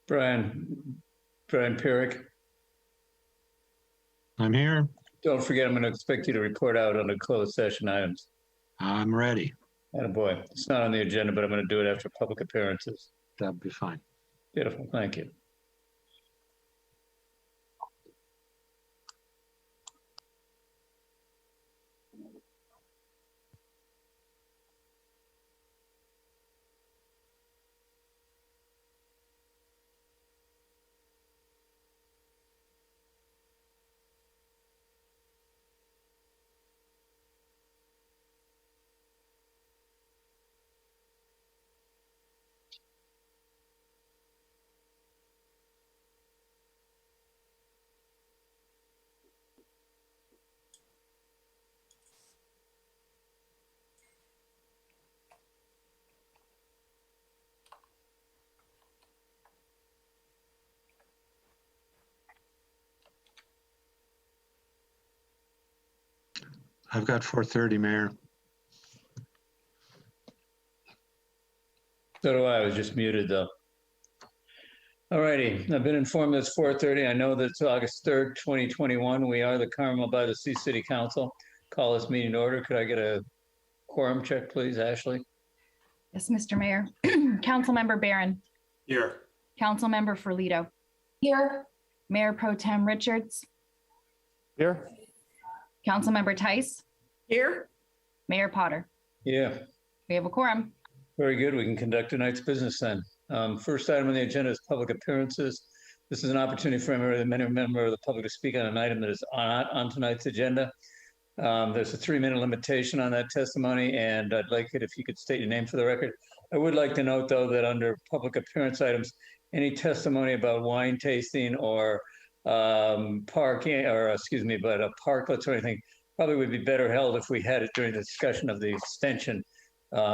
Brian Pierick. I'm here. Don't forget, I'm going to expect you to report out on the closed session items. I'm ready. Attaboy. It's not on the agenda, but I'm going to do it after public appearances. That'll be fine. Beautiful. Thank you. I've got 4:30, Mayor. So do I. I was just muted, though. All righty. I've been informed it's 4:30. I know that it's August 3rd, 2021. We are the Carmel-by-the-Sea City Council. Call this meeting to order. Could I get a quorum check, please, Ashley? Yes, Mr. Mayor. Councilmember Barron. Here. Councilmember Ferlito. Here. Mayor Pro Tem Richards. Here. Councilmember Tice. Here. Mayor Potter. Yeah. We have a quorum. Very good. We can conduct tonight's business then. First item on the agenda is public appearances. This is an opportunity for any member of the public to speak on an item that is on tonight's agenda. There's a 3-minute limitation on that testimony, and I'd like it if you could state your name for the record. I would like to note, though, that under public appearance items, any testimony about wine tasting or parking, or parklets or anything, probably would be better held if we had it during the discussion of the extension,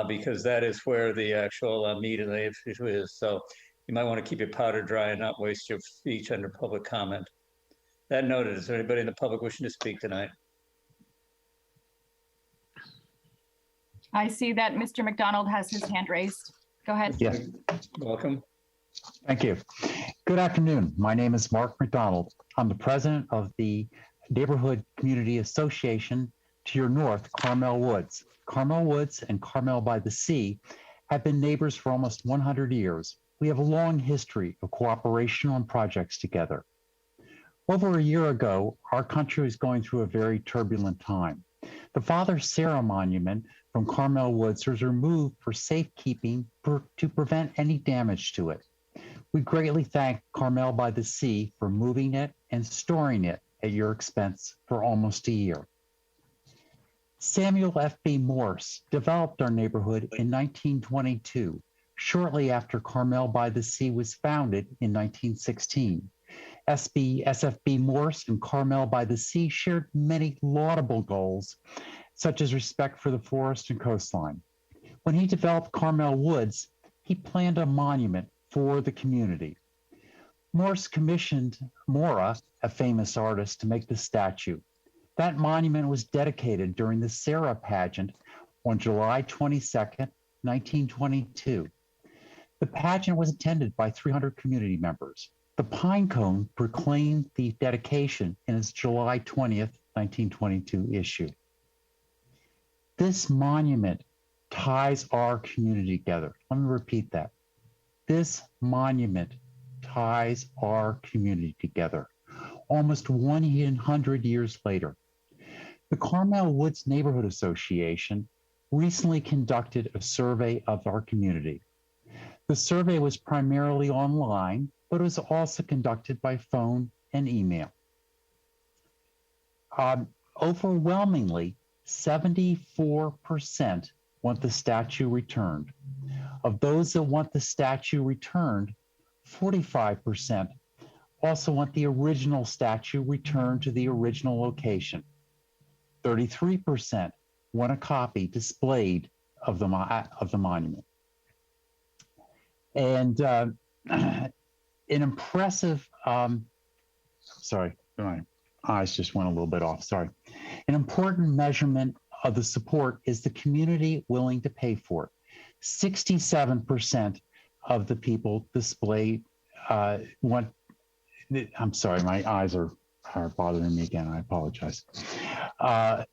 because that is where the actual meat of the issue is. So you might want to keep your powder dry and not waste your speech under public comment. That noted, is there anybody in the public wishing to speak tonight? I see that Mr. McDonald has his hand raised. Go ahead. Yes, Welcome. thank you. Good afternoon. My name is Mark McDonald. I'm the president of the Neighborhood Community Association to your north, Carmel Woods. Carmel Woods and Carmel-by-the-Sea have been neighbors for almost 100 years. We have a long history of cooperation on projects together. Over a year ago, our country was going through a very turbulent time. The Father Sarah Monument from Carmel Woods was removed for safekeeping to prevent any damage to it. We greatly thank Carmel-by-the-Sea for moving it and storing it at your expense for almost a year. Samuel F.B. Morse developed our neighborhood in 1922, shortly after Carmel-by-the-Sea was founded in 1916. SFB Morse and Carmel-by-the-Sea shared many laudable goals, such as respect for the forest and coastline. When he developed Carmel Woods, he planned a monument for the community. Morse commissioned Mora, a famous artist, to make the statue. That monument was dedicated during the Sarah pageant on July 22nd, 1922. The pageant was attended by 300 community members. The Pine Cone proclaimed the dedication in its July 20th, 1922 issue. This monument ties our community together. Let me repeat that. This monument ties our community together almost 100 years later. The Carmel Woods Neighborhood Association recently conducted a survey of our community. The survey was primarily online, but it was also conducted by phone and email. Overwhelmingly, 74% want the statue returned. Of those that want the statue returned, 45% also want the original statue returned to the original location. 33% want a copy displayed of the monument. And an impressive, sorry, my eyes just went a little bit off, sorry. An important measurement of the support is the community willing to pay for it. 67% of the people displayed I'm sorry, my eyes are bothering me again. I apologize. Uh,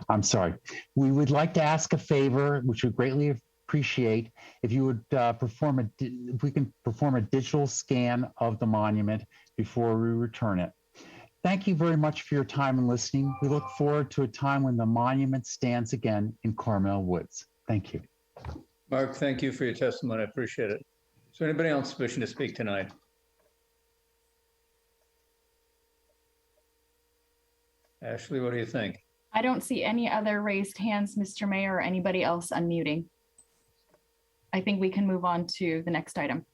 I'm sorry. We would like to ask a favor, which we greatly appreciate, if you would if we can perform a digital scan of the monument before we return it. Thank you very much for your time and listening. We look forward to a time when the monument stands again in Carmel Woods. Thank you. Mark, thank you for your testimony. I appreciate it. Is there anybody else wishing to speak tonight? Ashley, what do you think? I don't see any other raised hands, Mr. Mayor, or anybody else unmuting. I think we can move on to the next item.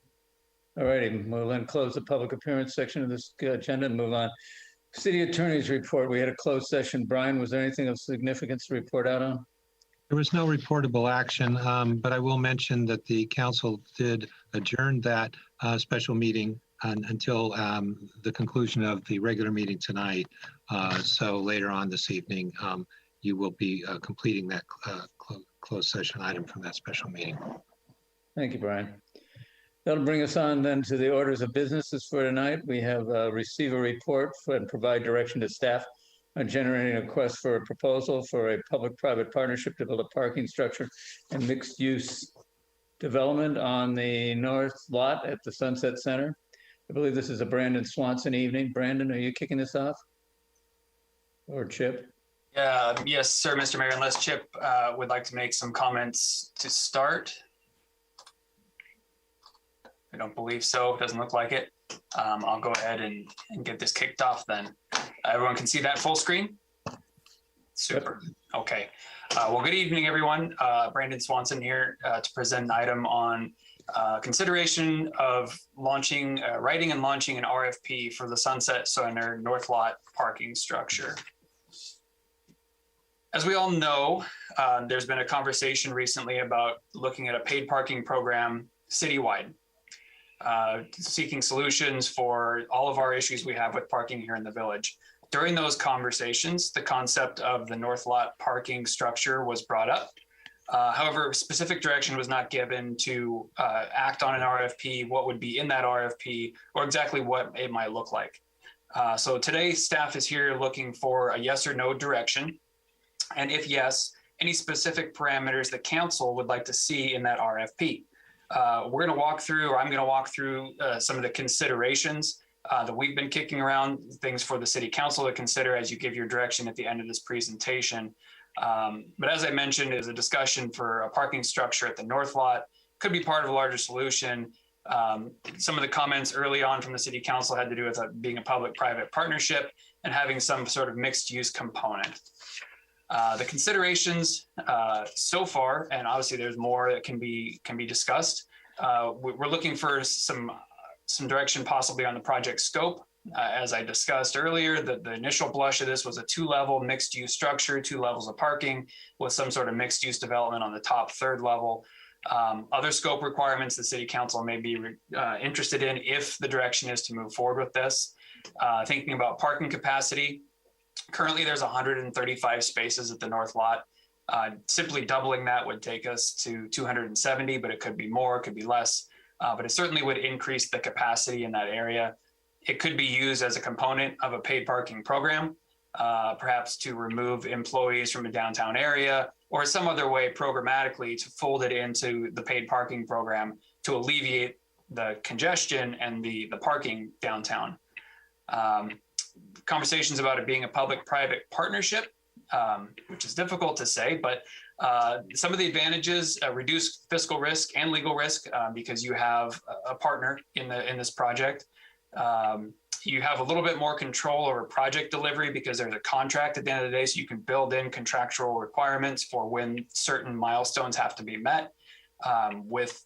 All righty, we'll then close the public appearance section of this agenda and move on. City Attorney's report. We had a closed session. Brian, was there anything of significance to report out on? There was no reportable action, but I will mention that the council did adjourn that special meeting until the conclusion of the regular meeting tonight. So later on this evening, you will be completing that closed session item from that special meeting. Thank you, Brian. That'll bring us on then to the orders of businesses for tonight. We have receive a report and provide direction to staff on generating a request for a proposal for a public-private partnership to build a parking structure and mixed-use development on the north lot at the Sunset Center. I believe this is a Brandon Swanson evening. Brandon, are you kicking this off? Or Chip? Yes, sir, Mr. Mayor, unless Chip would like to make some comments to start. I don't believe so. Doesn't look like it. I'll go ahead and get this kicked off then. Everyone can see that full screen? Super. Yep. Okay. Well, good evening, everyone. Brandon Swanson here to present an item on consideration of launching, writing and launching an RFP for the Sunset Center North Lot parking structure. As we all know, there's been a conversation recently about looking at a paid parking program citywide, seeking solutions for all of our issues we have with parking here in the village. During those conversations, the concept of the North Lot parking structure was brought up. However, specific direction was not given to act on an RFP, what would be in that RFP, or exactly what it might look like. So today, staff is here looking for a yes or no direction. And if yes, any specific parameters that council would like to see in that RFP. We're going to walk through, or I'm going to walk through some of the considerations that we've been kicking around, things for the city council to consider as you give your direction at the end of this presentation. But as I mentioned, is a discussion for a parking structure at the North Lot, could be part of a larger solution. Some of the comments early on from the city council had to do with being a public-private partnership and having some sort of mixed-use component. The considerations so far, and obviously there's more that can be discussed. We're looking for some direction possibly on the project scope. As I discussed earlier, the initial blush of this was a 2-level mixed-use structure, 2 levels of parking with some sort of mixed-use development on the top 3rd level. Other scope requirements the city council may be interested in if the direction is to move forward with this. Thinking about parking capacity, currently there's 135 spaces at the North Lot. Simply doubling that would take us to 270, but it could be more, it could be less, but it certainly would increase the capacity in that area. It could be used as a component of a paid parking program, perhaps to remove employees from a downtown area or some other way programmatically to fold it into the paid parking program to alleviate the congestion and the parking downtown. Conversations about it being a public-private partnership, which is difficult to say, but some of the advantages, reduce fiscal risk and legal risk because you have a partner in this project. You have a little bit more control over project delivery because there's a contract at the end of the day, so you can build in contractual requirements for when certain milestones have to be met with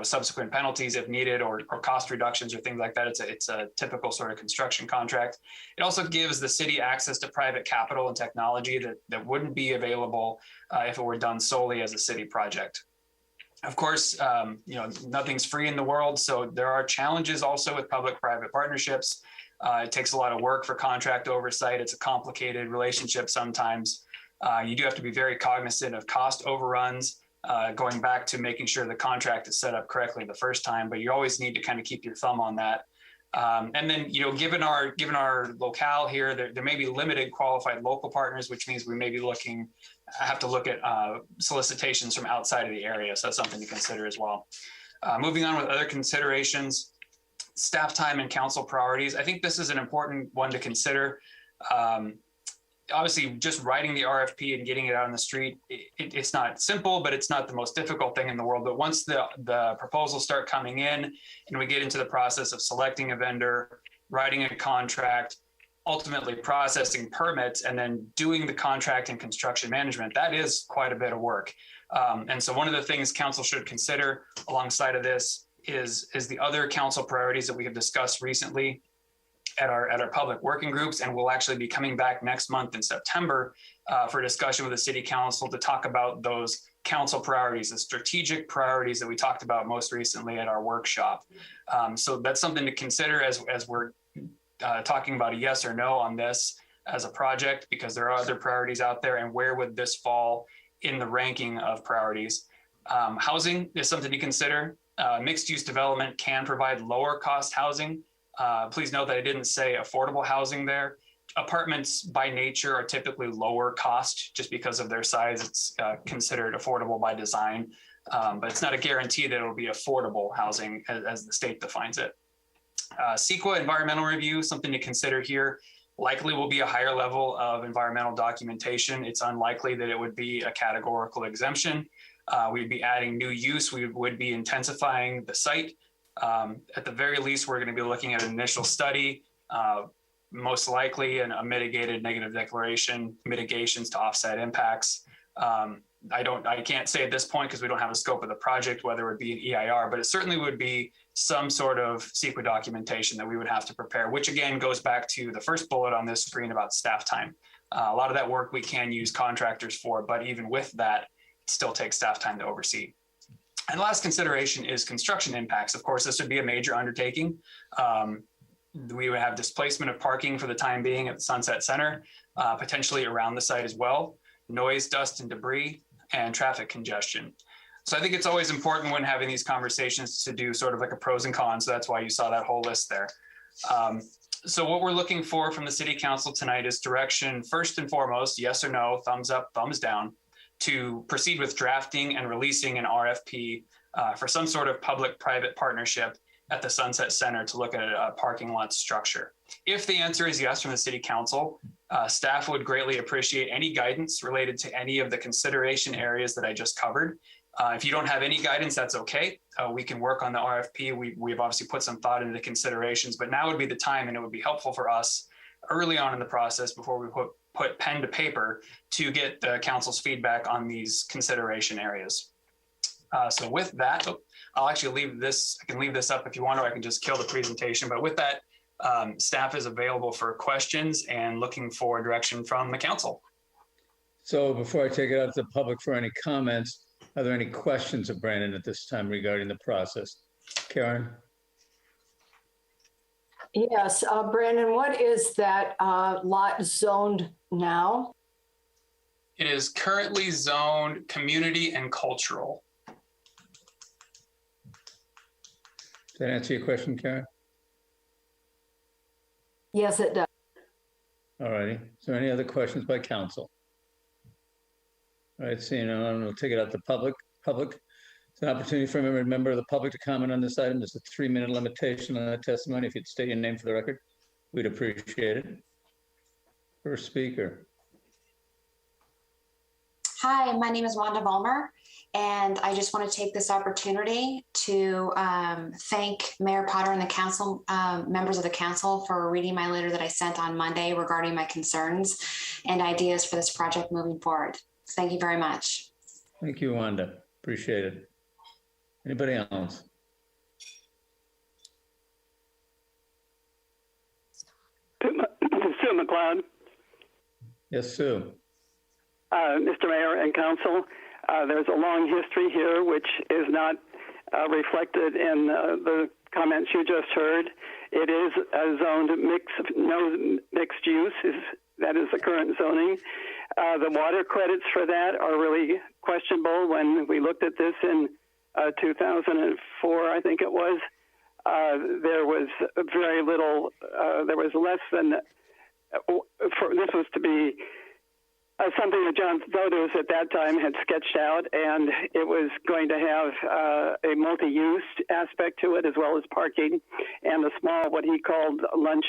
subsequent penalties if needed or cost reductions or things like that. It's a typical sort of construction contract. It also gives the city access to private capital and technology that wouldn't be available if it were done solely as a city project. Of course, nothing's free in the world, so there are challenges also with public-private partnerships. It takes a lot of work for contract oversight. It's a complicated relationship sometimes. You do have to be very cognizant of cost overruns, going back to making sure the contract is set up correctly the first time, but you always need to kind of keep your thumb on that. And then, given our locale here, there may be limited qualified local partners, which means we may be have to look at solicitations from outside of the area. So that's something to consider as well. Moving on with other considerations, staff time and council priorities. I think this is an important one to consider. Obviously, just writing the RFP and getting it out on the street, it's not simple, but it's not the most difficult thing in the world. But once the proposals start coming in and we get into the process of selecting a vendor, writing a contract, ultimately processing permits, and then doing the contract and construction management, that is quite a bit of work. And so one of the things council should consider alongside of this is the other council priorities that we have discussed recently at our public working groups, and we'll actually be coming back next month in September for a discussion with the city council to talk about those council priorities, the strategic priorities that we talked about most recently at our workshop. So that's something to consider as we're talking about a yes or no on this as a project, because there are other priorities out there, and where would this fall in the ranking of priorities? Housing is something to consider. Mixed use development can provide lower cost housing. Please note that I didn't say affordable housing there. Apartments by nature are typically lower cost just because of their size. It's considered affordable by design, but it's not a guarantee that it'll be affordable housing as the state defines it. Sql Environmental review, something to consider here. Likely will be a higher level of environmental documentation. It's unlikely that it would be a categorical exemption. We'd be adding new use. We would be intensifying the site. At the very least, we're going to be looking at an initial study, most likely a mitigated negative declaration, mitigations to offset impacts. I can't say at this point because we don't have a scope of the project, whether it would be an EIR, but it certainly would be some sort of CEQA documentation that we would have to prepare, which again goes back to the first bullet on this screen about staff time. A lot of that work we can use contractors for, but even with that, it still takes staff time to oversee. And the last consideration is construction impacts. Of course, this would be a major undertaking. We would have displacement of parking for the time being at the Sunset Center, potentially around the site as well, noise, dust, and debris, and traffic congestion. So I think it's always important when having these conversations to do sort of like a pros and cons. So that's why you saw that whole list there. So what we're looking for from the city council tonight is direction, first and foremost, yes or no, thumbs up, thumbs down, to proceed with drafting and releasing an RFP for some sort of public-private partnership at the Sunset Center to look at a parking lot structure. If the answer is yes from the city council, staff would greatly appreciate any guidance related to any of the consideration areas that I just covered. If you don't have any guidance, that's okay. We can work on the RFP. We've obviously put some thought into the considerations, but now would be the time, and it would be helpful for us early on in the process before we put pen to paper to get the council's feedback on these consideration areas. So with that, I'll actually leave this. I can leave this up if you want, or I can just kill the presentation. But with that, staff is available for questions and looking for direction from the council. So before I take it out to the public for any comments, are there any questions of Brandon at this time regarding the process? Karen? Yes, Brandon, what is that lot zoned now? It is currently zoned community and cultural. Does that answer your question, Karen? Yes, it does. All righty. Is there any other questions by council? All right, seeing none, we'll take it out to public. It's an opportunity for a member of the public to comment on this item. There's a 3-minute limitation on that testimony. If you'd state your name for the record, we'd appreciate it. First speaker. Hi, my name is Wanda Vollmer, and I just want to take this opportunity to thank Mayor Potter and the council, members of the council, for reading my letter that I sent on Monday regarding my concerns and ideas for this project moving forward. Thank you very much. Thank you, Wanda. Appreciate it. Anybody else? Sue McLeod. Yes, Sue. Mr. Mayor and Council, there's a long history here which is not reflected in the comments you just heard. It is zoned no mixed use, that is the current zoning. The water credits for that are really questionable. When we looked at this in 2004, I think it was, there was very little, there was less than, this was to be something that John Voters at that time had sketched out, and it was going to have a multi-use aspect to it as well as parking and a small, what he called lunch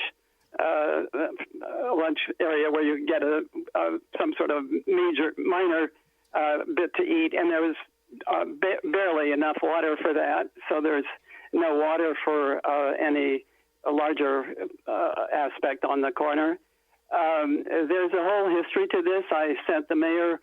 area where you get some sort of minor bit to eat, and there was barely enough water for that, so there's no water for any larger aspect on the corner. There's a whole history to this. I sent the mayor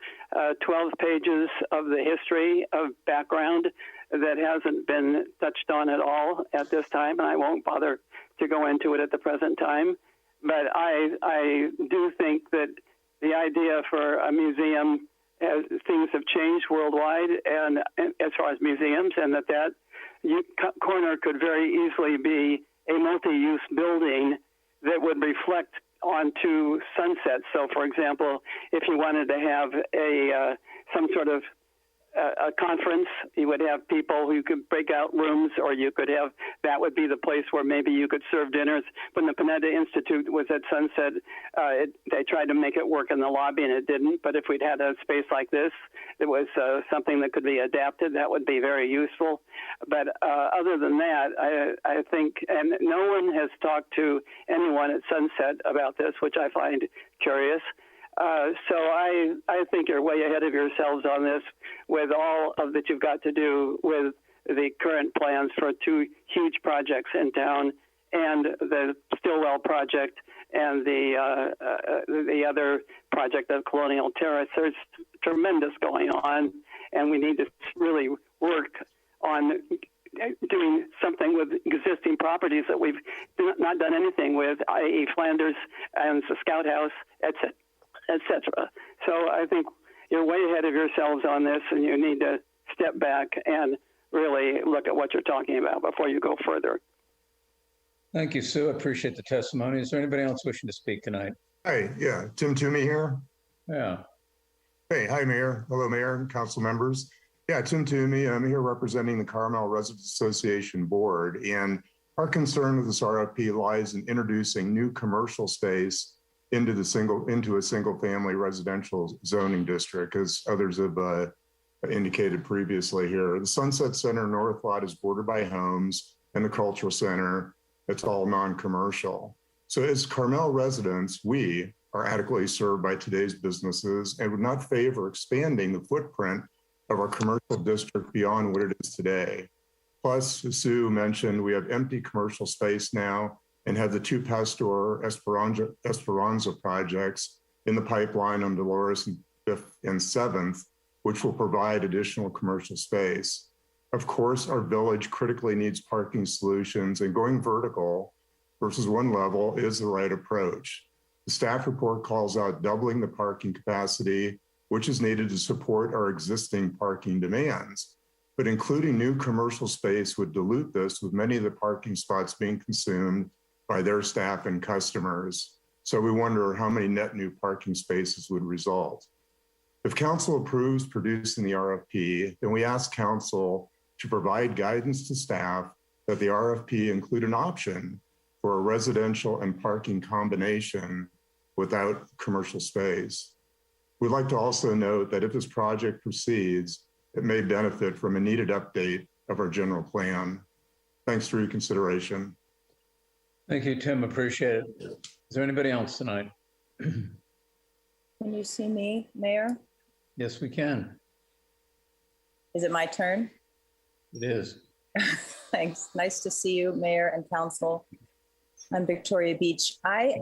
12 pages of the history of background that hasn't been touched on at all at this time, and I won't bother to go into it at the present time. But I do think that the idea for a museum, as things have changed worldwide, and as far as museums, and that corner could very easily be a multi-use building that would reflect onto Sunset. So, for example, if you wanted to have some sort of a conference, you would have people who could break out rooms, or you could have, that would be the place where maybe you could serve dinners. When the Panetta Institute was at Sunset, they tried to make it work in the lobby and it didn't. But if we'd had a space like this, it was something that could be adapted, that would be very useful. But other than that, I think, and no one has talked to anyone at Sunset about this, which I find curious. So I think you're way ahead of yourselves on this with all of that you've got to do with the current plans for two huge projects in town, and the Stillwell project and the other project of Colonial Terrace. There's tremendous going on, and we need to really work on doing something with existing properties that we've not done anything with, i.e. Flanders and the Scout House, etc. So I think you're way ahead of yourselves on this, and you need to step back and really look at what you're talking about before you go further. Thank you, Sue. I appreciate the testimony. Is there anybody else wishing to speak tonight? Hi, yeah, Tim Toomey here. Yeah. Hey, hi, Mayor. Hello, Mayor and council members. Yeah, Tim Toomey. I'm here representing the Carmel Residents Association Board, and our concern with this RFP lies in introducing new commercial space into a single family residential zoning district, as others have indicated previously here. The Sunset Center North Lot is bordered by homes, and the Cultural Center, it's all non-commercial. So as Carmel residents, we are adequately served by today's businesses and would not favor expanding the footprint of our commercial district beyond what it is today. Plus, as Sue mentioned, we have empty commercial space now and have the two Pastor Esperanza projects in the pipeline on Dolores and 5th and 7th, which will provide additional commercial space. Of course, our village critically needs parking solutions, and going vertical versus one level is the right approach. The staff report calls out doubling the parking capacity, which is needed to support our existing parking demands. But including new commercial space would dilute this, with many of the parking spots being consumed by their staff and customers. So we wonder how many net new parking spaces would result. If council approves producing the RFP, then we ask council to provide guidance to staff that the RFP include an option for a residential and parking combination without commercial space. We'd like to also note that if this project proceeds, it may benefit from a needed update of our general plan. Thanks for your consideration. Thank you, Tim. Appreciate it. Is there anybody else tonight? Can you see me, Mayor? Yes, we can. Is it my turn? It is. Thanks. Nice to see you, Mayor and Council. I'm Victoria Beach. I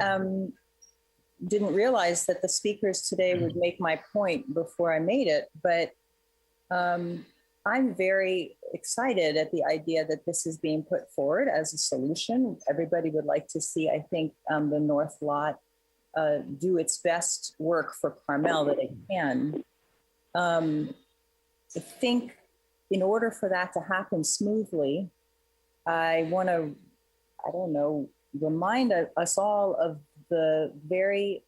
didn't realize that the speakers today would make my point before I made it, but I'm very excited at the idea that this is being put forward as a solution. Everybody would like to see, I think, the North Lot do its best work for Carmel that it can. I think in order for that to happen smoothly, I want to, I don't know, remind us all of the very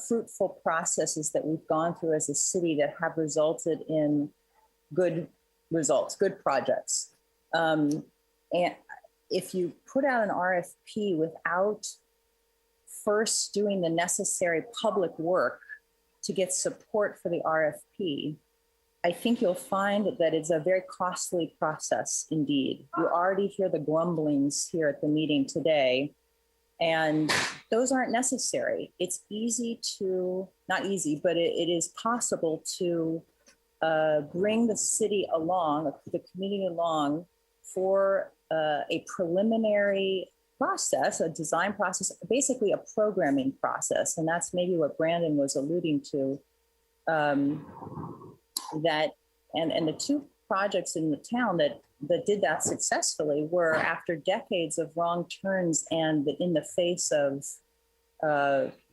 fruitful processes that we've gone through as a city that have resulted in good results, good projects. And if you put out an RFP without first doing the necessary public work to get support for the RFP, I think you'll find that it's a very costly process indeed. You already hear the grumblings here at the meeting today, and those aren't necessary. It's easy to, not easy, but it is possible to bring the city along, the community along for a preliminary process, a design process, basically a programming process. And that's maybe what Brandon was alluding to. That and the two projects in the town that did that successfully were after decades of wrong turns and in the face of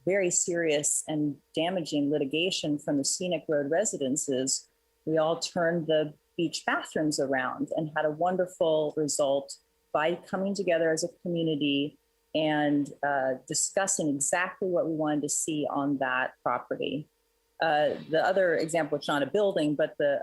very serious and damaging litigation from the scenic road residences. We all turned the beach bathrooms around and had a wonderful result by coming together as a community and discussing exactly what we wanted to see on that property. The other example, it's not a building, but the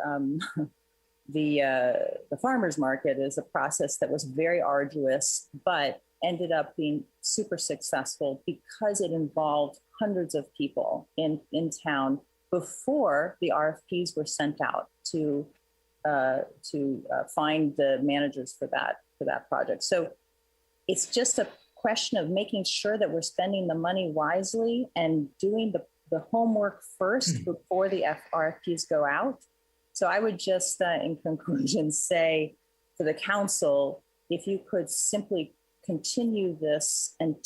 farmers market is a process that was very arduous, but ended up being super successful because it involved hundreds of people in town before the RFPs were sent out to find the managers for that project. So it's just a question of making sure that we're spending the money wisely and doing the homework first before the RFPs go out. So I would just, in conclusion, say to the council, if you could simply continue this and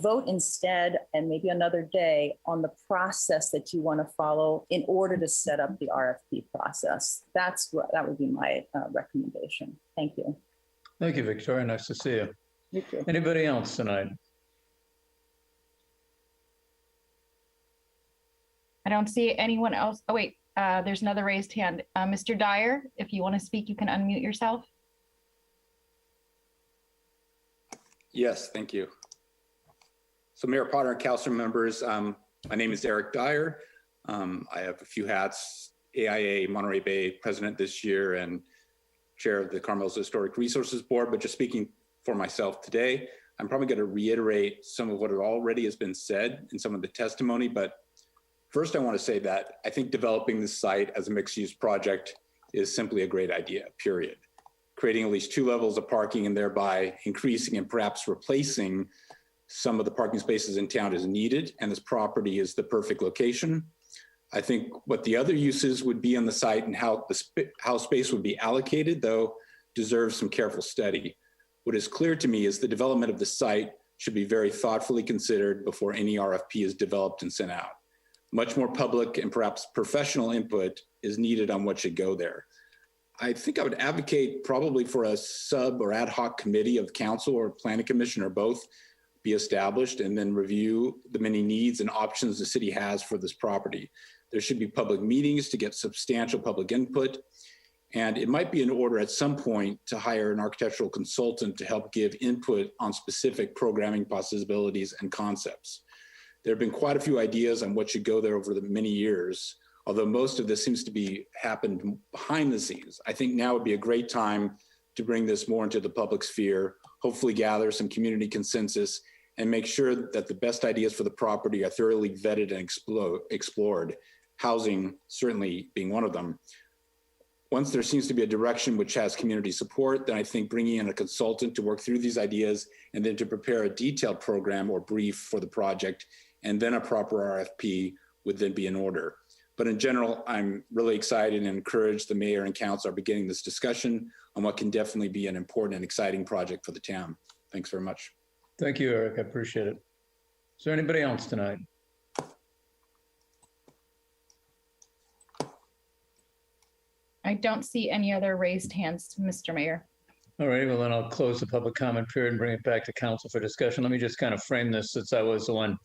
vote instead, and maybe another day, on the process that you want to follow in order to set up the RFP process. That would be my recommendation. Thank you. Thank you, Victoria. Nice to see you. You too. Anybody else tonight? I don't see anyone else. Oh, wait, there's another raised hand. Mr. Dyer, if you want to speak, you can unmute yourself. Yes, thank you. So Mayor Potter and council members, my name is Eric Dyer. I have a few hats: AIA Monterey Bay president this year and chair of the Carmel's Historic Resources Board. But just speaking for myself today, I'm probably going to reiterate some of what already has been said in some of the testimony. But first, I want to say that I think developing this site as a mixed-use project is simply a great idea, period. Creating at least 2 levels of parking and thereby increasing and perhaps replacing some of the parking spaces in town is needed, and this property is the perfect location. I think what the other uses would be on the site and how space would be allocated, though, deserves some careful study. What is clear to me is the development of the site should be very thoughtfully considered before any RFP is developed and sent out. Much more public and perhaps professional input is needed on what should go there. I think I would advocate probably for a sub or ad hoc committee of council or planning commission or both be established and then review the many needs and options the city has for this property. There should be public meetings to get substantial public input. And it might be in order at some point to hire an architectural consultant to help give input on specific programming possibilities and concepts. There have been quite a few ideas on what should go there over the many years, although most of this seems to be happened behind the scenes. I think now would be a great time to bring this more into the public sphere, hopefully gather some community consensus, and make sure that the best ideas for the property are thoroughly vetted and explored, housing certainly being one of them. Once there seems to be a direction which has community support, then I think bringing in a consultant to work through these ideas and then to prepare a detailed program or brief for the project and then a proper RFP would then be in order. But in general, I'm really excited and encouraged the mayor and council are beginning this discussion on what can definitely be an important and exciting project for the town. Thanks very much. Thank you, Eric. I appreciate it. Is there anybody else tonight? I don't see any other raised hands, Mr. Mayor. All right, well then I'll close the public comment period and bring it back to council for discussion. Let me just kind of frame this, since I was the one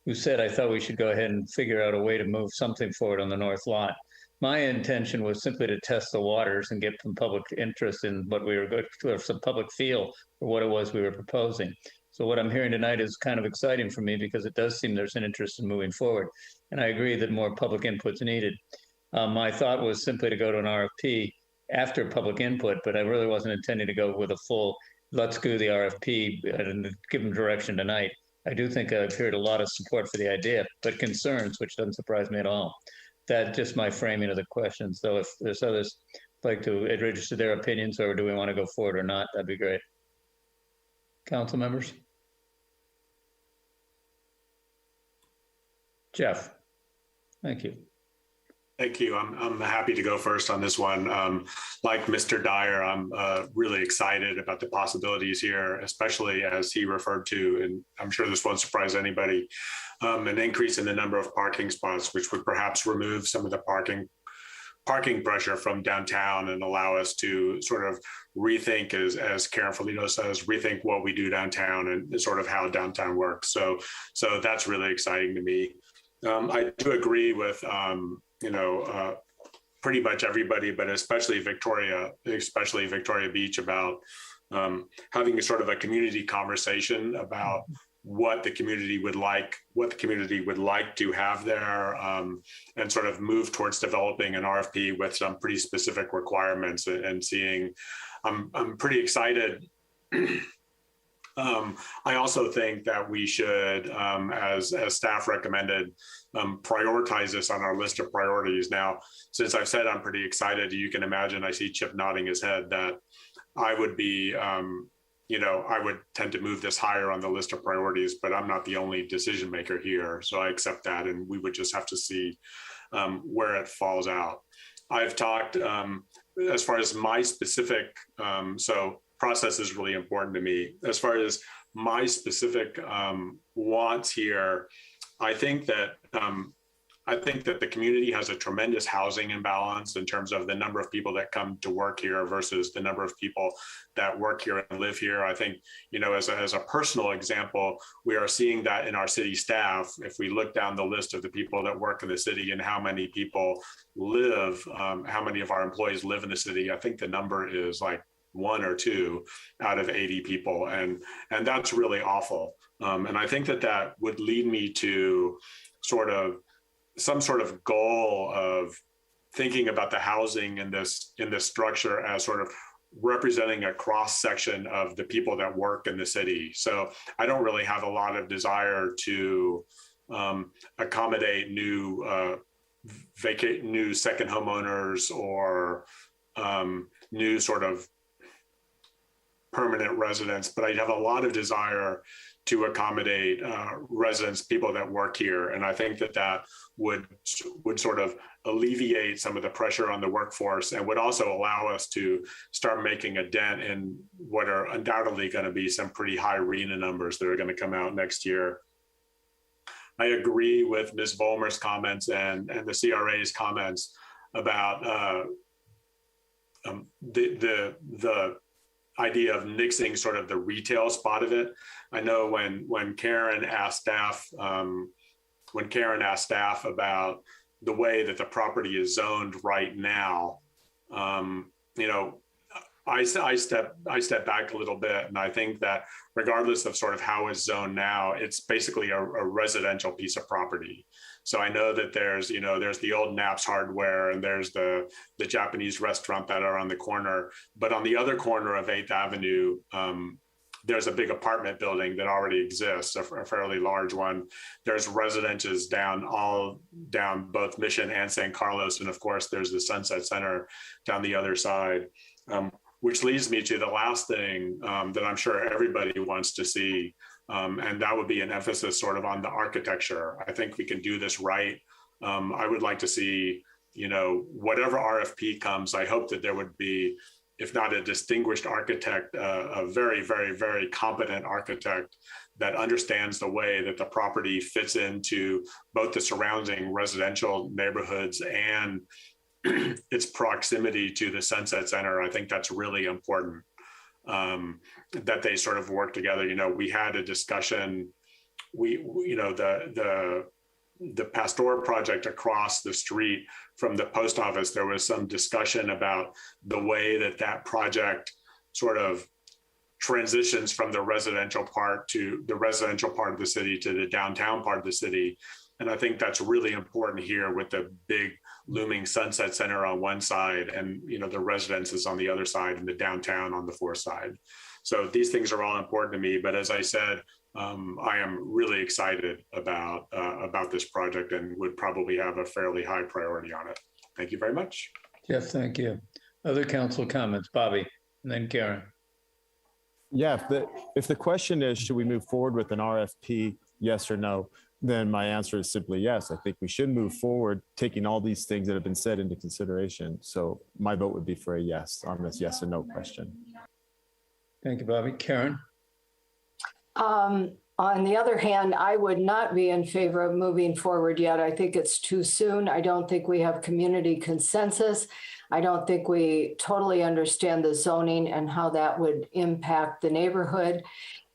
who said I thought we should go ahead and figure out a way to move something forward on the north lot. My intention was simply to test the waters and get some public interest in what we were going to, or some public feel for what it was we were proposing. So what I'm hearing tonight is kind of exciting for me because it does seem there's an interest in moving forward. And I agree that more public input's needed. My thought was simply to go to an RFP after public input, but I really wasn't intending to go with a full, let's go the RFP and give them direction tonight. I do think I've heard a lot of support for the idea, but concerns, which doesn't surprise me at all. That's just my framing of the question. So if there's others like to register their opinions, or do we want to go forward or not, that'd be great. Council members? Jeff, thank you. Thank you. I'm happy to go first on this one. Like Mr. Dyer, I'm really excited about the possibilities here, especially as he referred to, and I'm sure this won't surprise anybody, an increase in the number of parking spots, which would perhaps remove some of the parking pressure from downtown and allow us to sort of rethink, as Karen Felino says, rethink what we do downtown and sort of how downtown works. So that's really exciting to me. I do agree with pretty much everybody, but especially Victoria Beach, about having a sort of a community conversation about what the community would like to have there, and sort of move towards developing an RFP with some pretty specific requirements and seeing. I'm pretty excited. I also think that we should, as staff recommended, prioritize this on our list of priorities. Now, since I've said I'm pretty excited, you can imagine, I see Chip nodding his head, that I would be, I would tend to move this higher on the list of priorities, but I'm not the only decision maker here. So I accept that, and we would just have to see where it falls out. I've talked, as far as my specific, so process is really important to me. As far as my specific wants here, I think that the community has a tremendous housing imbalance in terms of the number of people that come to work here versus the number of people that work here and live here. I think, as a personal example, we are seeing that in our city staff. If we look down the list of the people that work in the city and how many people live, how many of our employees live in the city, I think the number is like 1 or 2 out of 80 people. And that's really awful. And I think that would lead me to some sort of goal of thinking about the housing in this structure as sort of representing a cross section of the people that work in the city. So I don't really have a lot of desire to accommodate new second homeowners or new sort of permanent residents, but I have a lot of desire to accommodate residents, people that work here. And I think that would sort of alleviate some of the pressure on the workforce, and would also allow us to start making a dent in what are undoubtedly going to be some pretty high RENA numbers that are going to come out next year. I agree with Ms. Vollmer's comments and the CRA's comments about the idea of nixing sort of the retail spot of it. I know when Karen asked staff about the way that the property is zoned right now, I step back a little bit, and I think that regardless of sort of how it's zoned now, it's basically a residential piece of property. So I know that there's the old Knapp's Hardware, and there's the Japanese restaurant that are on the corner. But on the other corner of 8th Avenue, there's a big apartment building that already exists, a fairly large one. There's residences down both Mission and San Carlos. And of course, there's the Sunset Center down the other side, which leads me to the last thing that I'm sure everybody wants to see. And that would be an emphasis sort of on the architecture. I think we can do this right. I would like to see, whatever RFP comes, I hope that there would be, if not a distinguished architect, a very, very, very competent architect that understands the way that the property fits into both the surrounding residential neighborhoods and its proximity to the Sunset Center. I think that's really important. That they sort of work together. We had a discussion, the Pasteur project across the street from the post office, there was some discussion about the way that project sort of transitions from the residential part to the residential part of the city to the downtown part of the city. And I think that's really important here with the big looming Sunset Center on one side and, you know, the residences on the other side and the downtown on the fourth side. So these things are all important to me. But as I said, I am really excited about this project and would probably have a fairly high priority on it. Thank you very much. Jeff, thank you. Other council comments, Bobby, and then Karen. Yeah, if the question is, should we move forward with an RFP, yes or no, then my answer is simply yes. I think we should move forward, taking all these things that have been said into consideration. So my vote would be for a yes on this yes or no question. Thank you, Bobby. Karen? On the other hand, I would not be in favor of moving forward yet. I think it's too soon. I don't think we have community consensus. I don't think we totally understand the zoning and how that would impact the neighborhood.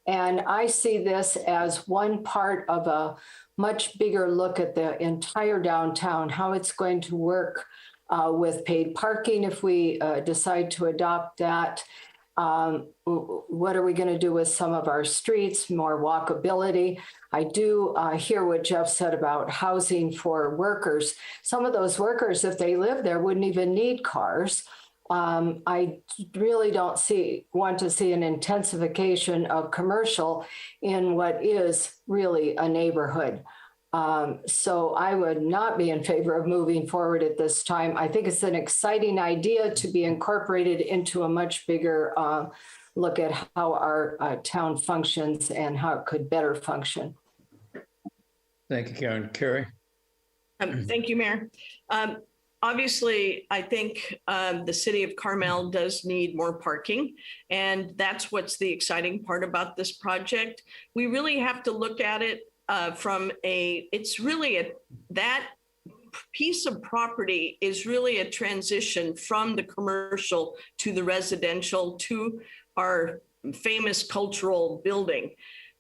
And I see this as one part of a much bigger look at the entire downtown, how it's going to work with paid parking if we decide to adopt that. What are we going to do with some of our streets, more walkability? I do hear what Jeff said about housing for workers. Some of those workers, if they live there, wouldn't even need cars. I really don't want to see an intensification of commercial in what is really a neighborhood. So I would not be in favor of moving forward at this time. I think it's an exciting idea to be incorporated into a much bigger look at how our town functions and how it could better function. Thank you, Karen. Carrie? Thank you, Mayor. Obviously, I think the city of Carmel does need more parking, and that's what's the exciting part about this project. We really have to look at it that piece of property is really a transition from the commercial to the residential to our famous cultural building.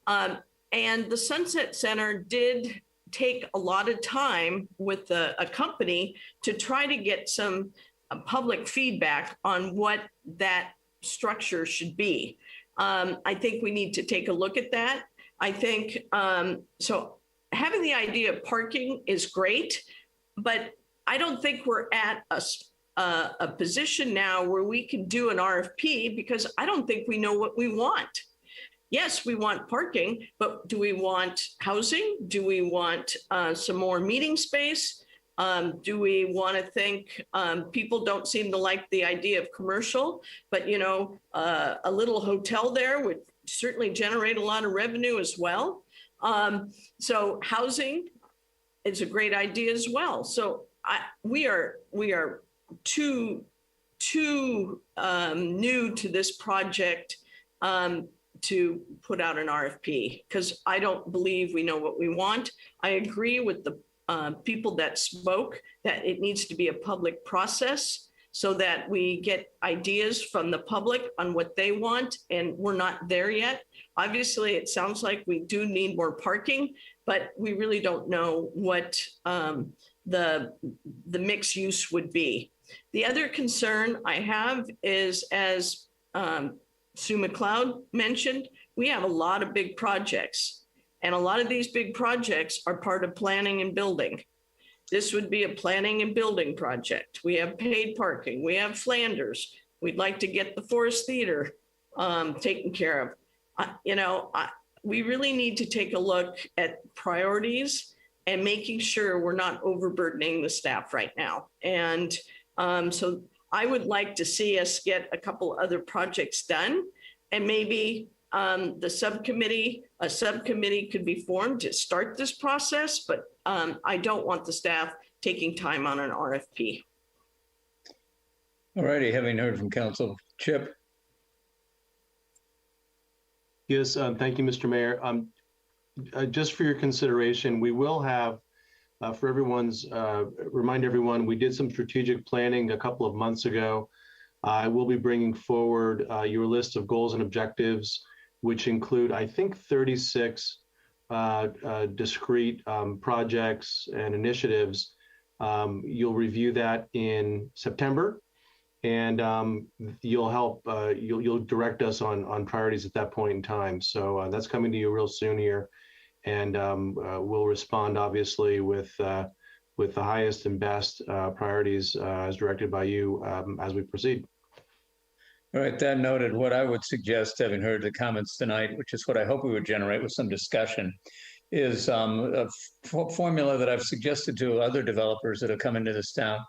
And the Sunset Center did take a lot of time with a company to try to get some public feedback on what that structure should be. I think we need to take a look at that. I think, so having the idea of parking is great, but I don't think we're at a position now where we can do an RFP because I don't think we know what we want. Yes, we want parking, but do we want housing? Do we want some more meeting space? Do we want to think people don't seem to like the idea of commercial, but you know, a little hotel there would certainly generate a lot of revenue as well. So housing is a great idea as well. So we are too new to this project to put out an RFP because I don't believe we know what we want. I agree with the people that spoke that it needs to be a public process so that we get ideas from the public on what they want, and we're not there yet. Obviously, it sounds like we do need more parking, but we really don't know what the mixed use would be. The other concern I have is, as Sue McLeod mentioned, we have a lot of big projects, and a lot of these big projects are part of planning and building. This would be a planning and building project. We have paid parking. We have Flanders. We'd like to get the Forest Theater taken care of. We really need to take a look at priorities and making sure we're not overburdening the staff right now. And so I would like to see us get a couple other projects done, and maybe a subcommittee could be formed to start this process, but I don't want the staff taking time on an RFP. All righty, having heard from council, Chip. Yes, thank you, Mr. Mayor. Just for your consideration, we will have, for everyone's, remind everyone, we did some strategic planning a couple of months ago. I will be bringing forward your list of goals and objectives, which include, I think, 36 discrete projects and initiatives. You'll review that in September. and you'll help, you'll direct us on priorities at that point in time. So that's coming to you real soon here. And we'll respond obviously with the highest and best priorities as directed by you as we proceed. All right, that noted, what I would suggest, having heard the comments tonight, which is what I hope we would generate with some discussion, is a formula that I've suggested to other developers that have come into this town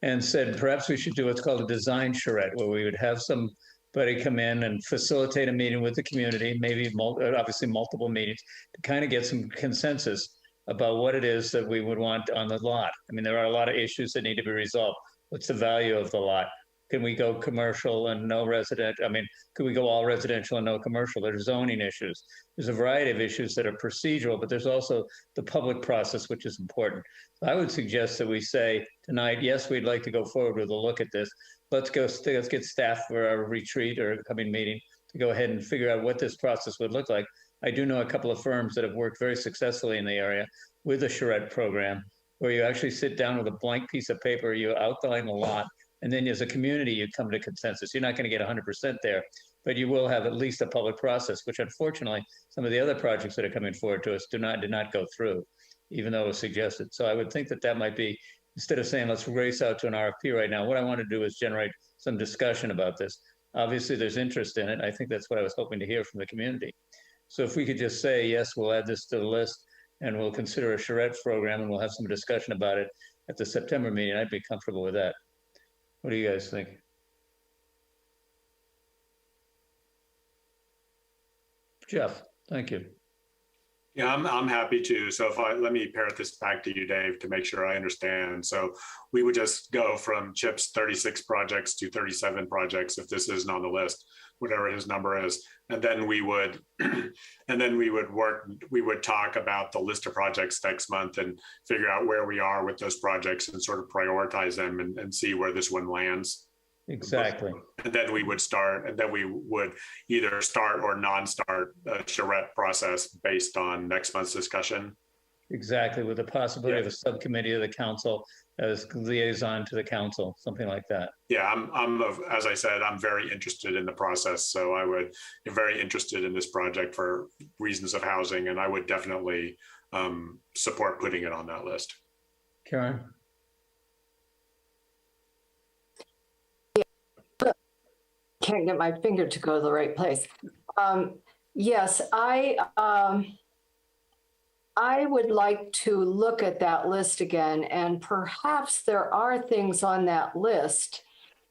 and said, perhaps we should do what's called a design charrette, where we would have somebody come in and facilitate a meeting with the community, maybe obviously multiple meetings, to kind of get some consensus about what it is that we would want on the lot. I mean, there are a lot of issues that need to be resolved. What's the value of the lot? Can we go commercial and no resident? I mean, could we go all residential and no commercial? There's zoning issues. There's a variety of issues that are procedural, but there's also the public process, which is important. So I would suggest that we say tonight, yes, we'd like to go forward with a look at this. Let's get staff for our retreat or coming meeting to go ahead and figure out what this process would look like. I do know a couple of firms that have worked very successfully in the area with a charrette program, where you actually sit down with a blank piece of paper, you outline a lot, and then as a community, you come to consensus. You're not going to get 100% there, but you will have at least a public process, which unfortunately, some of the other projects that are coming forward to us did not go through, even though it was suggested. So I would think that that might be, instead of saying, let's race out to an RFP right now, what I want to do is generate some discussion about this. Obviously, there's interest in it. I think that's what I was hoping to hear from the community. So if we could just say, yes, we'll add this to the list and we'll consider a charrette program and we'll have some discussion about it at the September meeting, I'd be comfortable with that. What do you guys think? Jeff, thank you. Yeah, I'm happy to. So let me parrot this back to you, Dave, to make sure I understand. So we would just go from Chip's 36 projects to 37 projects if this isn't on the list, whatever his number is. And then we would talk about the list of projects next month and figure out where we are with those projects and sort of prioritize them and see where this one lands. Exactly. And then we would either start or non-start a charrette process based on next month's discussion. Exactly, with the possibility of a subcommittee of the council as liaison to the council, something like that. Yeah, as I said, I'm very interested in the process. So I'm very interested in this project for reasons of housing, and I would definitely support putting it on that list. Karen? Can't get my finger to go to the right place. Yes, I would like to look at that list again, and perhaps there are things on that list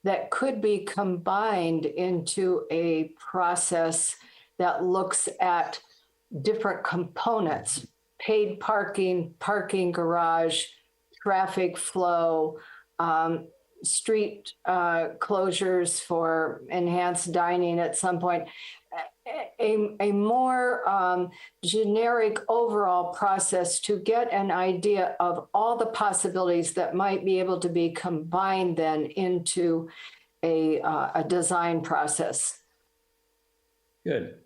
that could be combined into a process that looks at different components: paid parking, parking garage, traffic flow, street closures for enhanced dining at some point. A more generic overall process to get an idea of all the possibilities that might be able to be combined then into a design process. Good.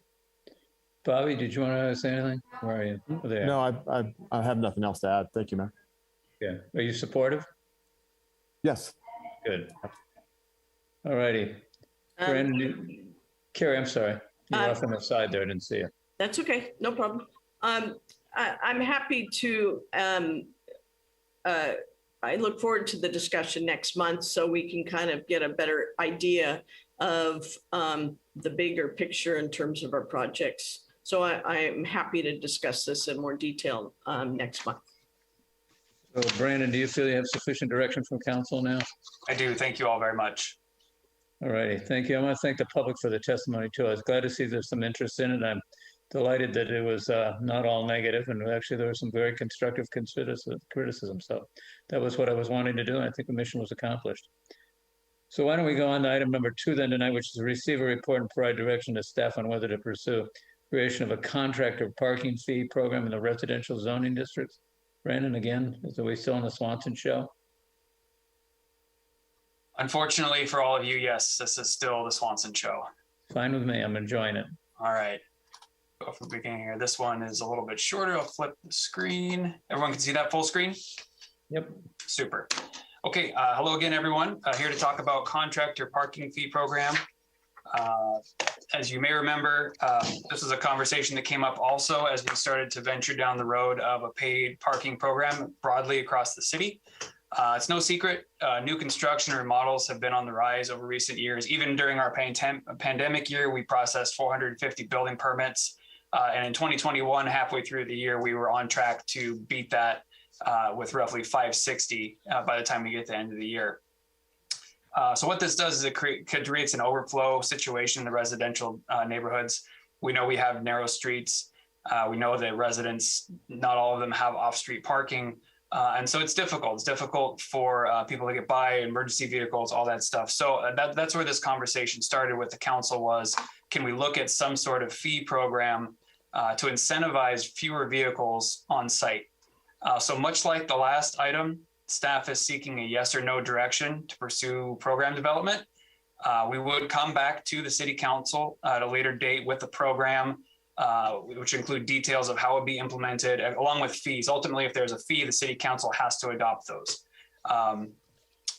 Bobby, did you want to say anything? Where are you? There. No, I have nothing else to add. Thank you, Mayor. Yeah. Are you supportive? Yes. Good. All righty. Brandon, Carrie, I'm sorry. You're off on the side there. I didn't see you. That's okay. No problem. I'm happy to, I look forward to the discussion next month so we can kind of get a better idea of the bigger picture in terms of our projects. So I am happy to discuss this in more detail next month. So Brandon, do you feel you have sufficient direction from council now? I do. Thank you all very much. All righty. Thank you. I want to thank the public for the testimony too. I was glad to see there's some interest in it. I'm delighted that it was not all negative, and actually there was some very constructive criticism. So that was what I was wanting to do, and I think the mission was accomplished. So why don't we go on to item number 2 then tonight, which is to receive a report and provide direction to staff on whether to pursue creation of a contractor parking fee program in the residential zoning districts. Brandon, again, are we still on the Swanson show? Unfortunately for all of you, yes, this is still the Swanson show. Fine with me. I'm enjoying it. All right. Go from the beginning here. This one is a little bit shorter. I'll flip the screen. Everyone can see that full screen? Yep. Super. Okay, hello again, everyone. Here to talk about contractor parking fee program. As you may remember, this is a conversation that came up also as we started to venture down the road of a paid parking program broadly across the city. It's no secret, new construction remodels have been on the rise over recent years. Even during our pandemic year, we processed 450 building permits. And in 2021, halfway through the year, we were on track to beat that with roughly 560 by the time we get to the end of the year. So what this does is it creates an overflow situation in the residential neighborhoods. We know we have narrow streets. We know that residents, not all of them have off-street parking. And so it's difficult. It's difficult for people to get by, emergency vehicles, all that stuff. So that's where this conversation started with the council was, can we look at some sort of fee program to incentivize fewer vehicles on site? So much like the last item, staff is seeking a yes or no direction to pursue program development. We would come back to the city council at a later date with the program, which include details of how it would be implemented, along with fees. Ultimately, if there's a fee, the city council has to adopt those.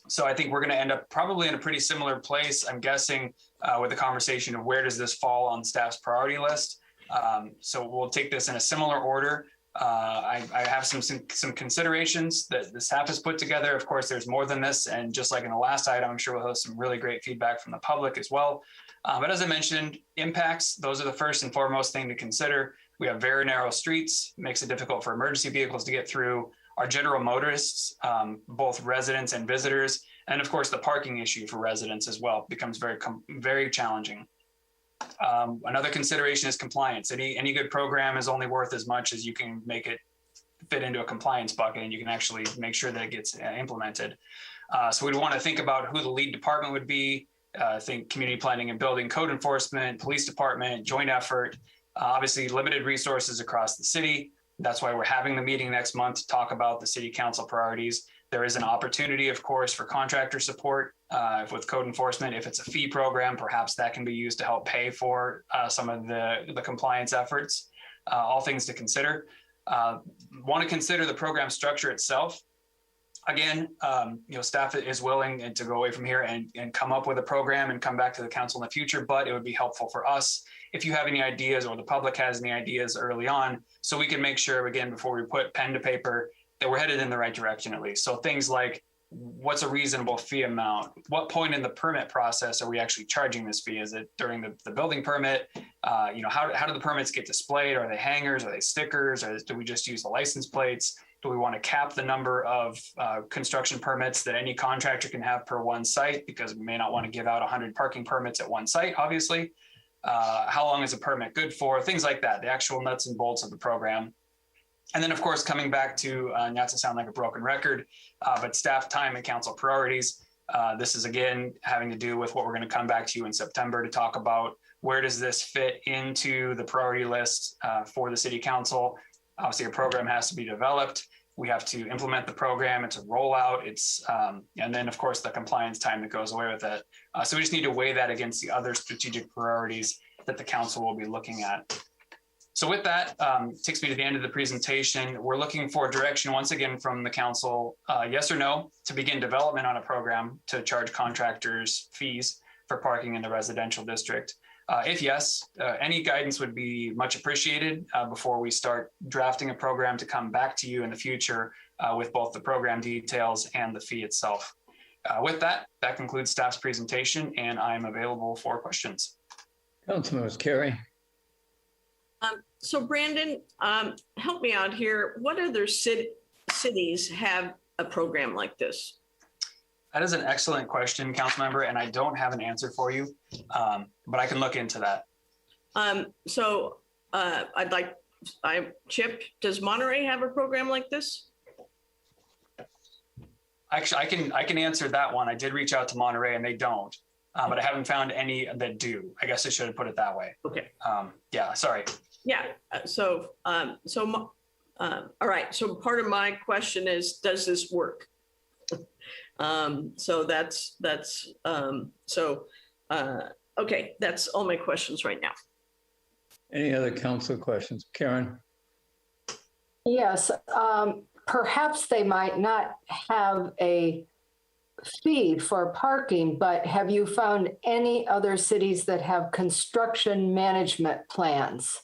So I think we're going to end up probably in a pretty similar place, I'm guessing, with the conversation of where does this fall on staff's priority list. So we'll take this in a similar order. I have some considerations that the staff has put together. Of course, there's more than this. And just like in the last item, I'm sure we'll have some really great feedback from the public as well. But as I mentioned, impacts, those are the first and foremost thing to consider. We have very narrow streets, makes it difficult for emergency vehicles to get through. Our general motorists, both residents and visitors, and of course the parking issue for residents as well becomes very challenging. Another consideration is compliance. Any good program is only worth as much as you can make it fit into a compliance bucket, and you can actually make sure that it gets implemented. So we'd want to think about who the lead department would be. Think community planning and building, code enforcement, police department, joint effort. Obviously, limited resources across the city. That's why we're having the meeting next month to talk about the city council priorities. There is an opportunity, of course, for contractor support with code enforcement. If it's a fee program, perhaps that can be used to help pay for some of the compliance efforts. All things to consider. Want to consider the program structure itself. Again, staff is willing to go away from here and come up with a program and come back to the council in the future, but it would be helpful for us if you have any ideas or the public has any ideas early on, so we can make sure, again, before we put pen to paper, that we're headed in the right direction at least. So things like, what's a reasonable fee amount? What point in the permit process are we actually charging this fee? Is it during the building permit? How do the permits get displayed? Are they hangers? Are they stickers? Or do we just use the license plates? Do we want to cap the number of construction permits that any contractor can have per one site? Because we may not want to give out 100 parking permits at one site, obviously. How long is a permit good for? Things like that, the actual nuts and bolts of the program. And then, of course, coming back to, not to sound like a broken record, but staff time and council priorities. This is, again, having to do with what we're going to come back to you in September to talk about. Where does this fit into the priority list for the city council? Obviously, a program has to be developed. We have to implement the program. It's a rollout. And then, of course, the compliance time that goes away with it. So we just need to weigh that against the other strategic priorities that the council will be looking at. So with that, takes me to the end of the presentation. We're looking for direction once again from the council, yes or no, to begin development on a program to charge contractors fees for parking in the residential district. If yes, any guidance would be much appreciated before we start drafting a program to come back to you in the future with both the program details and the fee itself. With that, that concludes staff's presentation, and I'm available for questions. Councilmembers Carey. So Brandon, help me out here. What other cities have a program like this? That is an excellent question, Councilmember, and I don't have an answer for you, but I can look into that. Chip, does Monterey have a program like this? Actually, I can answer that one. I did reach out to Monterey and they don't, but I haven't found any that do. I guess I should have put it that way. Okay. Yeah, sorry. Yeah. All right. So part of my question is, does this work? Okay. That's all my questions right now. Any other council questions? Karen? Yes. Perhaps they might not have a fee for parking, but have you found any other cities that have construction management plans?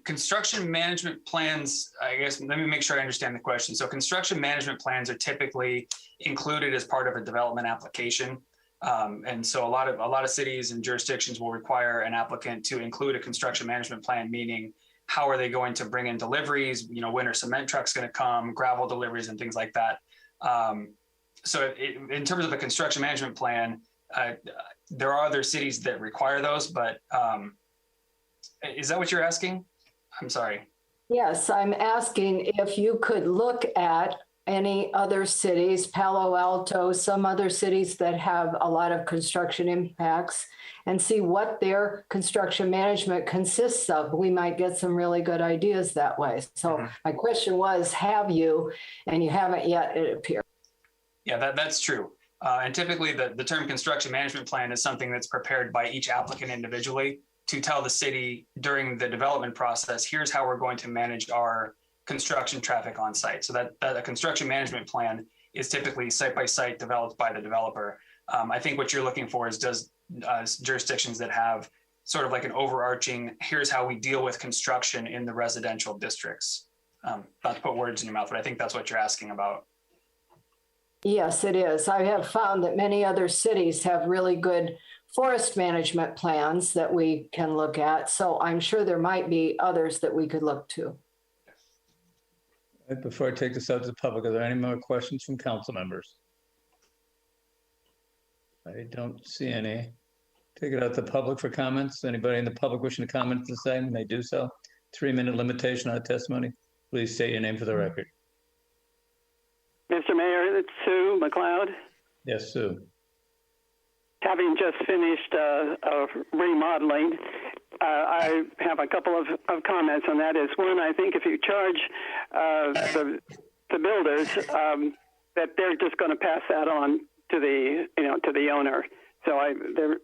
Construction management plans, I guess, let me make sure I understand the question. So construction management plans are typically included as part of a development application. And so a lot of cities and jurisdictions will require an applicant to include a construction management plan, meaning how are they going to bring in deliveries, when are cement trucks going to come, gravel deliveries and things like that. So in terms of a construction management plan, there are other cities that require those, but is that what you're asking? I'm sorry. Yes, I'm asking if you could look at any other cities, Palo Alto, some other cities that have a lot of construction impacts, and see what their construction management consists of. We might get some really good ideas that way. So my question was, have you? And you haven't yet, it appears. Yeah, that's true. And typically the term construction management plan is something that's prepared by each applicant individually to tell the city during the development process, here's how we're going to manage our construction traffic on site. So that a construction management plan is typically site by site developed by the developer. I think what you're looking for is jurisdictions that have sort of like an overarching, here's how we deal with construction in the residential districts. Not to put words in your mouth, but I think that's what you're asking about. Yes, it is. I have found that many other cities have really good forest management plans that we can look at. So I'm sure there might be others that we could look to. Before I take this out to the public, are there any more questions from council members? I don't see any. Take it out to the public for comments. Anybody in the public wishing to comment the same may do so. 3-minute limitation on testimony. Please state your name for the record. Mr. Mayor, it's Sue McLeod. Yes, Sue. Having just finished remodeling, I have a couple of comments on that. Is one, I think if you charge the builders, that they're just going to pass that on to the owner. So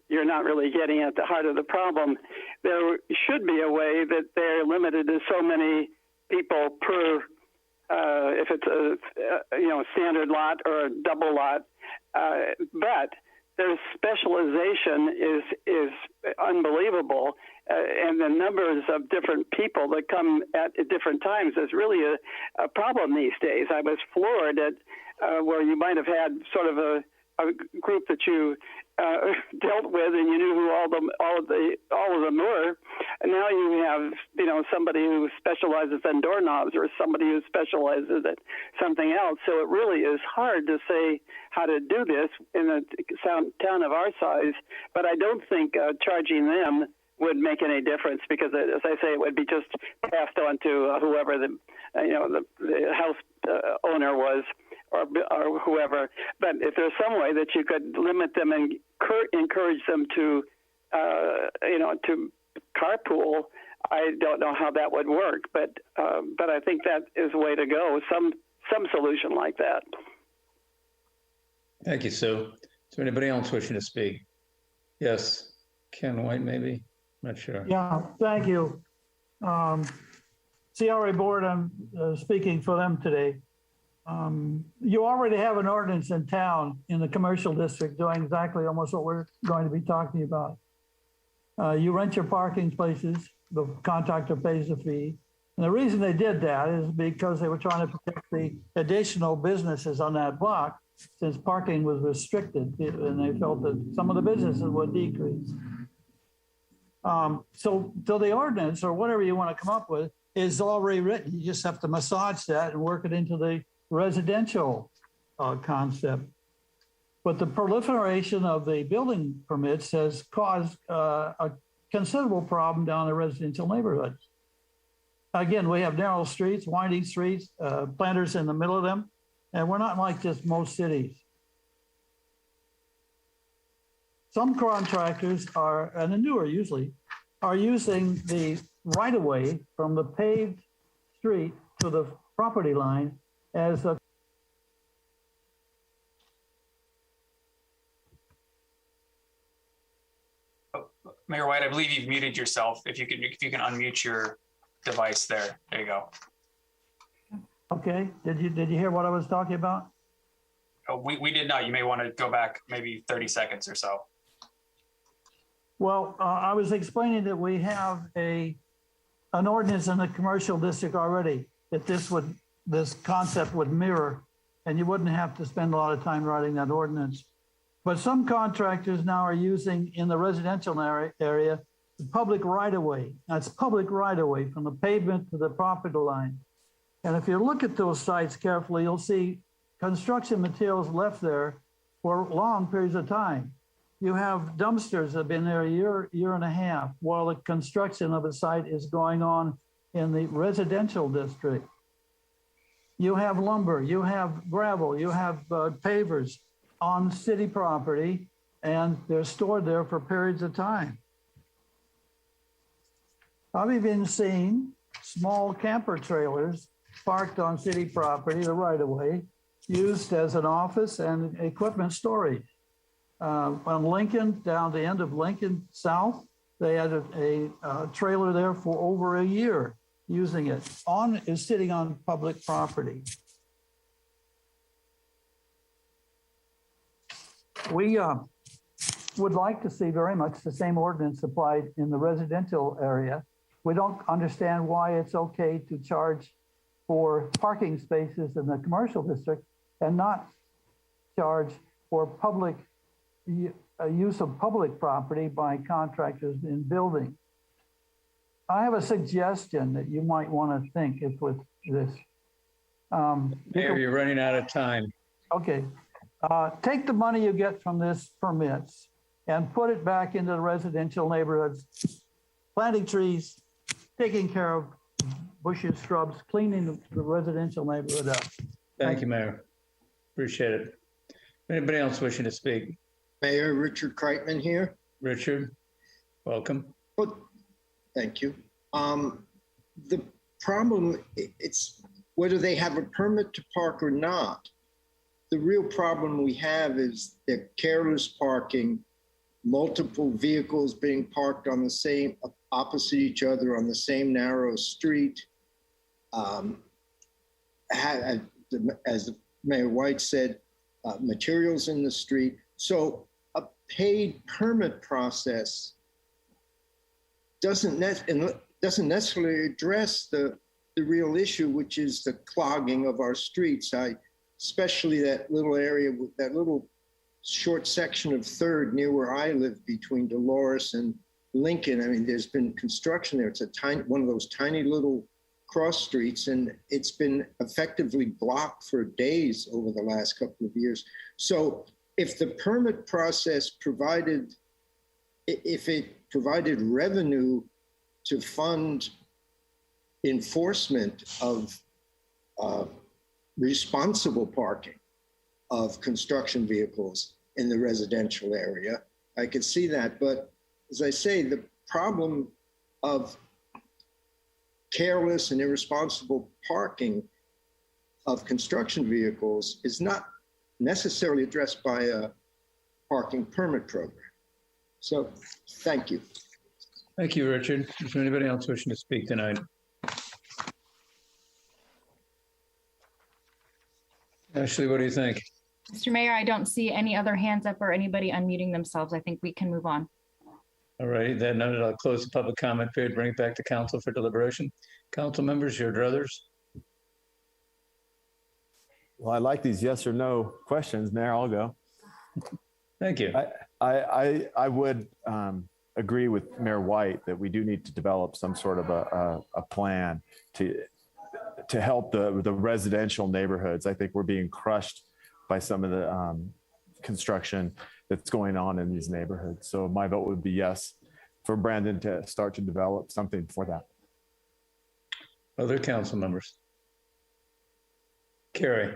you're not really getting at the heart of the problem. There should be a way that they're limited to so many people per, if it's a standard lot or a double lot, but their specialization is unbelievable, and the numbers of different people that come at different times is really a problem these days. I was floored at where you might have had sort of a group that you dealt with, and you knew who all of them were. And now you have somebody who specializes in doorknobs or somebody who specializes at something else. So it really is hard to say how to do this in a town of our size. But I don't think charging them would make any difference, because as I say, it would be just passed on to whoever the house owner was, or whoever. But if there's some way that you could limit them and encourage them to to carpool, I don't know how that would work, but I think that is a way to go. Some solution like that. Thank you, Sue. Is there anybody else wishing to speak? Yes, Ken White, maybe. Not sure. Yeah, thank you. CRA board, I'm speaking for them today. You already have an ordinance in town in the commercial district doing exactly almost what we're going to be talking about. You rent your parking places, the contractor pays the fee. And the reason they did that is because they were trying to protect the additional businesses on that block, since parking was restricted, and they felt that some of the businesses would decrease. So the ordinance, or whatever you want to come up with, is already written. You just have to massage that and work it into the residential concept. But the proliferation of the building permits has caused a considerable problem down in residential neighborhoods. Again, we have narrow streets, winding streets, planters in the middle of them, and we're not like this most cities. Some contractors are, and the newer usually, are using the right-of-way from the paved street to the property line as a Mayor White, I believe you've muted yourself. If you can unmute your device there. There you go. Okay. Did you hear what I was talking about? We did not. You may want to go back maybe 30 seconds or so. Well, I was explaining that we have an ordinance in the commercial district already that this concept would mirror, and you wouldn't have to spend a lot of time writing that ordinance. But some contractors now are using in the residential area, the public right-of-way. That's public right-of-way from the pavement to the property line. And if you look at those sites carefully, you'll see construction materials left there for long periods of time. You have dumpsters that have been there a year and a half while the construction of a site is going on in the residential district. You have lumber, you have gravel, you have pavers on city property, and they're stored there for periods of time. I've even seen small camper trailers parked on city property, the right-of-way, used as an office and equipment storage. On Lincoln, down the end of Lincoln South, they had a trailer there for over a year using it. Is sitting on public property. We would like to see very much the same ordinance applied in the residential area. We don't understand why it's okay to charge for parking spaces in the commercial district and not charge for public use of public property by contractors in building. I have a suggestion that you might want to think if with this. Mayor, you're running out of time. Okay. Take the money you get from this permits and put it back into the residential neighborhoods, planting trees, taking care of bushes, shrubs, cleaning the residential neighborhood up. Thank you, Mayor. Appreciate it. Anybody else wishing to speak? Mayor Richard Kreitman here. Richard, welcome. Oh, thank you. The problem, it's whether they have a permit to park or not. The real problem we have is the careless parking, multiple vehicles being parked on the same, opposite each other on the same narrow street. As Mayor White said, materials in the street. So a paid permit process doesn't necessarily address the real issue, which is the clogging of our streets. Especially that little area, that little short section of 3rd near where I live between Dolores and Lincoln. I mean, there's been construction there. It's one of those tiny little cross streets, and it's been effectively blocked for days over the last couple of years. So if the permit process provided revenue to fund enforcement of responsible parking of construction vehicles in the residential area, I could see that. But as I say, the problem of careless and irresponsible parking of construction vehicles is not necessarily addressed by a parking permit program. So thank you. Thank you, Richard. Is there anybody else wishing to speak tonight? Ashley, what do you think? Mr. Mayor, I don't see any other hands up or anybody unmuting themselves. I think we can move on. All right, then I'll close the public comment period, bring it back to council for deliberation. Council members, your druthers. Well, I like these yes or no questions, Mayor. I'll go. Thank you. I would agree with Mayor White that we do need to develop some sort of a plan to help the residential neighborhoods. I think we're being crushed by some of the construction that's going on in these neighborhoods. So my vote would be yes for Brandon to start to develop something for that. Other council members? Carrie.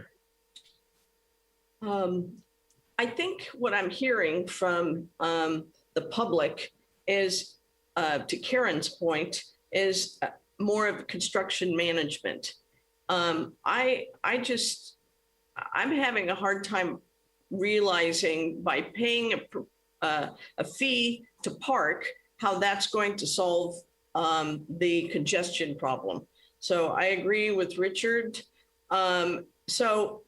I think what I'm hearing from the public is, to Karen's point, is more of construction management. I'm having a hard time realizing by paying a fee to park, how that's going to solve the congestion problem. So I agree with Richard. So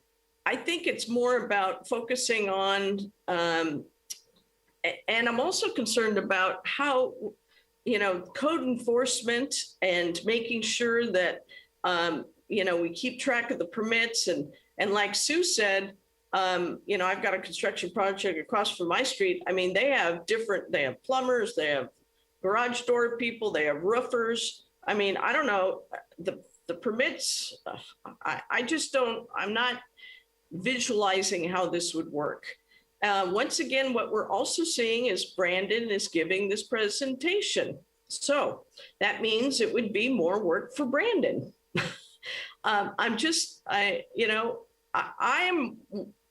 I think it's more about focusing on, and I'm also concerned about how, code enforcement and making sure that, we keep track of the permits and like Sue said, I've got a construction project across from my street. I mean, they have plumbers, they have garage door people, they have roofers. I mean, I don't know, the permits, I'm not visualizing how this would work. Once again, what we're also seeing is Brandon is giving this presentation. So that means it would be more work for Brandon.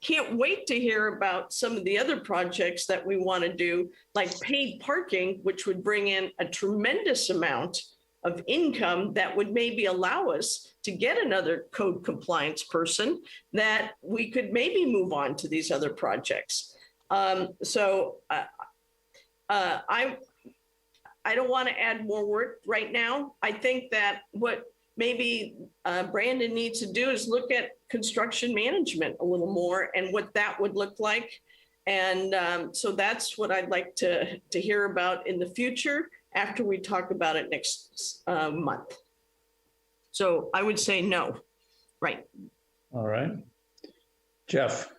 Can't wait to hear about some of the other projects that we want to do, like paid parking, which would bring in a tremendous amount of income that would maybe allow us to get another code compliance person that we could maybe move on to these other projects. I don't want to add more work right now. I think that what maybe Brandon needs to do is look at construction management a little more and what that would look like. And so that's what I'd like to hear about in the future after we talk about it next month. So I would say no, right. All right. Jeff.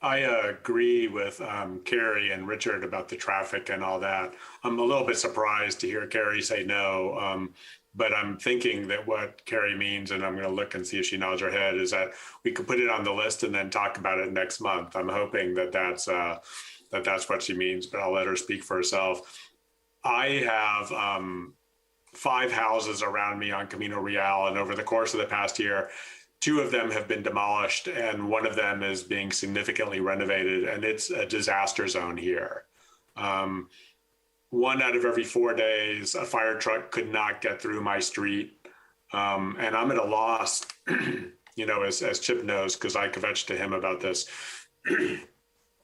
I agree with Carrie and Richard about the traffic and all that. I'm a little bit surprised to hear Carrie say no, but I'm thinking that what Carrie means, and I'm going to look and see if she nods her head, is that we could put it on the list and then talk about it next month. I'm hoping that that's what she means, but I'll let her speak for herself. I have 5 houses around me on Camino Real, and over the course of the past year, 2 of them have been demolished and 1 of them is being significantly renovated, and it's a disaster zone here. 1 out of every 4 days, a fire truck could not get through my street. And I'm at a loss, as Chip knows, because I kvetched to him about this.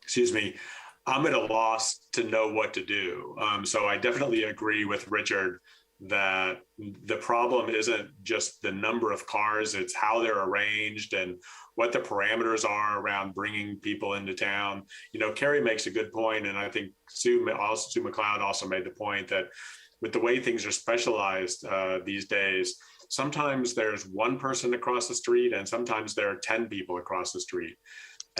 Excuse me. I'm at a loss to know what to do. So I definitely agree with Richard that the problem isn't just the number of cars, it's how they're arranged and what the parameters are around bringing people into town. Carrie makes a good point, and I think Sue McLeod also made the point that with the way things are specialized these days, sometimes there's 1 person across the street and sometimes there are 10 people across the street.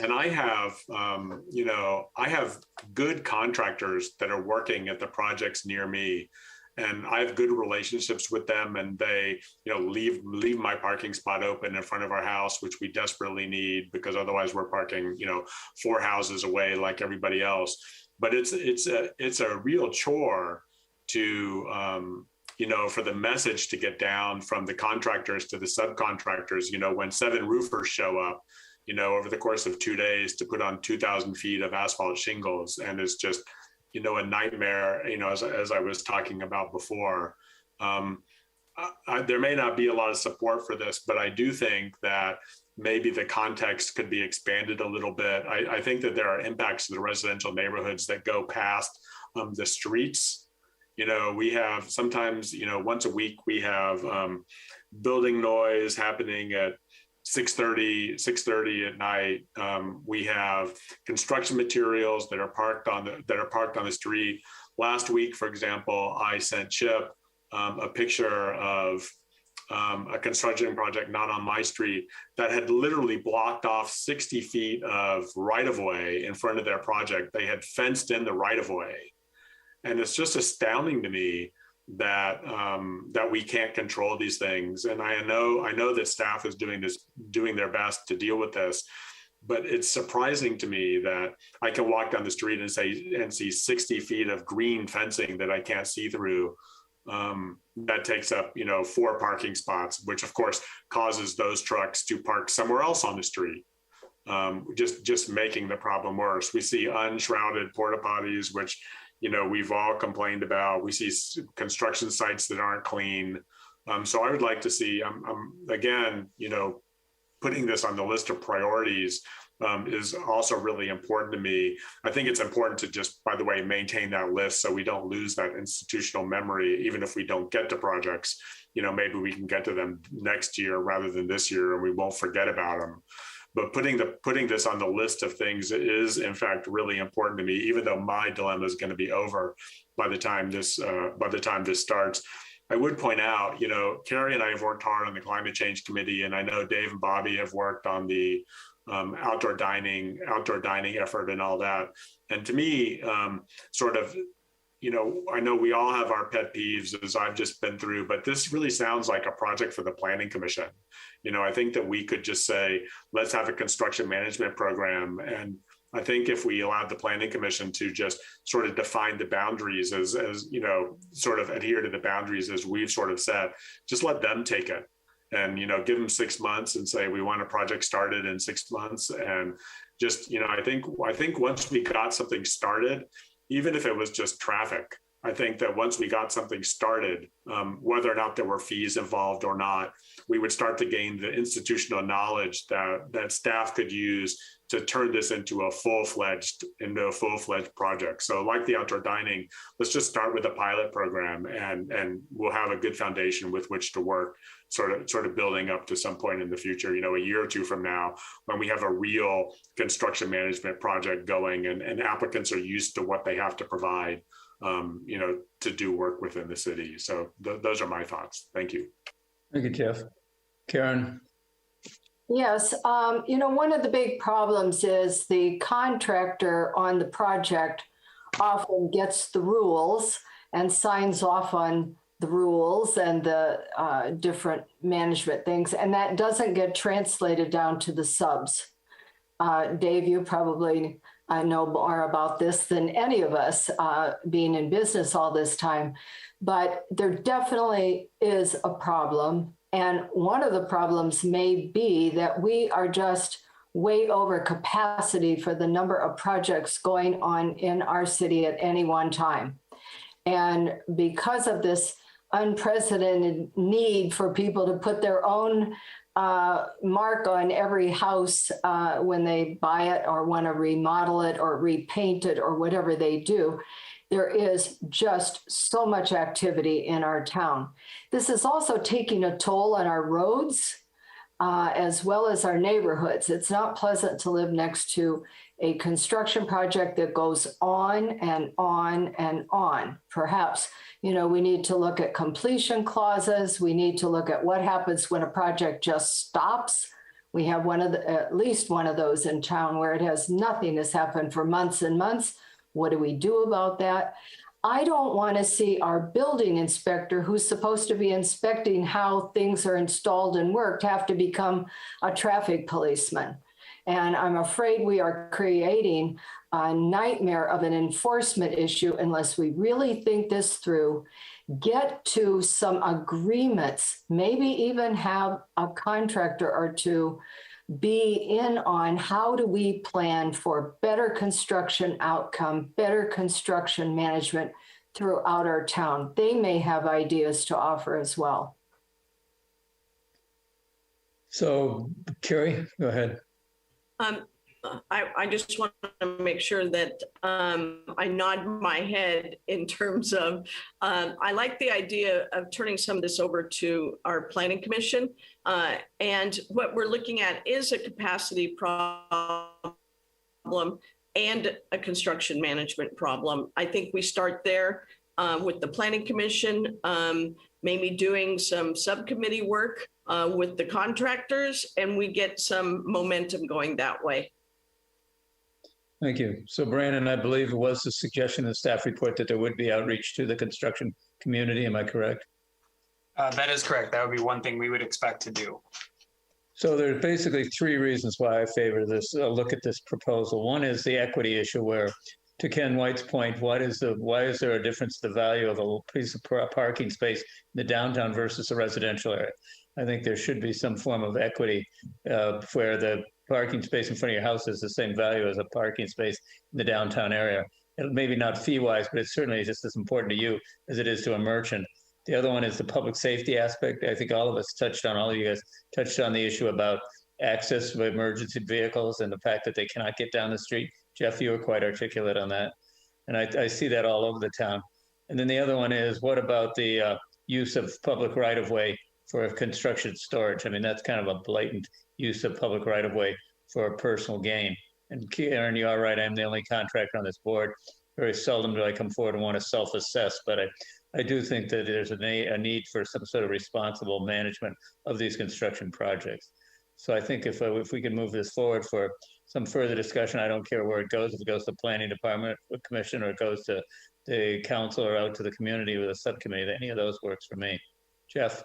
And I have, I have good contractors that are working at the projects near me. And I have good relationships with them, and they, leave my parking spot open in front of our house, which we desperately need because otherwise we're parking, 4 houses away like everybody else. But it's a real chore to, for the message to get down from the contractors to the subcontractors. When 7 roofers show up, over the course of 2 days to put on 2,000 feet of asphalt shingles, and it's just a nightmare, as I was talking about before. There may not be a lot of support for this, but I do think that maybe the context could be expanded a little bit. I think that there are impacts to the residential neighborhoods that go past the streets. We have sometimes, once a week, we have building noise happening at 6:30 at night. We have construction materials that are parked on the street. Last week, for example, I sent Chip a picture of a construction project not on my street that had literally blocked off 60 feet of right-of-way in front of their project. They had fenced in the right-of-way, and it's just astounding to me that we can't control these things. And I know that staff is doing their best to deal with this, but it's surprising to me that I can walk down the street and see 60 feet of green fencing that I can't see through. That takes up 4 parking spots, which of course causes those trucks to park somewhere else on the street. Just making the problem worse. We see unshrouded porta potties, which we've all complained about. We see construction sites that aren't clean. So I would like to see, again, putting this on the list of priorities, is also really important to me. I think it's important to just, by the way, maintain that list so we don't lose that institutional memory, even if we don't get to projects. Maybe we can get to them next year rather than this year, and we won't forget about them. But putting this on the list of things is, in fact, really important to me, even though my dilemma is going to be over by the time this starts. I would point out, Carrie and I have worked hard on the climate change committee, and I know Dave and Bobby have worked on the outdoor dining effort and all that. And to me, I know we all have our pet peeves, as I've just been through, but this really sounds like a project for the Planning Commission. I think that we could just say, let's have a construction management program. And I think if we allowed the Planning Commission to just sort of define the boundaries as sort of adhere to the boundaries as we've sort of said, just let them take it and, give them 6 months and say, we want a project started in 6 months. And just, I think once we got something started, even if it was just traffic, I think that once we got something started, whether or not there were fees involved or not, we would start to gain the institutional knowledge that staff could use to turn this into a full-fledged project. So like the outdoor dining, let's just start with a pilot program and we'll have a good foundation with which to work, sort of building up to some point in the future, a year or two from now, when we have a real construction management project going and applicants are used to what they have to provide, to do work within the city. So those are my thoughts. Thank you. Thank you, Jeff. Karen? Yes, one of the big problems is the contractor on the project often gets the rules and signs off on the rules and the different management things, and that doesn't get translated down to the subs. Dave, you probably know more about this than any of us being in business all this time, but there definitely is a problem. And one of the problems may be that we are just way over capacity for the number of projects going on in our city at any one time. And because of this unprecedented need for people to put their own mark on every house when they buy it or want to remodel it or repaint it or whatever they do, there is just so much activity in our town. This is also taking a toll on our roads as well as our neighborhoods. It's not pleasant to live next to a construction project that goes on and on and on. Perhaps, we need to look at completion clauses. We need to look at what happens when a project just stops. We have at least one of those in town where nothing has happened for months and months. What do we do about that? I don't want to see our building inspector, who's supposed to be inspecting how things are installed and worked, have to become a traffic policeman. And I'm afraid we are creating a nightmare of an enforcement issue unless we really think this through, get to some agreements, maybe even have a contractor or two be in on how do we plan for better construction outcome, better construction management throughout our town. They may have ideas to offer as well. So, Carrie, go ahead. I just want to make sure that I nod my head in terms of, I like the idea of turning some of this over to our Planning Commission. And what we're looking at is a capacity problem and a construction management problem. I think we start there with the Planning Commission, maybe doing some subcommittee work with the contractors, and we get some momentum going that way. Thank you. So Brandon, I believe it was the suggestion in the staff report that there would be outreach to the construction community. Am I correct? That is correct. That would be one thing we would expect to do. So there's basically three reasons why I favor this. Look at this proposal. One is the equity issue, where, to Ken White's point, why is there a difference in the value of a piece of parking space in the downtown versus a residential area? I think there should be some form of equity where the parking space in front of your house is the same value as a parking space in the downtown area. Maybe not fee-wise, but it's certainly just as important to you as it is to a merchant. The other one is the public safety aspect. I think all of you guys touched on the issue about access to emergency vehicles and the fact that they cannot get down the street. Jeff, you were quite articulate on that. And I see that all over the town. And then the other one is, what about the use of public right-of-way for construction storage? I mean, that's kind of a blatant use of public right-of-way for personal gain. And Karen, you are right, I'm the only contractor on this board. Very seldom do I come forward and want to self-assess, but I do think that there's a need for some sort of responsible management of these construction projects. So I think if we can move this forward for some further discussion, I don't care where it goes, if it goes to the planning department or commission, or it goes to the council or out to the community with a subcommittee, any of those works for me. Jeff?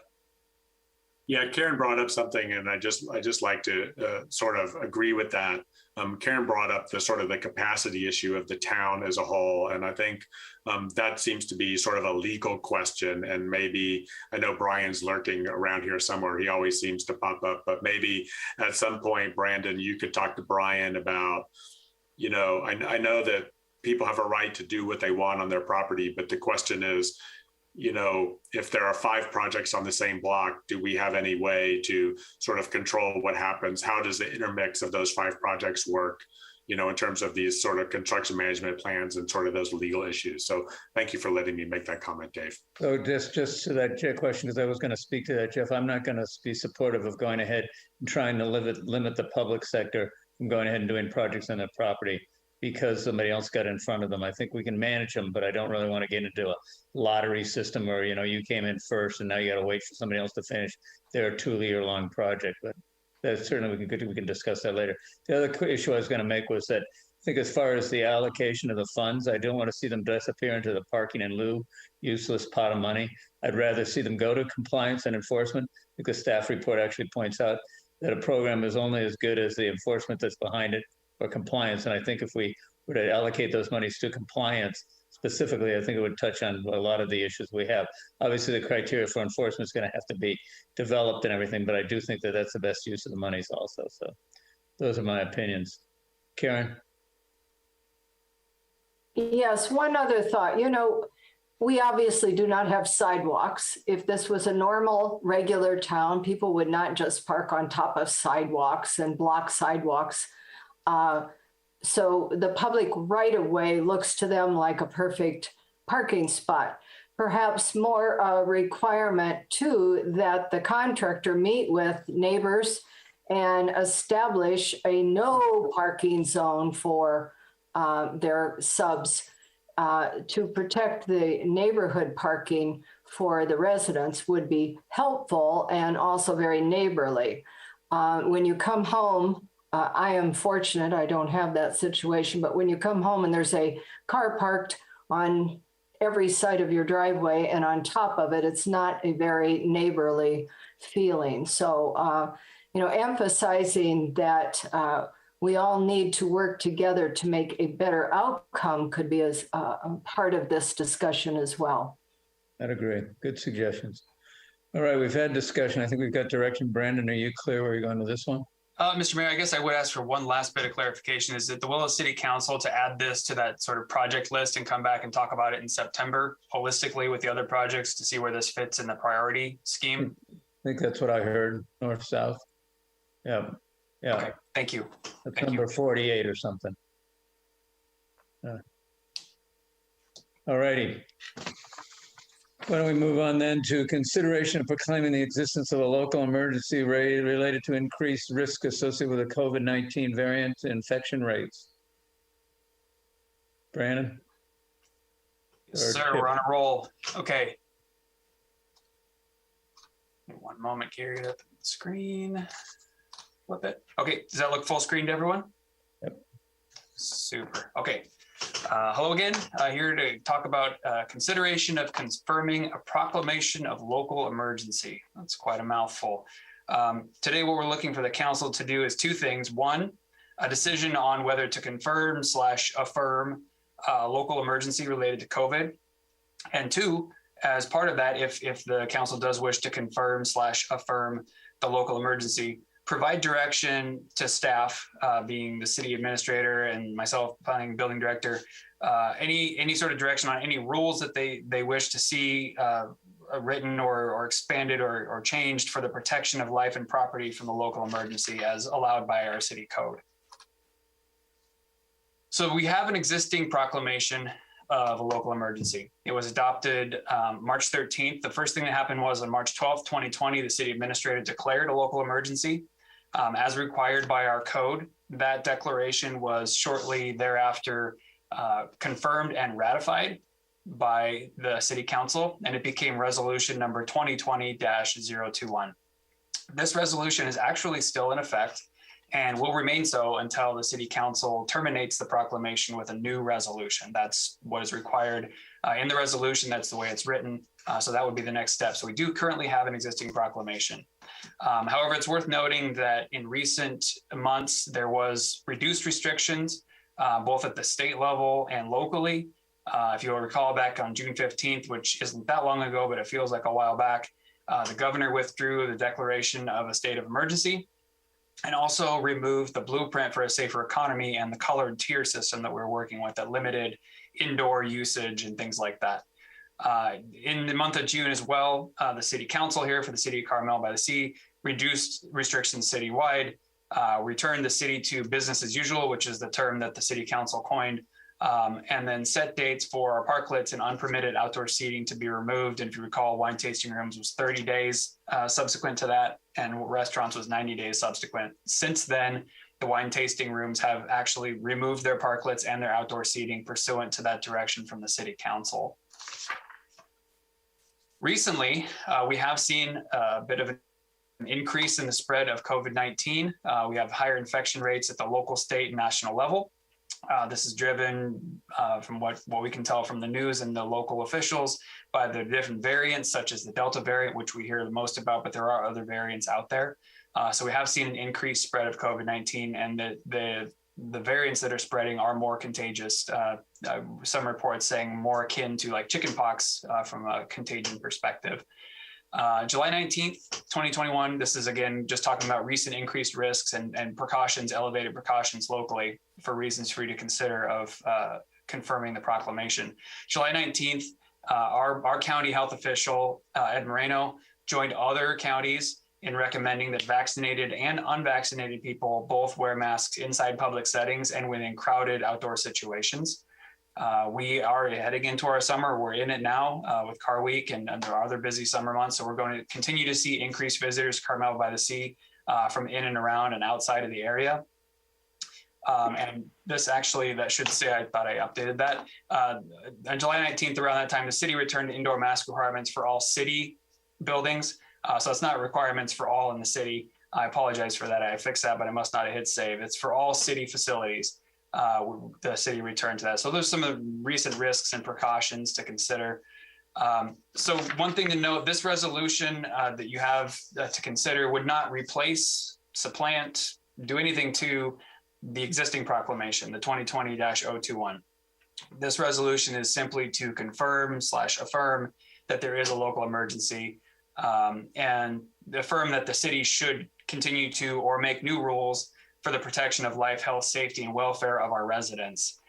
Yeah, Karen brought up something, and I just like to sort of agree with that. Karen brought up the sort of the capacity issue of the town as a whole, and I think that seems to be sort of a legal question. And maybe, I know Brian's lurking around here somewhere; he always seems to pop up. But maybe at some point, Brandon, you could talk to Brian about, you know, I know that people have a right to do what they want on their property, but the question is, you know, if there are 5 projects on the same block, do we have any way to sort of control what happens? How does the intermix of those 5 projects work, you know, in terms of these sort of construction management plans and sort of those legal issues? So thank you for letting me make that comment, Dave. So just to that question, because I was going to speak to that, Jeff, I'm not going to be supportive of going ahead and trying to limit the public sector from going ahead and doing projects on their property because somebody else got in front of them. I think we can manage them, but I don't really want to get into a lottery system where, you know, you came in first and now you got to wait for somebody else to finish their 2-year-long project. But that certainly we can discuss that later. The other issue I was going to make was that I think as far as the allocation of the funds, I don't want to see them disappear into the parking and lieu useless pot of money. I'd rather see them go to compliance and enforcement, because staff report actually points out that a program is only as good as the enforcement that's behind it, or compliance. And I think if we were to allocate those monies to compliance specifically, I think it would touch on a lot of the issues we have. Obviously, the criteria for enforcement is going to have to be developed and everything, but I do think that that's the best use of the monies also. So those are my opinions. Karen? Yes, one other thought. You know, we obviously do not have sidewalks. If this was a normal, regular town, people would not just park on top of sidewalks and block sidewalks. So the public right-of-way looks to them like a perfect parking spot. Perhaps more requirement too that the contractor meet with neighbors and establish a no parking zone for their subs to protect the neighborhood parking for the residents would be helpful and also very neighborly. When you come home, I am fortunate, I don't have that situation, but when you come home and there's a car parked on every side of your driveway and on top of it, it's not a very neighborly feeling. So, you know, emphasizing that we all need to work together to make a better outcome could be as a part of this discussion as well. I'd agree. Good suggestions. All right, we've had discussion. I think we've got direction. Brandon, are you clear where you're going with this one? Mr. Mayor, I guess I would ask for one last bit of clarification. Is it the will of City Council to add this to that sort of project list and come back and talk about it in September holistically with the other projects to see where this fits in the priority scheme? I think that's what I heard, north-south. Yeah, yeah. Okay, thank you. That's number 48 or something. All righty. Why don't we move on then to consideration of proclaiming the existence of a local emergency related to increased risk associated with the COVID-19 variant infection rates. Brandon? Yes, sir, we're on a roll. Okay. One moment, Gary, up the screen. Flip it. Okay, does that look full screen to everyone? Yep. Super. Okay. Hello again. Here to talk about consideration of confirming a proclamation of local emergency. That's quite a mouthful. Today, what we're looking for the council to do is 2 things. 1, a decision on whether to confirm/affirm local emergency related to COVID. And 2, as part of that, if the council does wish to confirm/affirm the local emergency, provide direction to staff, being the city administrator and myself, planning and building director, any sort of direction on any rules that they wish to see written or expanded or changed for the protection of life and property from the local emergency as allowed by our city code. So we have an existing proclamation of a local emergency. It was adopted March 13th. The first thing that happened was on March 12th, 2020, the city administrator declared a local emergency as required by our code. That declaration was shortly thereafter confirmed and ratified by the city council, and it became resolution number 2020-021. This resolution is actually still in effect and will remain so until the city council terminates the proclamation with a new resolution. That's what is required in the resolution. That's the way it's written. So that would be the next step. So we do currently have an existing proclamation. However, it's worth noting that in recent months, there was reduced restrictions, both at the state level and locally. If you'll recall back on June 15th, which isn't that long ago, but it feels like a while back, the governor withdrew the declaration of a state of emergency and also removed the blueprint for a safer economy and the colored tier system that we're working with that limited indoor usage and things like that. In the month of June as well, the city council here for the city of Carmel-by-the-Sea reduced restrictions citywide, returned the city to business as usual, which is the term that the city council coined, and then set dates for parklets and unpermitted outdoor seating to be removed. And if you recall, wine tasting rooms was 30 days subsequent to that, and restaurants was 90 days subsequent. Since then, the wine tasting rooms have actually removed their parklets and their outdoor seating pursuant to that direction from the city council. Recently, we have seen a bit of an increase in the spread of COVID-19. We have higher infection rates at the local, state, and national level. This is driven from what we can tell from the news and the local officials by the different variants, such as the Delta variant, which we hear the most about, but there are other variants out there. So we have seen an increased spread of COVID-19, and the variants that are spreading are more contagious. Some reports saying more akin to like chickenpox from a contagion perspective. July 19th, 2021, this is again just talking about recent increased risks and precautions, elevated precautions locally for reasons for you to consider of confirming the proclamation. July 19th, our county health official, Ed Moreno, joined other counties in recommending that vaccinated and unvaccinated people both wear masks inside public settings and within crowded outdoor situations. We are heading into our summer. We're in it now with Car Week and there are other busy summer months. So we're going to continue to see increased visitors Carmel-by-the-Sea from in and around and outside of the area. And this actually, that should say, I thought I updated that. On July 19th, around that time, the city returned to indoor mask requirements for all city buildings. So it's not requirements for all in the city. I apologize for that. I fixed that, but I must not have hit save. It's for all city facilities. The city returned to that. So there's some of the recent risks and precautions to consider. So one thing to note, this resolution that you have to consider would not replace, supplant, do anything to the existing proclamation, the 2020-021. This resolution is simply to confirm/affirm that there is a local emergency and affirm that the city should continue to or make new rules for the protection of life, health, safety, and welfare of our residents.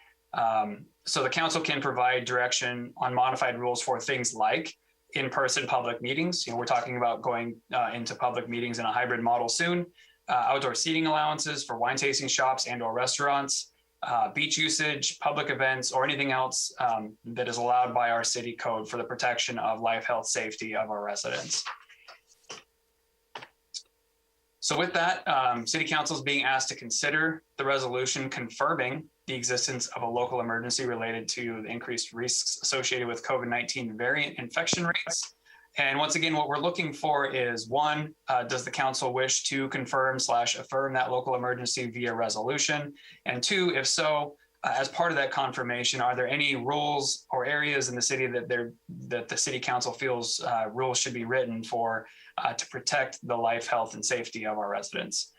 So the council can provide direction on modified rules for things like in-person public meetings. We're talking about going into public meetings in a hybrid model soon. Outdoor seating allowances for wine tasting shops and/or restaurants, beach usage, public events, or anything else that is allowed by our city code for the protection of life, health, safety of our residents. So with that, City Council is being asked to consider the resolution confirming the existence of a local emergency related to the increased risks associated with COVID-19 variant infection rates. And once again, what we're looking for is one, does the council wish to confirm/affirm that local emergency via resolution? And two, if so, as part of that confirmation, are there any rules or areas in the city that the city council feels rules should be written for to protect the life, health, and safety of our residents?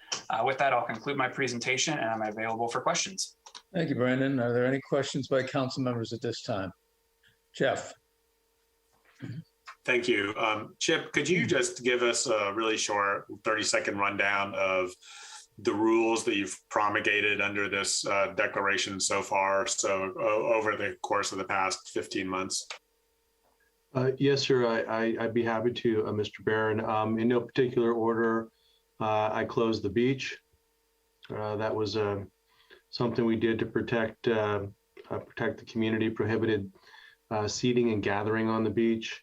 With that, I'll conclude my presentation and I'm available for questions. Thank you, Brandon. Are there any questions by council members at this time? Jeff. Thank you. Chip, could you just give us a really short 30-second rundown of the rules that you've promulgated under this declaration so far, so over the course of the past 15 months? Yes, sir. I'd be happy to, Mr. Barron. In no particular order, I closed the beach. That was something we did to protect the community, prohibited seating and gathering on the beach.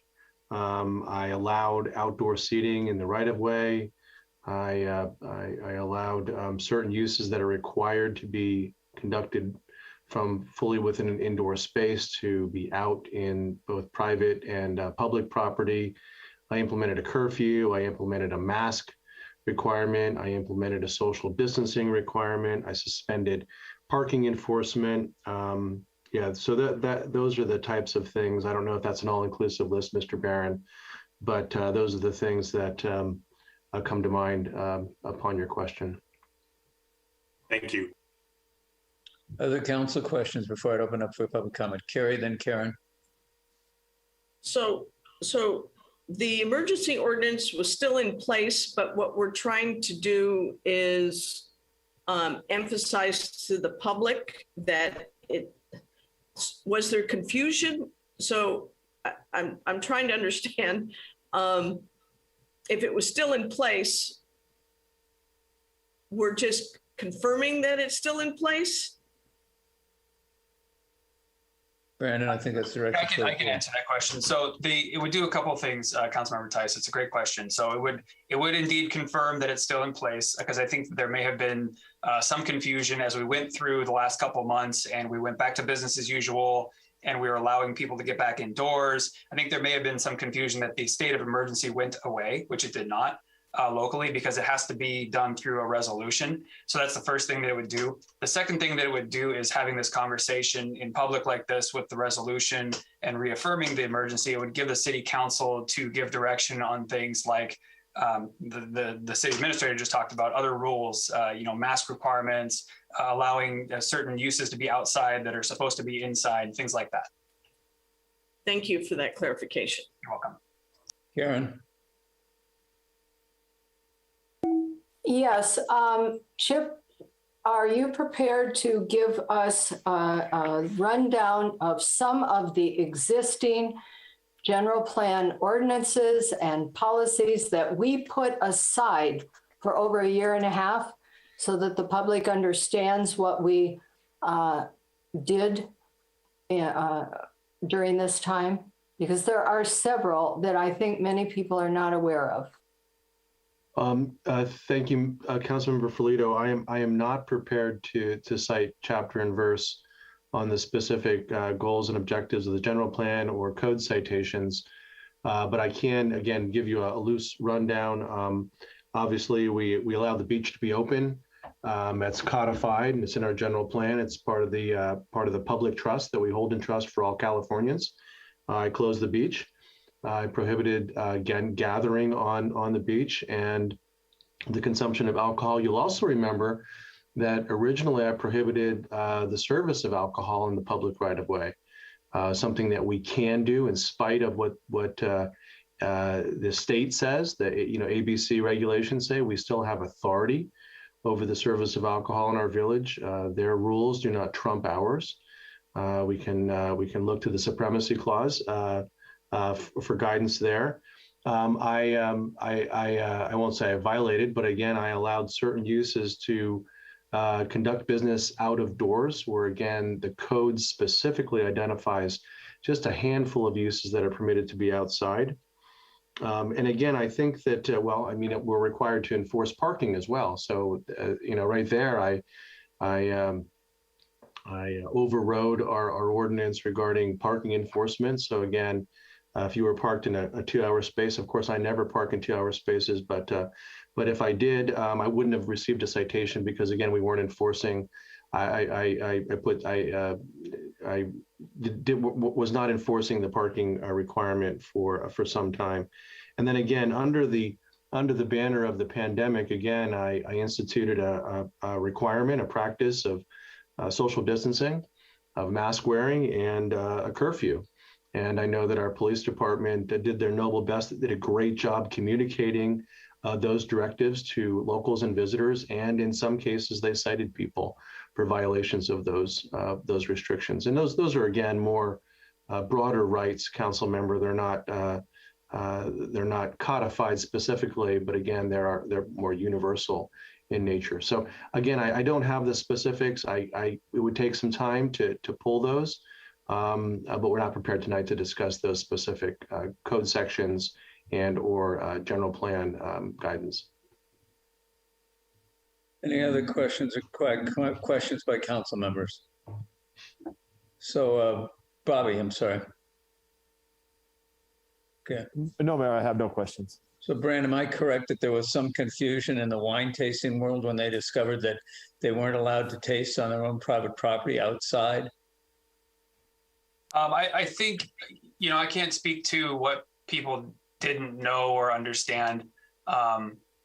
I allowed outdoor seating in the right of way. I allowed certain uses that are required to be conducted from fully within an indoor space to be out in both private and public property. I implemented a curfew. I implemented a mask requirement. I implemented a social distancing requirement. I suspended parking enforcement. Yeah, so those are the types of things. I don't know if that's an all-inclusive list, Mr. Barron, but those are the things that come to mind upon your question. Thank you. Other council questions before I open up for public comment? Carrie, then Karen. So the emergency ordinance was still in place, but what we're trying to do is emphasize to the public that was there confusion? So I'm trying to understand if it was still in place, we're just confirming that it's still in place? Brandon, I think that's directed. I can answer that question. So it would do a couple of things, Councilmember Tice. It's a great question. So it would indeed confirm that it's still in place, because I think there may have been some confusion as we went through the last couple of months and we went back to business as usual and we were allowing people to get back indoors. I think there may have been some confusion that the state of emergency went away, which it did not. Locally, because it has to be done through a resolution. So that's the first thing that it would do. The second thing that it would do is having this conversation in public like this with the resolution and reaffirming the emergency. It would give the city council to give direction on things like the city administrator just talked about, other rules, mask requirements, allowing certain uses to be outside that are supposed to be inside, things like that. Thank you for that clarification. You're welcome. Karen. Yes, Chip, are you prepared to give us a rundown of some of the existing general plan ordinances and policies that we put aside for over a year and a half so that the public understands what we did during this time? Because there are several that I think many people are not aware of. Thank you, Councilmember Filito. I am not prepared to cite chapter and verse on the specific goals and objectives of the general plan or code citations, but I can, again, give you a loose rundown. Obviously, we allow the beach to be open. That's codified and it's in our general plan. It's part of the public trust that we hold in trust for all Californians. I closed the beach. I prohibited, again, gathering on the beach and the consumption of alcohol. You'll also remember that originally I prohibited the service of alcohol in the public right-of-way, something that we can do in spite of what the state says, the ABC regulations say. We still have authority over the service of alcohol in our village. Their rules do not trump ours. We can look to the supremacy clause for guidance there. I won't say I violated, but again, I allowed certain uses to conduct business out of doors, where again, the code specifically identifies just a handful of uses that are permitted to be outside. And again, I think that, we're required to enforce parking as well. So, right there, I overrode our ordinance regarding parking enforcement. So again, if you were parked in a 2-hour space, of course, I never park in 2-hour spaces, but if I did, I wouldn't have received a citation because again, we weren't enforcing. I was not enforcing the parking requirement for some time, and then again, under the banner of the pandemic, again, I instituted a requirement, a practice of social distancing, of mask wearing, and a curfew. And I know that our police department did their noble best, did a great job communicating those directives to locals and visitors. And in some cases, they cited people for violations of those restrictions. And those are, again, more broader rights, council member. They're not codified specifically, but again, they're more universal in nature. So again, I don't have the specifics. It would take some time to pull those, but we're not prepared tonight to discuss those specific code sections and or general plan guidance. Any other questions or questions by council members? So, Bobby, I'm sorry. Okay. No, Mayor, I have no questions. So, Brand, am I correct that there was some confusion in the wine tasting world when they discovered that they weren't allowed to taste on their own private property outside? I think, I can't speak to what people didn't know or understand,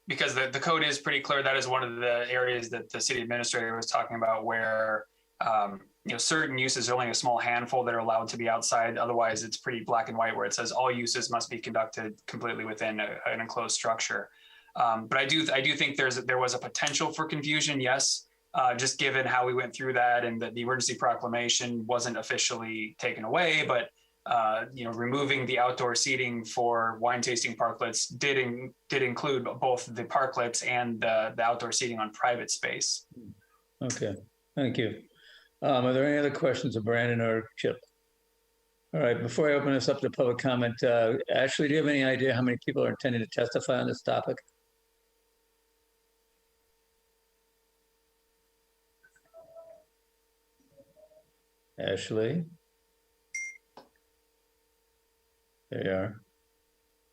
because the code is pretty clear. That is one of the areas that the city administrator was talking about where, certain uses, only a small handful that are allowed to be outside. Otherwise, it's pretty black and white where it says all uses must be conducted completely within an enclosed structure. But I do think there was a potential for confusion, yes, just given how we went through that and that the emergency proclamation wasn't officially taken away, but removing the outdoor seating for wine tasting parklets did include both the parklets and the outdoor seating on private space. Okay, thank you. Are there any other questions of Brandon or Chip? All right, before I open this up to public comment, Ashley, do you have any idea how many people are intending to testify on this topic? Ashley? There you are.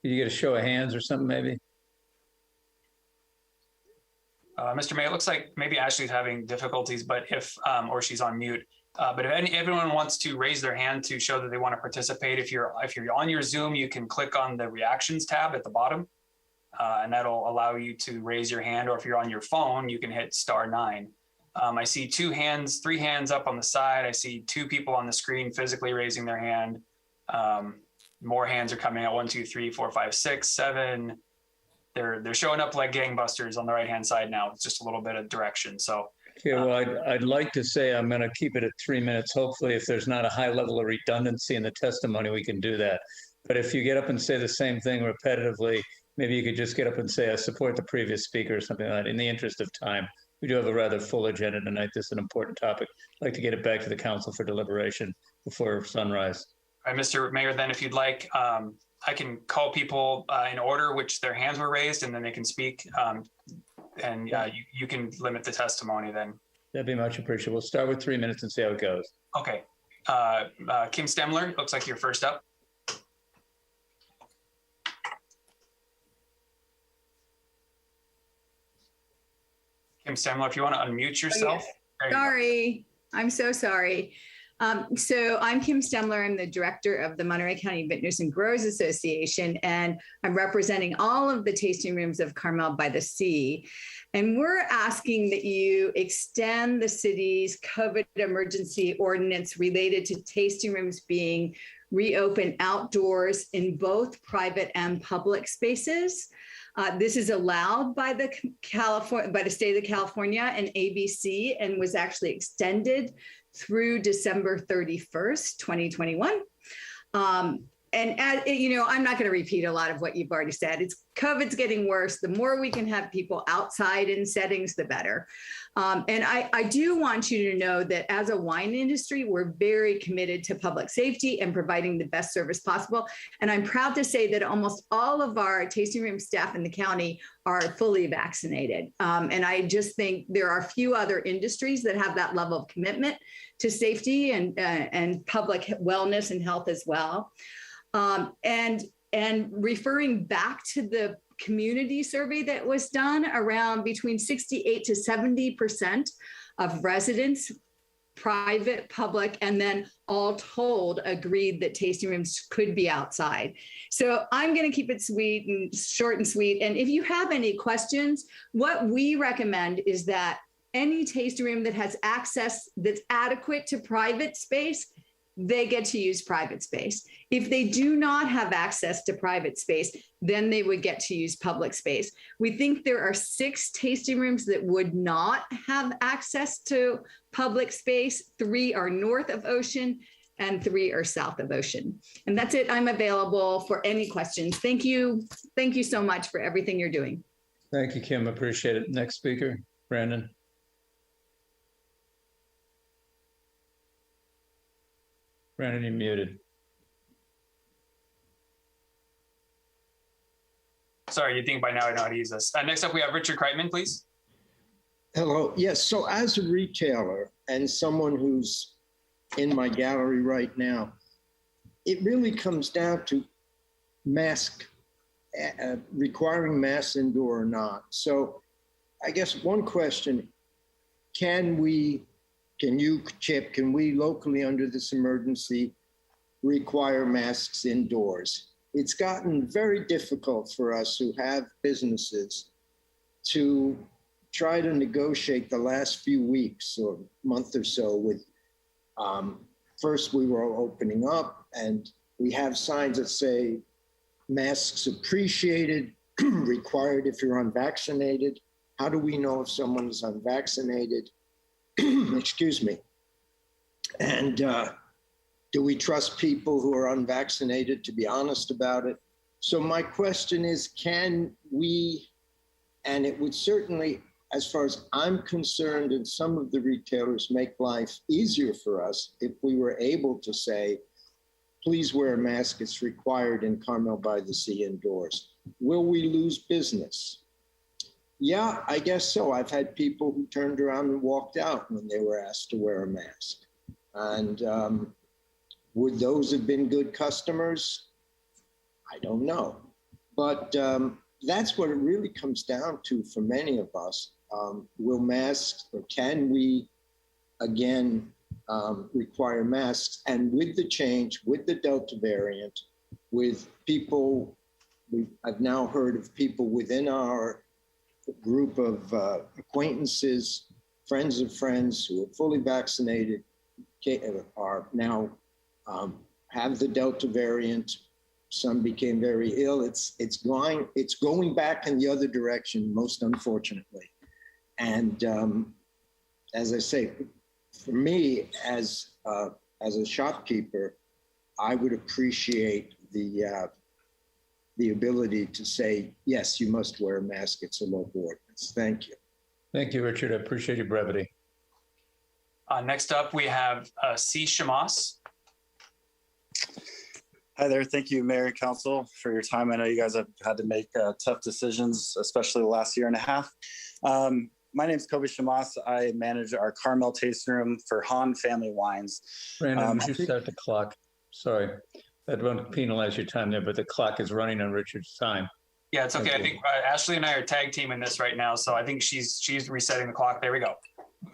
Did you get a show of hands or something maybe? Mr. Mayor, it looks like maybe Ashley's having difficulties, but or she's on mute. But if everyone wants to raise their hand to show that they want to participate, if you're on your Zoom, you can click on the reactions tab at the bottom, and that'll allow you to raise your hand. Or if you're on your phone, you can hit *9. I see three hands up on the side. I see 2 people on the screen physically raising their hand. More hands are coming out. 1, 2, 3, 4, 5, 6, 7. They're showing up like gangbusters on the right-hand side now. It's just a little bit of direction. So, okay, well, I'd like to say I'm going to keep it at 3 minutes. Hopefully, if there's not a high level of redundancy in the testimony, we can do that. But if you get up and say the same thing repetitively, maybe you could just get up and say, I support the previous speaker or something like that, in the interest of time. We do have a rather full agenda tonight. This is an important topic. I'd like to get it back to the council for deliberation before sunrise. All right, Mr. Mayor, then if you'd like, I can call people in order which their hands were raised, and then they can speak. You can limit the testimony then. That'd be much appreciated. We'll start with 3 minutes and see how it goes. Okay. Kim Stemler, looks like you're first up. Kim Stemler, if you want to unmute yourself. Oh, yes. Sorry, I'm so sorry. So I'm Kim Stemler. I'm the director of the Monterey County Vintners and Growers Association, and I'm representing all of the tasting rooms of Carmel-by-the-Sea. And we're asking that you extend the city's COVID emergency ordinance related to tasting rooms being reopened outdoors in both private and public spaces. This is allowed by the state of California and ABC, and was actually extended through December 31st, 2021. And I'm not going to repeat a lot of what you've already said. COVID's getting worse. The more we can have people outside in settings, the better. And I do want you to know that as a wine industry, we're very committed to public safety and providing the best service possible. And I'm proud to say that almost all of our tasting room staff in the county are fully vaccinated. And I just think there are few other industries that have that level of commitment to safety and public wellness and health as well. And referring back to the community survey that was done, around between 68 to 70% of residents, private, public, and then all told, agreed that tasting rooms could be outside. So I'm going to keep it sweet and short and sweet. And if you have any questions, what we recommend is that any tasting room that has access that's adequate to private space, they get to use private space. If they do not have access to private space, then they would get to use public space. We think there are 6 tasting rooms that would not have access to public space. 3 are north of Ocean, and 3 are south of Ocean. And that's it. I'm available for any questions. Thank you. Thank you so much for everything you're doing. Thank you, Kim. Appreciate it. Next speaker, Brandon. Brandon, you're muted. Sorry, you think by now I know how to use this. Next up, we have Richard Kreitman, please. Hello. Yes. So as a retailer and someone who's in my gallery right now, it really comes down to requiring masks indoor or not. So I guess one question, can you, Chip, can we locally under this emergency require masks indoors? It's gotten very difficult for us who have businesses to try to negotiate the last few weeks or month or so with, first we were all opening up and we have signs that say masks appreciated, required if you're unvaccinated. How do we know if someone is unvaccinated? Excuse me. And do we trust people who are unvaccinated to be honest about it? So my question is, can we, and it would certainly, as far as I'm concerned, and some of the retailers, make life easier for us if we were able to say, please wear a mask, it's required in Carmel-by-the-Sea indoors. Will we lose business? Yeah, I guess so. I've had people who turned around and walked out when they were asked to wear a mask. And would those have been good customers? I don't know. But that's what it really comes down to for many of us. Will masks, or can we, again, require masks? And with the change, with the Delta variant, with people, I've now heard of people within our group of acquaintances, friends of friends who are fully vaccinated, are now have the Delta variant. Some became very ill. It's going back in the other direction, most unfortunately. And as I say, for me as a shopkeeper, I would appreciate the ability to say, yes, you must wear a mask. It's a local ordinance. Thank you. Thank you, Richard. I appreciate your brevity. Next up, we have C. Shamas. Hi there. Thank you, Mayor and Council, for your time. I know you guys have had to make tough decisions, especially the last year and a half. My name is Kobe Shamas. I manage our Carmel tasting room for Han Family Wines. Brandon, would you start the clock? Sorry, that won't penalize your time there, but the clock is running on Richard's time. Yeah, it's okay. I think Ashley and I are tag teaming this right now, so I think she's resetting the clock. There we go.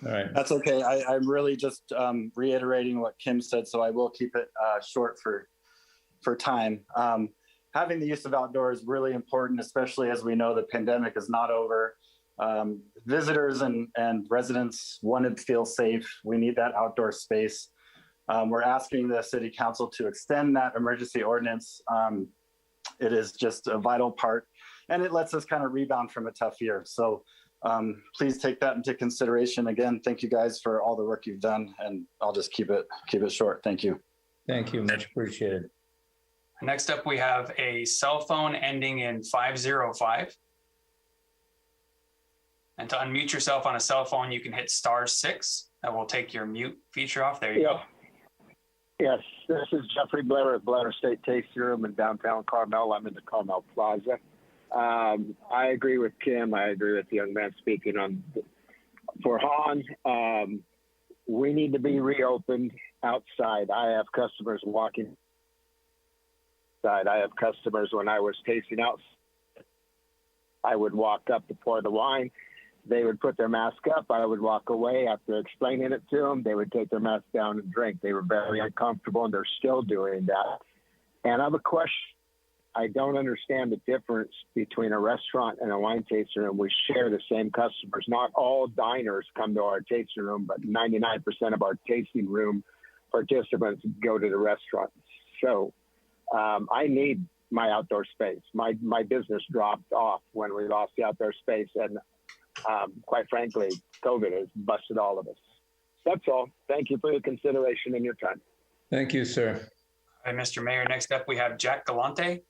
All right. That's okay. I'm really just reiterating what Kim said, so I will keep it short for time. Having the use of outdoor is really important, especially as we know the pandemic is not over. Visitors and residents want to feel safe. We need that outdoor space. We're asking the City Council to extend that emergency ordinance. It is just a vital part, and it lets us kind of rebound from a tough year. So please take that into consideration. Again, thank you guys for all the work you've done, and I'll just keep it short. Thank you. Thank you. Much appreciated. Next up, we have a cell phone ending in 505. And to unmute yourself on a cell phone, you can hit *6. That will take your mute feature off. There you go. Yes, this is Jeffrey Blair at Blair State Tasting Room in downtown Carmel. I'm in the Carmel Plaza. I agree with Kim. I agree with the young man speaking on for Han. We need to be reopened outside. I have customers walking outside. I have customers when I was tasting out. I would walk up to pour the wine. They would put their mask up. I would walk away after explaining it to them. They would take their mask down and drink. They were very uncomfortable, and they're still doing that. And I have a question. I don't understand the difference between a restaurant and a wine tasting room. We share the same customers. Not all diners come to our tasting room, but 99% of our tasting room participants go to the restaurant. So I need my outdoor space. My business dropped off when we lost the outdoor space, and quite frankly, COVID has busted all of us. That's all. Thank you for your consideration and your time. Thank you, sir. All right, Mr. Mayor, next up we have Jack Galante.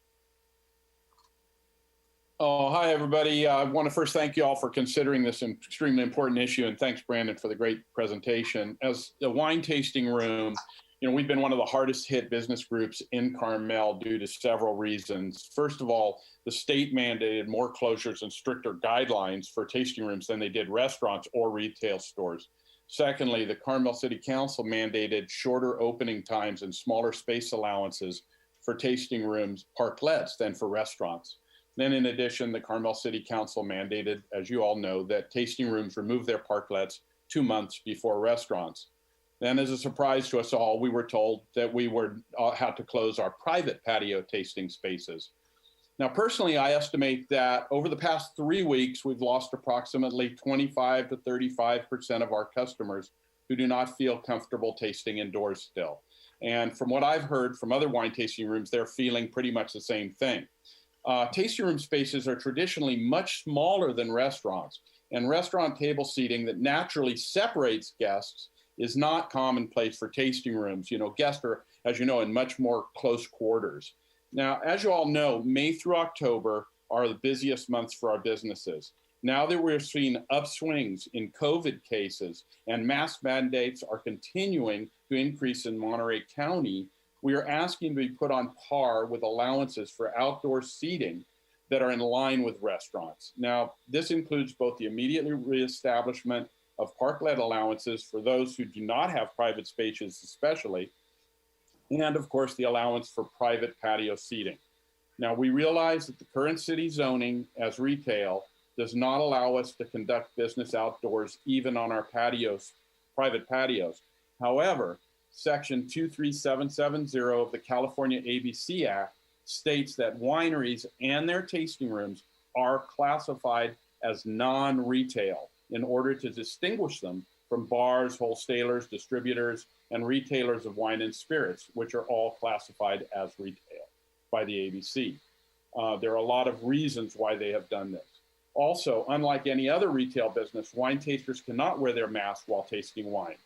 Oh, hi, everybody. I want to first thank you all for considering this extremely important issue, and thanks, Brandon, for the great presentation. As the wine tasting room, we've been one of the hardest hit business groups in Carmel due to several reasons. First of all, the state mandated more closures and stricter guidelines for tasting rooms than they did restaurants or retail stores. Secondly, the Carmel City Council mandated shorter opening times and smaller space allowances for tasting rooms, parklets, than for restaurants. Then in addition, the Carmel City Council mandated, as you all know, that tasting rooms remove their parklets 2 months before restaurants. Then as a surprise to us all, we were told that we had to close our private patio tasting spaces. Now, personally, I estimate that over the past 3 weeks, we've lost approximately 25 to 35% of our customers who do not feel comfortable tasting indoors still. And from what I've heard from other wine tasting rooms, they're feeling pretty much the same thing. Tasting room spaces are traditionally much smaller than restaurants, and restaurant table seating that naturally separates guests is not commonplace for tasting rooms. Guests are, as you know, in much more close quarters. Now, as you all know, May through October are the busiest months for our businesses. Now that we're seeing upswings in COVID cases and mask mandates are continuing to increase in Monterey County, we are asking to be put on par with allowances for outdoor seating that are in line with restaurants. Now, this includes both the immediate reestablishment of parklet allowances for those who do not have private spaces especially, and of course the allowance for private patio seating. Now, we realize that the current city zoning as retail does not allow us to conduct business outdoors even on our patios, private patios. However, Section 23770 of the California ABC Act states that wineries and their tasting rooms are classified as non-retail in order to distinguish them from bars, wholesalers, distributors, and retailers of wine and spirits, which are all classified as retail by the ABC. There are a lot of reasons why they have done this. Also, unlike any other retail business, wine tasters cannot wear their masks while tasting wine.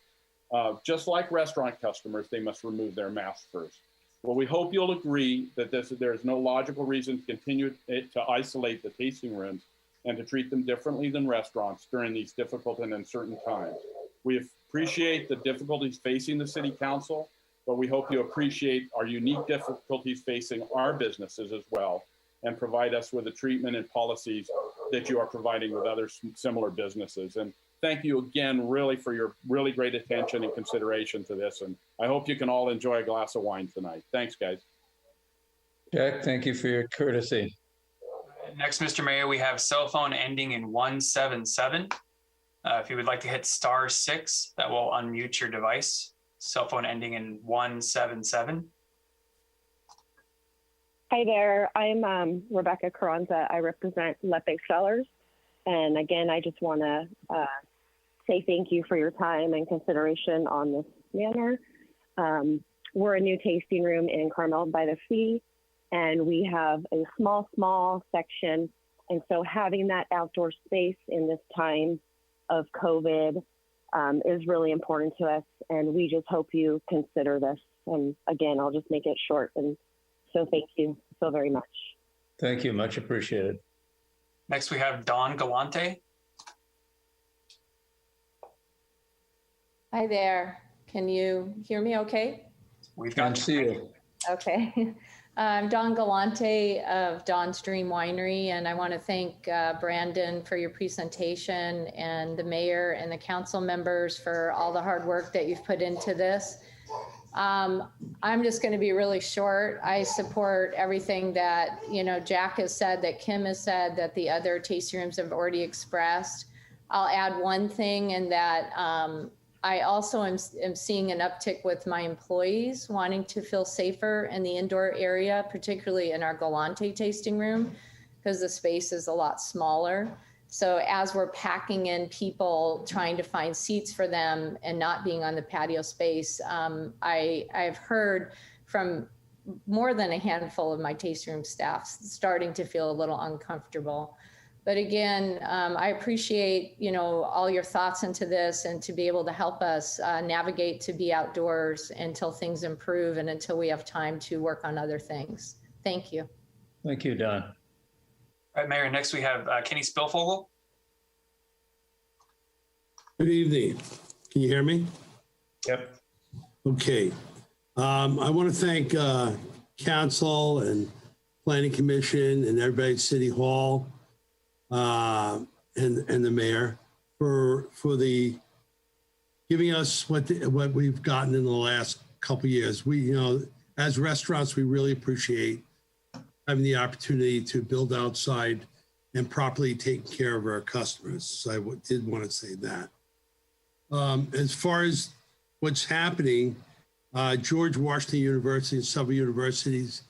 Just like restaurant customers, they must remove their masks first. Well, we hope you'll agree that there is no logical reason to continue to isolate the tasting rooms and to treat them differently than restaurants during these difficult and uncertain times. We appreciate the difficulties facing the City Council, but we hope you appreciate our unique difficulties facing our businesses as well, and provide us with the treatment and policies that you are providing with other similar businesses. And thank you again, really, for your really great attention and consideration to this. And I hope you can all enjoy a glass of wine tonight. Thanks, guys. Jack, thank you for your courtesy. Next, Mr. Mayor, we have cell phone ending in 177. If you would like to hit *6, that will unmute your device. Cell phone ending in 177. Hi there, I'm Rebecca Carranza. I represent Lepe Sellers. And again, I just want to say thank you for your time and consideration on this matter. We're a new tasting room in Carmel-by-the-Sea, and we have a small section. And so having that outdoor space in this time of COVID is really important to us. And we just hope you consider this. And again, I'll just make it short. And so thank you so very much. Thank you, much appreciated. Next, we have Dawn Galante. Hi there. Can you hear me okay? We've got to see you. Okay. I'm Dawn Galante of Dawn's Dream Winery, and I want to thank Brandon for your presentation and the mayor and the council members for all the hard work that you've put into this. I'm just going to be really short. I support everything that, Jack has said, that Kim has said, that the other tasting rooms have already expressed. I'll add one thing, in that I also am seeing an uptick with my employees wanting to feel safer in the indoor area, particularly in our Galante tasting room, because the space is a lot smaller. So as we're packing in people, trying to find seats for them and not being on the patio space, I've heard from more than a handful of my tasting room staff starting to feel a little uncomfortable. But again, I appreciate, all your thoughts into this and to be able to help us navigate to be outdoors until things improve and until we have time to work on other things. Thank you. Thank you, Don. All right, Mayor, next we have Kenny Spilfogle. Good evening. Can you hear me? Yep. Okay. I want to thank Council and Planning Commission and everybody at City Hall and the Mayor for the giving us what we've gotten in the last couple of years. We, as restaurants, we really appreciate having the opportunity to build outside and properly take care of our customers. So I did want to say that. As far as what's happening, George Washington University and several universities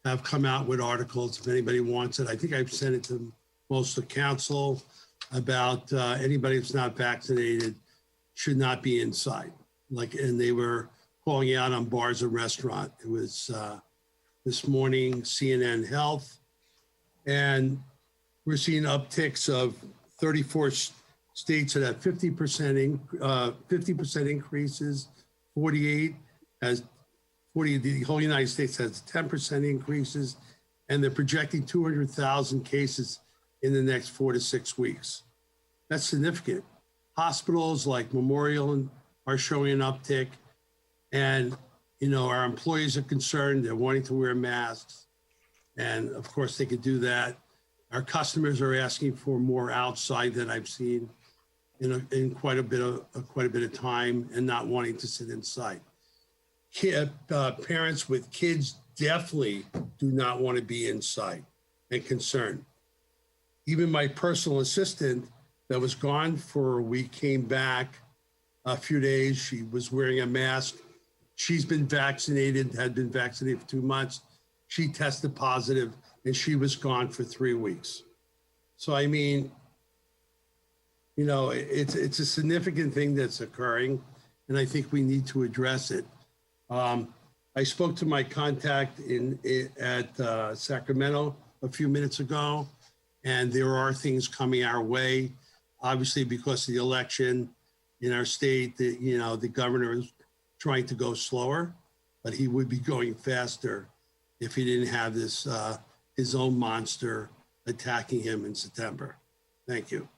have come out with articles. If anybody wants it, I think I've sent it to most of council about anybody that's not vaccinated should not be inside. And they were calling out on bars and restaurant. It was this morning, CNN Health, and we're seeing upticks of 34 states that have 50% increases, 48 has 40, the whole United States has 10% increases, and they're projecting 200,000 cases in the next 4 to 6 weeks. That's significant. Hospitals like Memorial are showing an uptick, and our employees are concerned. They're wanting to wear masks, and of course they could do that. Our customers are asking for more outside than I've seen in quite a bit of time, and not wanting to sit inside. Parents with kids definitely do not want to be inside and concerned. Even my personal assistant that was gone for a week came back a few days. She was wearing a mask. She's been vaccinated, had been vaccinated for 2 months. She tested positive and she was gone for 3 weeks. So, I mean, it's a significant thing that's occurring, and I think we need to address it. I spoke to my contact at Sacramento a few minutes ago, and there are things coming our way. Obviously, because of the election in our state, the governor is trying to go slower, but he would be going faster if he didn't have this his own monster attacking him in September. Thank you.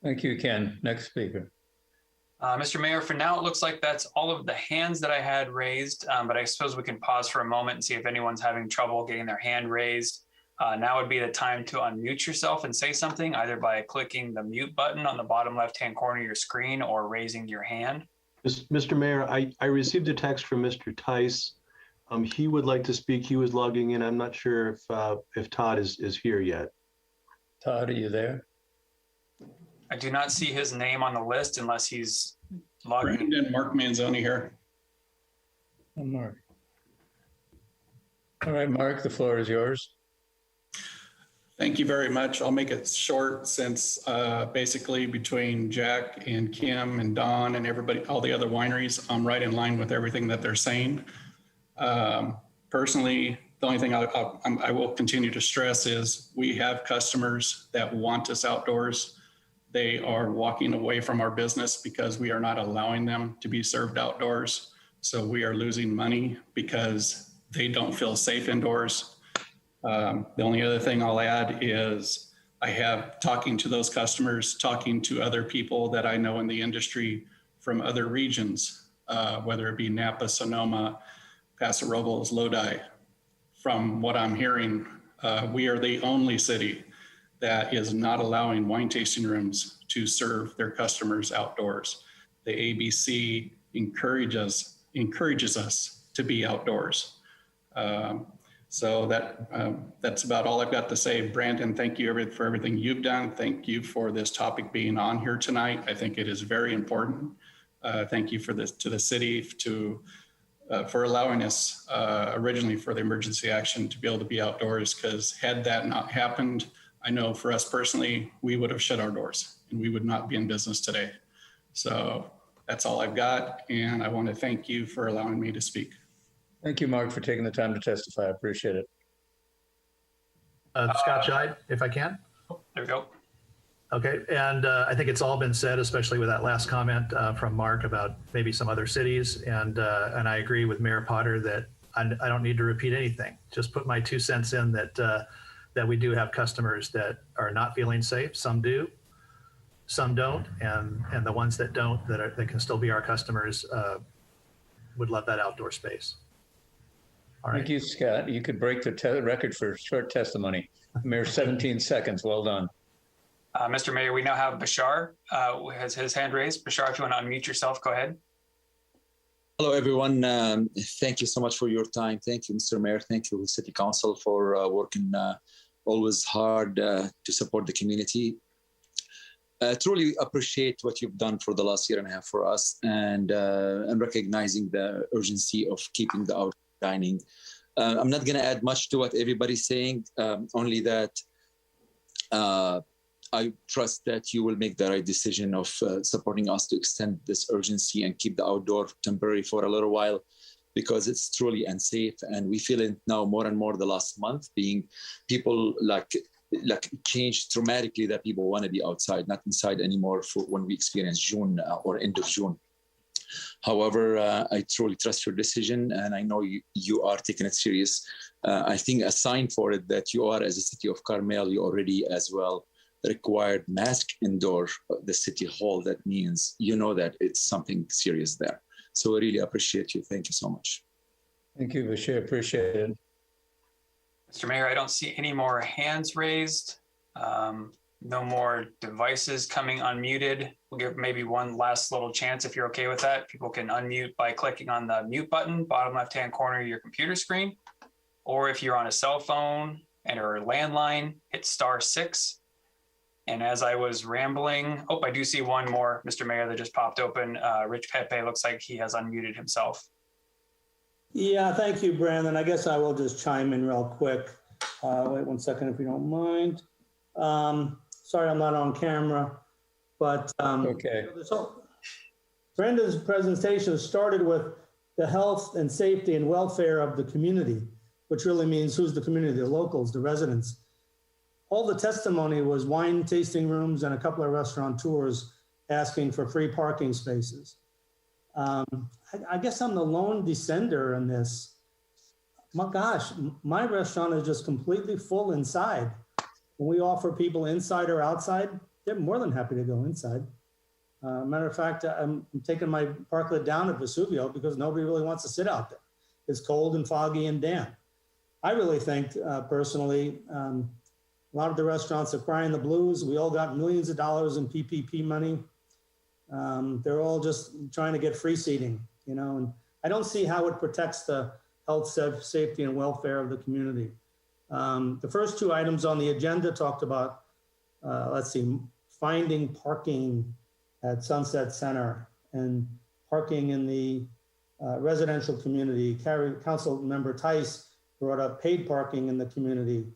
Thank you, Ken. Next speaker. Mr. Mayor, for now, it looks like that's all of the hands that I had raised, but I suppose we can pause for a moment and see if anyone's having trouble getting their hand raised. Now would be the time to unmute yourself and say something, either by clicking the mute button on the bottom left-hand corner of your screen or raising your hand. Mr. Mayor, I received a text from Mr. Tice. He would like to speak. He was logging in. I'm not sure if Todd is here yet. Todd, are you there? I do not see his name on the list unless he's logged in. Brandon, Mark Manzoni here. Oh, Mark. All right, Mark, the floor is yours. Thank you very much. I'll make it short since basically between Jack and Kim and Don and everybody, all the other wineries, I'm right in line with everything that they're saying. Personally, the only thing I will continue to stress is we have customers that want us outdoors. They are walking away from our business because we are not allowing them to be served outdoors. So we are losing money because they don't feel safe indoors. The only other thing I'll add is I have talking to those customers, talking to other people that I know in the industry from other regions, whether it be Napa, Sonoma, Paso Robles, Lodi. From what I'm hearing, we are the only city that is not allowing wine tasting rooms to serve their customers outdoors. The ABC encourages us to be outdoors. So that's about all I've got to say. Brandon, thank you for everything you've done. Thank you for this topic being on here tonight. I think it is very important. Thank you to the city for allowing us originally for the emergency action to be able to be outdoors, because had that not happened, I know for us personally, we would have shut our doors and we would not be in business today. So that's all I've got. And I want to thank you for allowing me to speak. Thank you, Mark, for taking the time to testify. I appreciate it. Scott Scheid, if I can. There we go. Okay, and I think it's all been said, especially with that last comment from Mark about maybe some other cities. And I agree with Mayor Potter that I don't need to repeat anything. Just put my 2 cents in that we do have customers that are not feeling safe. Some do, some don't, and the ones that don't, that can still be our customers, would love that outdoor space. All right. Thank you, Scott. You could break the record for short testimony. Mere 17 seconds. Well done. Mr. Mayor, we now have Bashar who has his hand raised. Bashar, if you want to unmute yourself, go ahead. Hello, everyone. Thank you so much for your time. Thank you, Mr. Mayor. Thank you, City Council, for working always hard to support the community. Truly appreciate what you've done for the last year and a half for us, and recognizing the urgency of keeping the outdoor dining. I'm not going to add much to what everybody's saying, only that I trust that you will make the right decision of supporting us to extend this urgency and keep the outdoor temporary for a little while, because it's truly unsafe. And we feel it now more and more the last month, being people like changed dramatically, that people want to be outside, not inside anymore for when we experience June or end of June. However, I truly trust your decision, and I know you are taking it serious. I think a sign for it that you are, as a city of Carmel, you already as well required mask indoor the city hall. That means you know that it's something serious there. So I really appreciate you. Thank you so much. Thank you, Bashir. Appreciate it. Mr. Mayor, I don't see any more hands raised. No more devices coming unmuted. We'll give maybe one last little chance if you're okay with that. People can unmute by clicking on the mute button, bottom left-hand corner of your computer screen. Or if you're on a cell phone and or landline, hit *6. And as I was rambling, I do see one more, Mr. Mayor, that just popped open. Rich Pepe looks like he has unmuted himself. Yeah, thank you, Brandon. I guess I will just chime in real quick. Wait 1 second, if you don't mind. Sorry, I'm not on camera, but okay. Brandon's presentation started with the health and safety and welfare of the community, which really means who's the community, the locals, the residents. All the testimony was wine tasting rooms and a couple of restaurateurs asking for free parking spaces. I guess I'm the lone dissenter in this. My gosh, my restaurant is just completely full inside. When we offer people inside or outside, they're more than happy to go inside. Matter of fact, I'm taking my parklet down at Vesuvio because nobody really wants to sit out there. It's cold and foggy and damp. I really think, personally, a lot of the restaurants are crying the blues. We all got millions of dollars in PPP money. They're all just trying to get free seating, and I don't see how it protects the health, safety, and welfare of the community. The first 2 items on the agenda talked about, finding parking at Sunset Center and parking in the residential community. Council Member Tice brought up paid parking in the community.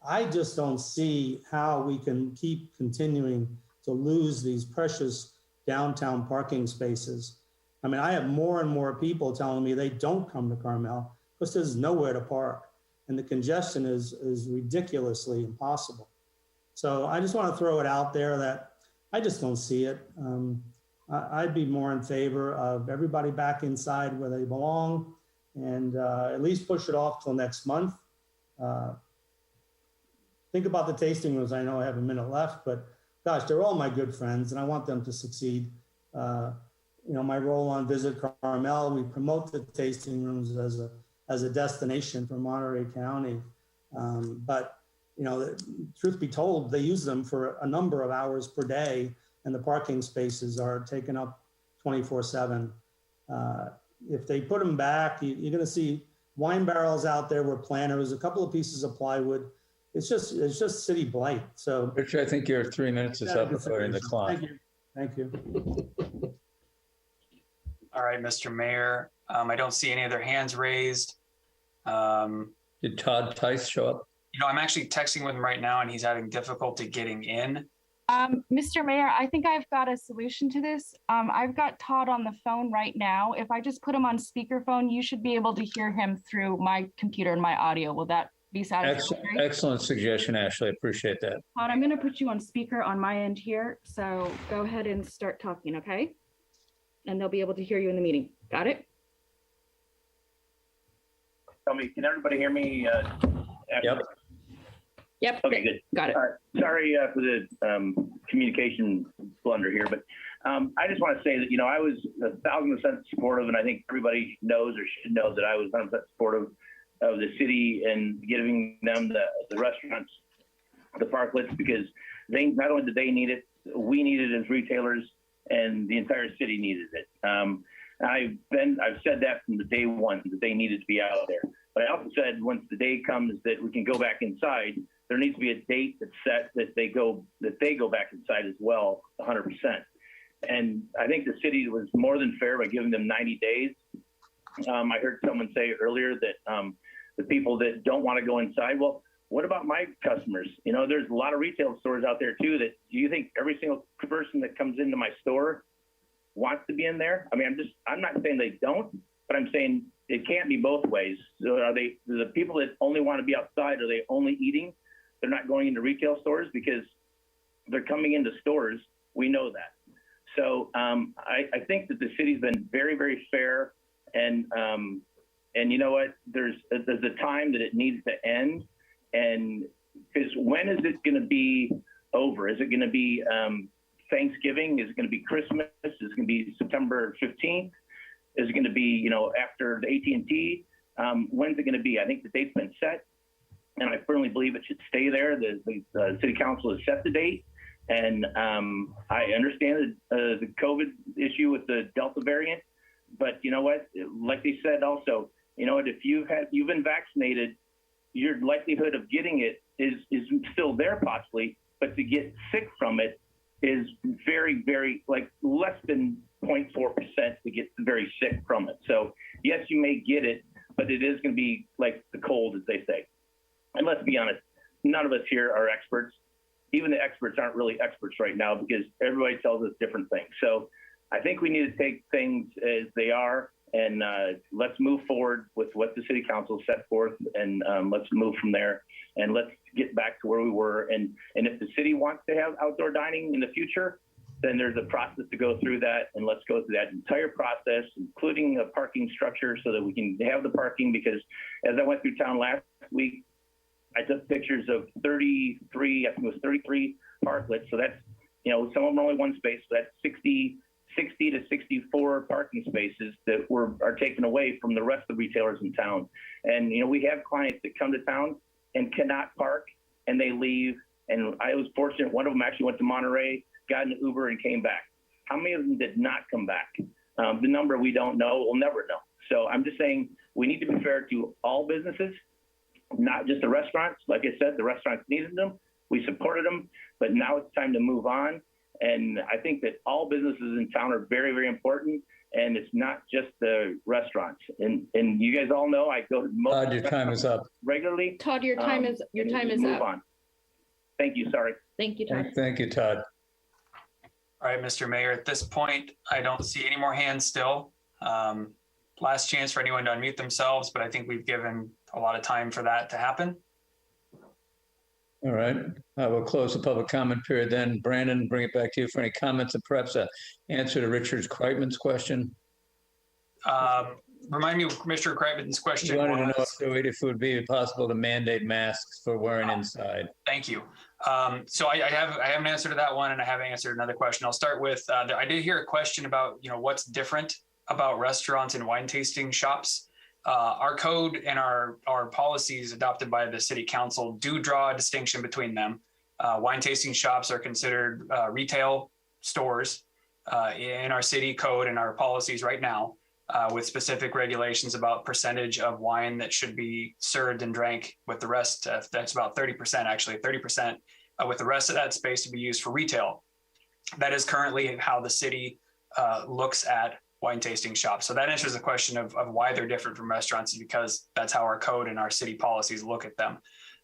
I just don't see how we can keep continuing to lose these precious downtown parking spaces. I mean, I have more and more people telling me they don't come to Carmel because there's nowhere to park. And the congestion is ridiculously impossible. So I just want to throw it out there that I just don't see it. I'd be more in favor of everybody back inside where they belong, and at least push it off till next month. Think about the tasting rooms. I know I have a minute left, but gosh, they're all my good friends and I want them to succeed. My role on Visit Carmel, we promote the tasting rooms as a destination for Monterey County. But truth be told, they use them for a number of hours per day, and the parking spaces are taken up 24/7. If they put them back, you're going to see wine barrels out there with planters, a couple of pieces of plywood. It's just city blight. So, Richard, I think your 3 minutes is up according to the clock. Thank you. All right, Mr. Mayor. I don't see any other hands raised. Did Todd Tice show up? I'm actually texting with him right now and he's having difficulty getting in. Mr. Mayor, I think I've got a solution to this. I've got Todd on the phone right now. If I just put him on speakerphone, you should be able to hear him through my computer and my audio. Will that be satisfactory. Excellent suggestion, Ashley. I appreciate that. Todd, I'm going to put you on speaker on my end here. So go ahead and start talking, okay? And they'll be able to hear you in the meeting. Got it? Tell me, can everybody hear me? Yep. Yep. Okay, good. Got it. Sorry for the communication blunder here, but I just want to say that, you know, I was 1,000% supportive, and I think everybody knows or should know that I was 100% supportive of the city and giving them the restaurants the parklets, because they not only did they need it, we needed it as retailers, and the entire city needed it. I've said that from the day one that they needed to be out there. But I also said once the day comes that we can go back inside, there needs to be a date that's set that they go back inside as well, 100%. And I think the city was more than fair by giving them 90 days. I heard someone say earlier that the people that don't want to go inside, well, what about my customers? You know, there's a lot of retail stores out there too that, do you think every single person that comes into my store wants to be in there? I mean, I'm not saying they don't, but I'm saying it can't be both ways. So are they the people that only want to be outside? Are they only eating? They're not going into retail stores because they're coming into stores. We know that. So I think that the city's been very, very fair, and you know what? There's a time that it needs to end, and because when is it going to be over? Is it going to be Thanksgiving? Is it going to be Christmas? Is it going to be September 15th? Is it going to be, you know, after the AT&T? When's it going to be? I think the date's been set, and I firmly believe it should stay there. The city council has set the date, and I understand the COVID issue with the Delta variant, but you know what? Like they said also, you know what? If you've been vaccinated, your likelihood of getting it is still there possibly, but to get sick from it is very, very, like less than 0.4% to get very sick from it. So yes, you may get it, but it is going to be like the cold, as they say. And let's be honest, none of us here are experts. Even the experts aren't really experts right now because everybody tells us different things. So I think we need to take things as they are, and let's move forward with what the city council set forth, and let's move from there, and let's get back to where we were. And if the city wants to have outdoor dining in the future, then there's a process to go through that, and let's go through that entire process, including a parking structure so that we can have the parking, because as I went through town last week, I took pictures of 33, I think it was 33 parklets. So that's, you know, some of them are only one space, so that's 60 to 64 parking spaces that are taken away from the rest of the retailers in town. And, you know, we have clients that come to town and cannot park, and they leave. And I was fortunate, one of them actually went to Monterey, got an Uber, and came back. How many of them did not come back? The number we don't know, we'll never know. So I'm just saying we need to be fair to all businesses, not just the restaurants. Like I said, the restaurants needed them. We supported them, but now it's time to move on. And I think that all businesses in town are very, very important. And it's not just the restaurants. And you guys all know I go to most your time is up. Regularly. Todd, your time is move up. on. Thank you. Sorry. Thank you, Todd. Thank you, Todd. All right, Mr. Mayor, at this point, I don't see any more hands still. Last chance for anyone to unmute themselves, but I think we've given a lot of time for that to happen. All right, we'll close the public comment period then. Brandon, bring it back to you for any comments and perhaps an answer to Richard Kreitman's question. Remind me of Mr. Kreitman's question. You wanted to know if it would be possible to mandate masks for wearing inside. Thank you. So I have an answer to that one, and I have answered another question. I'll start with, I did hear a question about, you know, what's different about restaurants and wine tasting shops. Our code and our policies adopted by the city council do draw a distinction between them. Wine tasting shops are considered retail stores in our city code and our policies right now, with specific regulations about percentage of wine that should be served and drank, with the rest, that's about 30%, actually 30%, with the rest of that space to be used for retail. That is currently how the city looks at wine tasting shops. So that answers the question of why they're different from restaurants, is because that's how our code and our city policies look at them.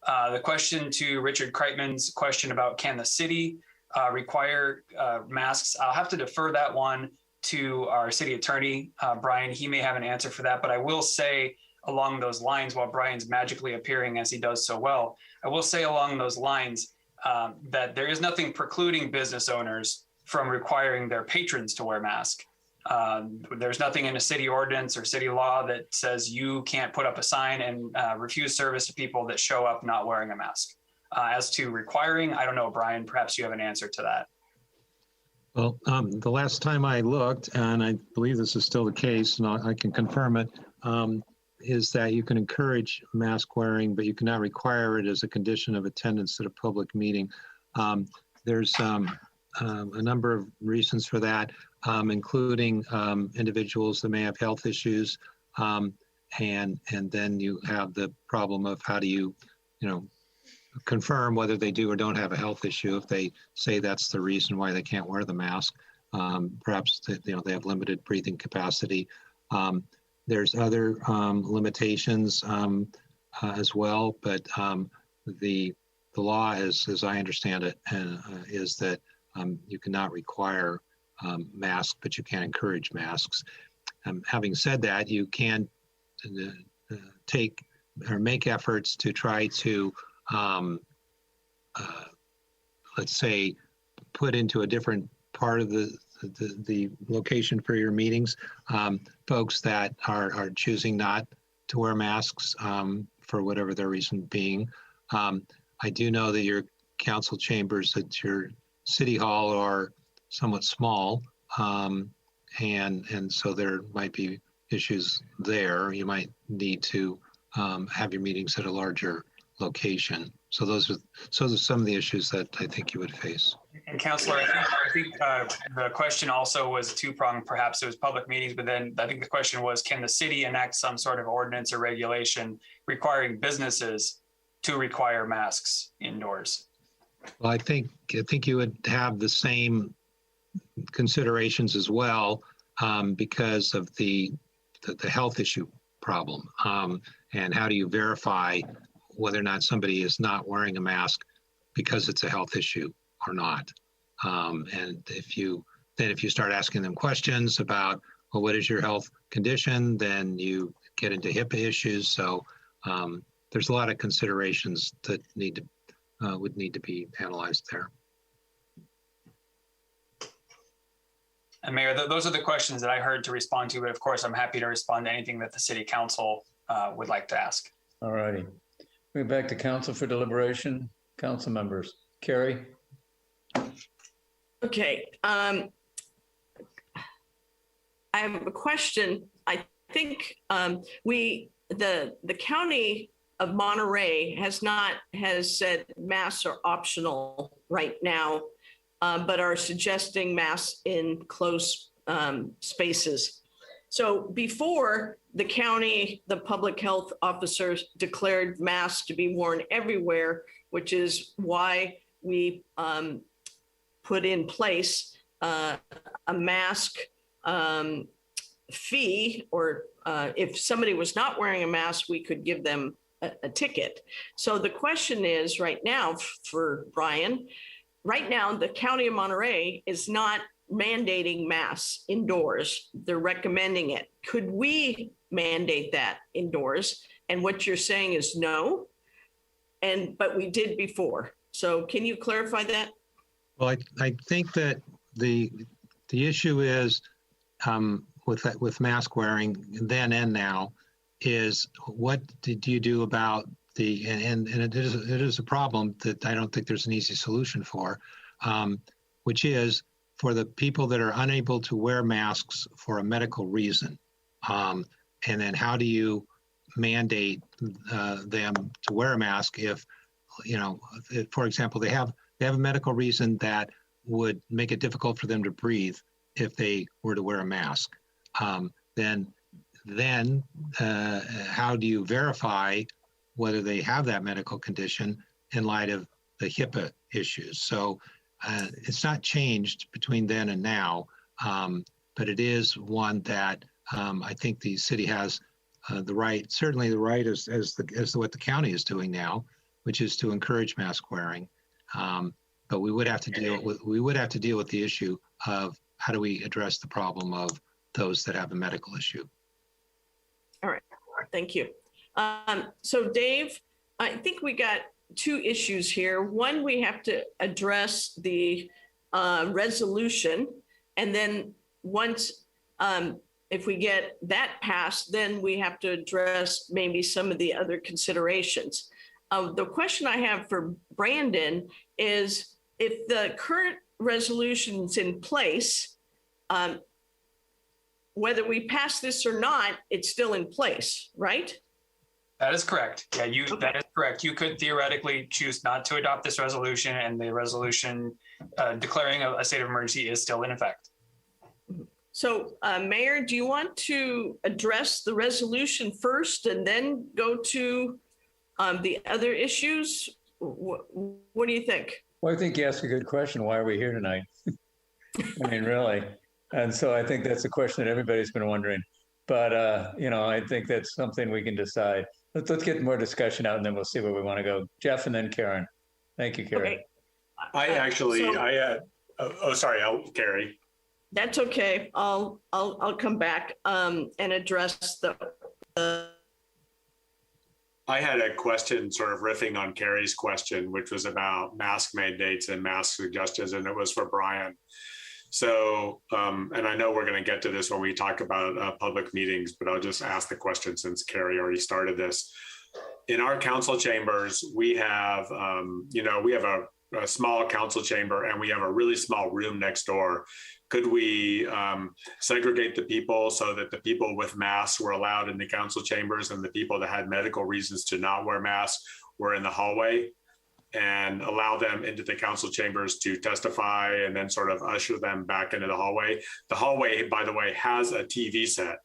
The question to Richard Kreitman's question about can the city require masks, I'll have to defer that one to our city attorney, Brian. He may have an answer for that, but I will say along those lines while Brian's magically appearing as he does so well. I will say along those lines that there is nothing precluding business owners from requiring their patrons to wear masks. There's nothing in a city ordinance or city law that says you can't put up a sign and refuse service to people that show up not wearing a mask. As to requiring, I don't know, Brian, perhaps you have an answer to that. Well, the last time I looked, and I believe this is still the case, and I can confirm it, is that you can encourage mask wearing, but you cannot require it as a condition of attendance at a public meeting. There's a number of reasons for that, including individuals that may have health issues, and then you have the problem of how do you confirm whether they do or don't have a health issue if they say that's the reason why they can't wear the mask. Perhaps they have limited breathing capacity. There's other limitations as well, but the law, as I understand it, is that you cannot require masks, but you can encourage masks. Having said that, you can take or make efforts to try to let's say, put into a different part of the location for your meetings, folks that are choosing not to wear masks for whatever their reason being. I do know that your council chambers at your city hall are somewhat small, and so there might be issues there. You might need to have your meetings at a larger location. So those are some of the issues that I think you would face. And Councillor, I think the question also was two-pronged. Perhaps it was public meetings, but then I think the question was, can the city enact some sort of ordinance or regulation requiring businesses to require masks indoors? Well, I think you would have the same considerations as well because of the health issue problem. And how do you verify whether or not somebody is not wearing a mask because it's a health issue or not? And if you start asking them questions about, well, what is your health condition, then you get into HIPAA issues. So there's a lot of considerations that would need to be analyzed there. And Mayor, those are the questions that I heard to respond to, but of course, I'm happy to respond to anything that the City Council would like to ask. All righty. We're back to council for deliberation. Council members. Carrie? Okay. I have a question. I think the county of Monterey has said masks are optional right now, but are suggesting masks in closed spaces. So before the county, the public health officers declared masks to be worn everywhere, which is why we put in place a mask fee, or if somebody was not wearing a mask, we could give them a ticket. So the question is right now for Brian, right now, the County of Monterey is not mandating masks indoors. They're recommending it. Could we mandate that indoors? And what you're saying is no, but we did before. So can you clarify that? Well, I think that the issue is with mask wearing then and now is what did you do about and it is a problem that I don't think there's an easy solution for, which is for the people that are unable to wear masks for a medical reason. And then how do you mandate them to wear a mask if for example, they have a medical reason that would make it difficult for them to breathe if they were to wear a mask. Then how do you verify whether they have that medical condition in light of the HIPAA issues? So it's not changed between then and now, but it is one that I think the city has the right, certainly the right as what the county is doing now, which is to encourage mask wearing. But we would have to deal with the issue of how do we address the problem of those that have a medical issue. All right. thank you. So Dave, I think we got two issues here. One, we have to address the resolution. And then once, if we get that passed, then we have to address maybe some of the other considerations. The question I have for Brandon is, if the current resolution's in place, whether we pass this or not, it's still in place, right? That is correct. Yeah, that is correct. You could theoretically choose not to adopt this resolution, and the resolution declaring a state of emergency is still in effect. So, Mayor, do you want to address the resolution first and then go to the other issues? What do you think? Well, I think you asked a good question. Why are we here tonight? I mean, really. And so I think that's a question that everybody's been wondering. But, I think that's something we can decide. Let's get more discussion out, and then we'll see where we want to go. Jeff and then Karen. Thank you, Karen. Okay. Carrie. That's okay. I'll come back and address the. I had a question sort of riffing on Carrie's question, which was about mask mandates and mask suggestions, and it was for Brian. So, and I know we're going to get to this when we talk about public meetings, but I'll just ask the question since Carrie already started this. In our council chambers, we have, we have a small council chamber, and we have a really small room next door. Could we segregate the people so that the people with masks were allowed in the council chambers and the people that had medical reasons to not wear masks were in the hallway, and allow them into the council chambers to testify and then sort of usher them back into the hallway? The hallway, by the way, has a TV set.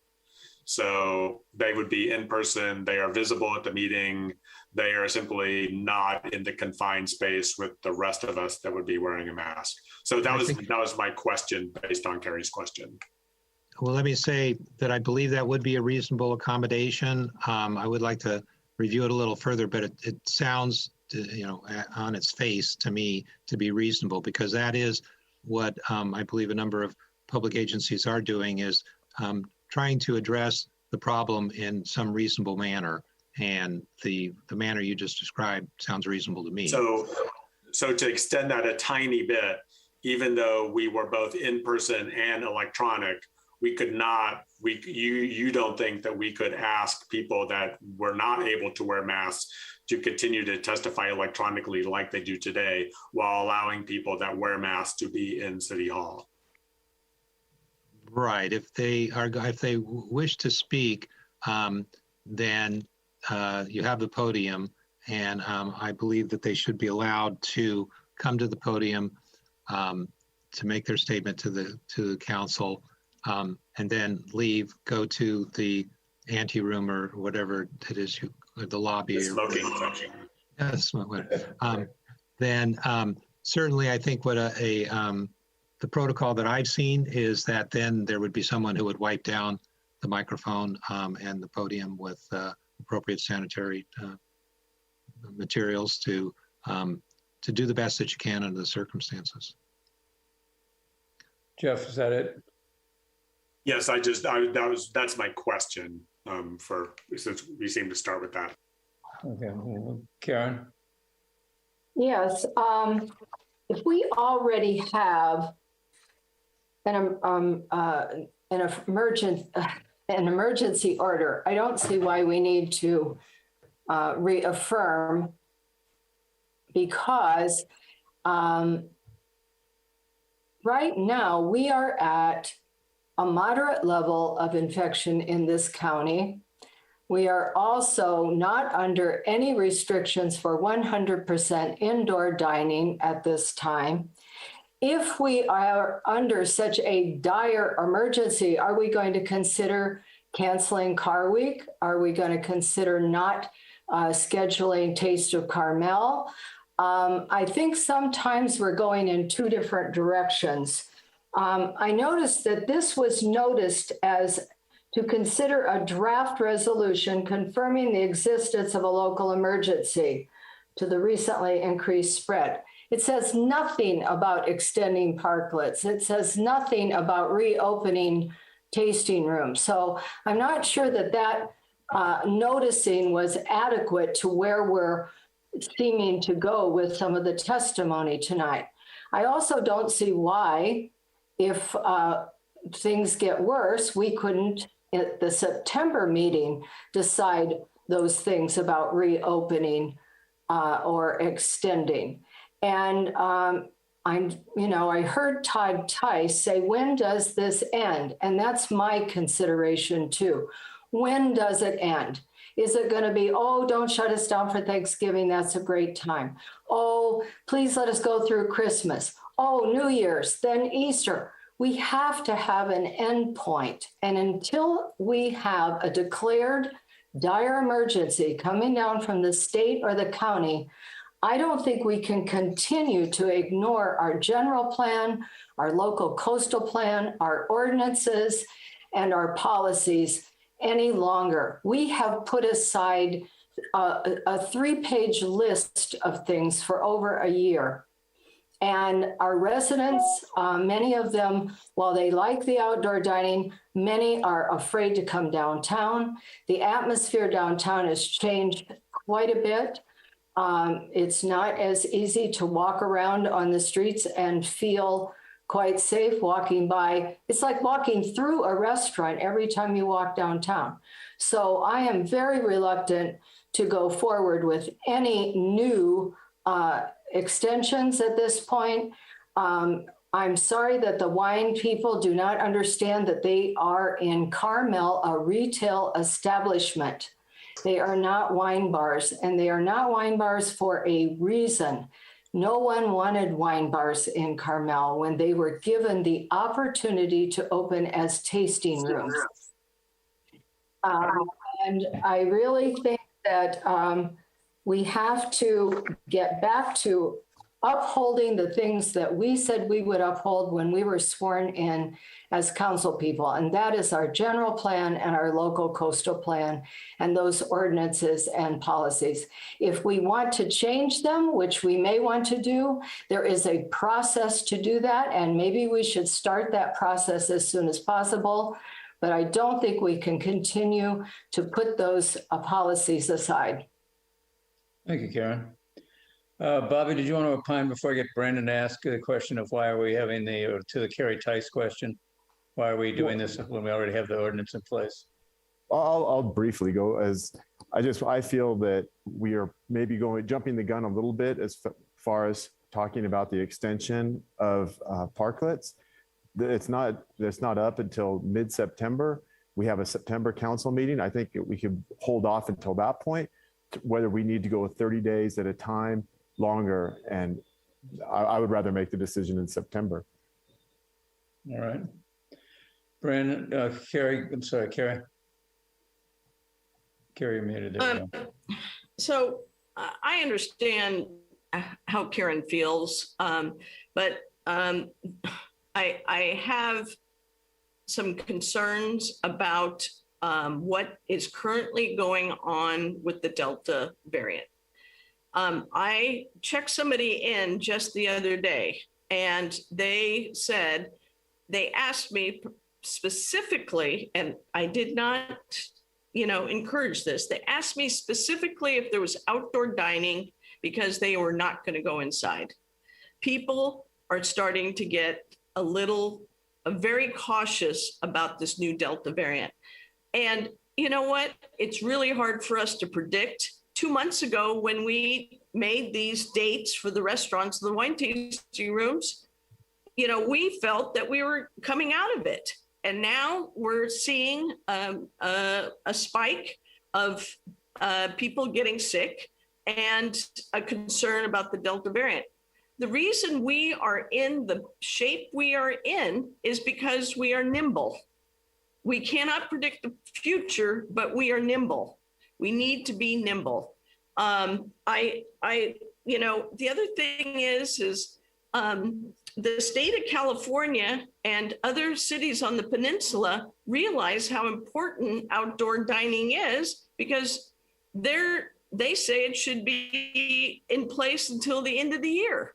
So they would be in person, they are visible at the meeting, they are simply not in the confined space with the rest of us that would be wearing a mask. So that was my question based on Carrie's question. Well, let me say that I believe that would be a reasonable accommodation. I would like to review it a little further, but it sounds, on its face to me to be reasonable, because that is what I believe a number of public agencies are doing, is trying to address the problem in some reasonable manner. And the manner you just described sounds reasonable to me. So to extend that a tiny bit, even though we were both in person and electronic, we could not, you don't think that we could ask people that were not able to wear masks to continue to testify electronically like they do today, while allowing people that wear masks to be in City Hall? Right. If they wish to speak, then you have the podium, and I believe that they should be allowed to come to the podium to make their statement to the council, and then leave, go to the anteroom or whatever it is, the lobby. Smoking section. Yes. Then certainly, I think what the protocol that I've seen is that then there would be someone who would wipe down the microphone and the podium with appropriate sanitary materials to do the best that you can under the circumstances. Jeff, is that it? Yes, that's my question since we seem to start with that. Okay, Karen? Yes, if we already have an emergency order, I don't see why we need to reaffirm, because right now we are at a moderate level of infection in this county. We are also not under any restrictions for 100% indoor dining at this time. If we are under such a dire emergency, are we going to consider canceling Car Week? Are we going to consider not scheduling Taste of Carmel? I think sometimes we're going in two different directions. I noticed that this was noticed as to consider a draft resolution confirming the existence of a local emergency to the recently increased spread. It says nothing about extending parklets. It says nothing about reopening tasting rooms. So I'm not sure that noticing was adequate to where we're seeming to go with some of the testimony tonight. I also don't see why, if things get worse, we couldn't at the September meeting decide those things about reopening or extending. And I heard Todd Tice say, when does this end? And that's my consideration too. When does it end? Is it going to be, oh, don't shut us down for Thanksgiving, that's a great time. Oh, please let us go through Christmas. Oh, New Year's, then Easter. We have to have an end point. And until we have a declared dire emergency coming down from the state or the county, I don't think we can continue to ignore our general plan, our local coastal plan, our ordinances, and our policies any longer. We have put aside a 3-page list of things for over a year. And our residents, many of them, while they like the outdoor dining, many are afraid to come downtown. The atmosphere downtown has changed quite a bit. It's not as easy to walk around on the streets and feel quite safe walking by. It's like walking through a restaurant every time you walk downtown. So I am very reluctant to go forward with any new extensions at this point. I'm sorry that the wine people do not understand that they are in Carmel, a retail establishment. They are not wine bars, and they are not wine bars for a reason. No one wanted wine bars in Carmel when they were given the opportunity to open as tasting rooms. And I really think that we have to get back to upholding the things that we said we would uphold when we were sworn in as council people. And that is our general plan and our local coastal plan and those ordinances and policies. If we want to change them, which we may want to do, there is a process to do that. And maybe we should start that process as soon as possible. But I don't think we can continue to put those policies aside. Thank you, Karen. Bobby, did you want to opine before I get Brandon to ask the question of why are we having to the Carrie Tice question? Why are we doing this when we already have the ordinance in place? I'll briefly go as I feel that we are maybe jumping the gun a little bit as far as talking about the extension of parklets. It's not up until mid-September. We have a September council meeting. I think we could hold off until that point, whether we need to go 30 days at a time, longer, and I would rather make the decision in September. All right. Brandon, Carrie, I'm sorry, Carrie. Carrie, you're muted. There we go. So I understand how Karen feels, but I have some concerns about what is currently going on with the Delta variant. I checked somebody in just the other day, and they asked me specifically, and I did not, encourage this. They asked me specifically if there was outdoor dining because they were not going to go inside. People are starting to get very cautious about this new Delta variant. And you know what? It's really hard for us to predict. 2 months ago, when we made these dates for the restaurants, the wine tasting rooms, we felt that we were coming out of it. And now we're seeing a spike of people getting sick and a concern about the Delta variant. The reason we are in the shape we are in is because we are nimble. We cannot predict the future, but we are nimble. We need to be nimble. The other thing is the state of California and other cities on the peninsula realize how important outdoor dining is because they say it should be in place until the end of the year.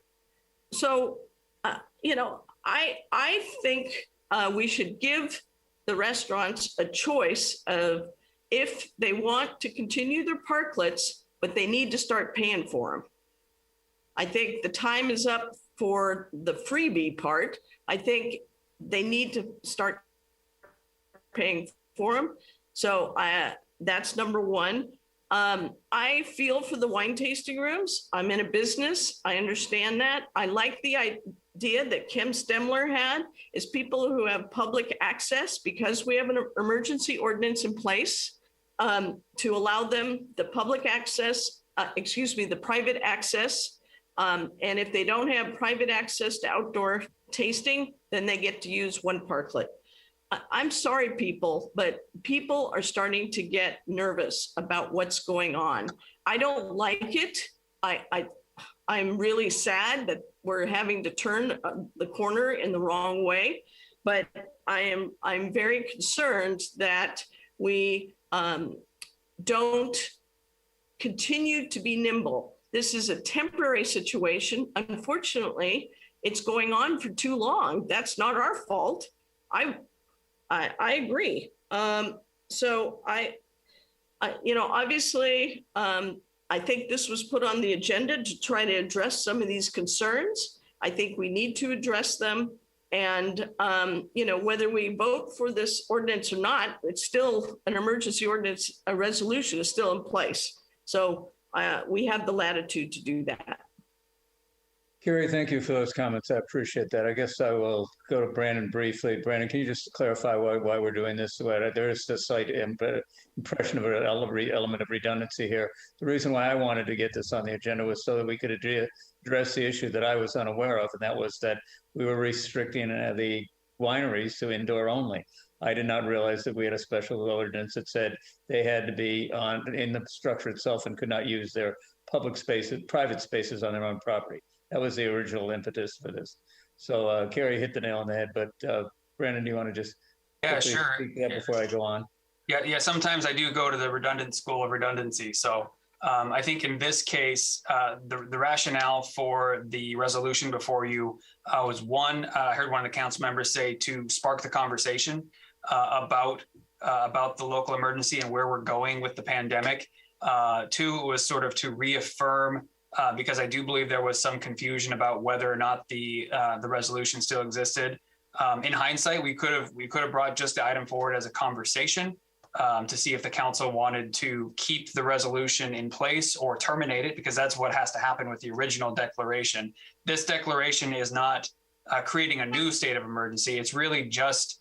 So, I think we should give the restaurants a choice of if they want to continue their parklets, but they need to start paying for them. I think the time is up for the freebie part. I think they need to start paying for them. So that's number one. I feel for the wine tasting rooms. I'm in a business. I understand that. I like the idea that Kim Stemler had is people who have public access, because we have an emergency ordinance in place to allow them the public access, the private access. And if they don't have private access to outdoor tasting, then they get to use one parklet. I'm sorry, people, but people are starting to get nervous about what's going on. I don't like it. I'm really sad that we're having to turn the corner in the wrong way, but I'm very concerned that we don't continue to be nimble. This is a temporary situation. Unfortunately, it's going on for too long. That's not our fault. I agree. So obviously, I think this was put on the agenda to try to address some of these concerns. I think we need to address them. And, whether we vote for this ordinance or not, it's still an emergency ordinance, a resolution is still in place. So we have the latitude to do that. Carrie, thank you for those comments. I appreciate that. I guess I will go to Brandon briefly. Brandon, can you just clarify why we're doing this? There is a slight impression of an element of redundancy here. The reason why I wanted to get this on the agenda was so that we could address the issue that I was unaware of, and that was that we were restricting the wineries to indoor only. I did not realize that we had a special ordinance that said they had to be in the structure itself and could not use their public spaces, private spaces on their own property. That was the original impetus for this. So Carrie hit the nail on the head, but Brandon, do you want to just sure. speak to that before I go on? Yeah. Sometimes I do go to the redundant school of redundancy. So I think in this case, the rationale for the resolution before you was one, I heard one of the council members say to spark the conversation about the local emergency and where we're going with the pandemic. Two was sort of to reaffirm, because I do believe there was some confusion about whether or not the resolution still existed. In hindsight, we could have brought just the item forward as a conversation to see if the council wanted to keep the resolution in place or terminate it, because that's what has to happen with the original declaration. This declaration is not creating a new state of emergency. It's really just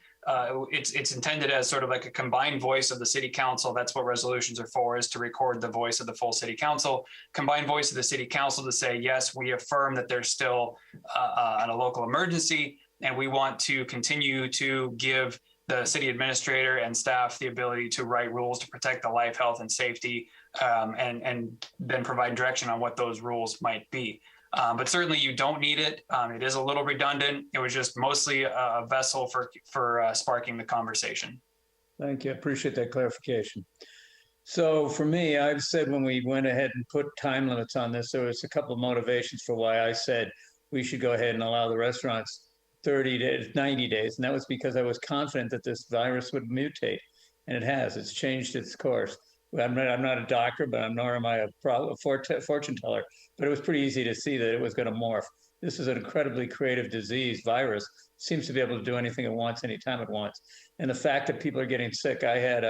it's intended as sort of like a combined voice of the city council. That's what resolutions are for, is to record the voice of the full city council, combined voice of the city council to say, yes, we affirm that there's still a local emergency, and we want to continue to give the city administrator and staff the ability to write rules to protect the life, health, and safety, and then provide direction on what those rules might be. But certainly you don't need it. It is a little redundant. It was just mostly a vessel for sparking the conversation. Thank you. I appreciate that clarification. So for me, I've said when we went ahead and put time limits on this, there was a couple of motivations for why I said we should go ahead and allow the restaurants 30 days, 90 days. And that was because I was confident that this virus would mutate. And it has. It's changed its course. I'm not a doctor, but nor am I a fortune teller. But it was pretty easy to see that it was going to morph. This is an incredibly creative disease. Virus seems to be able to do anything it wants, anytime it wants. And the fact that people are getting sick, I had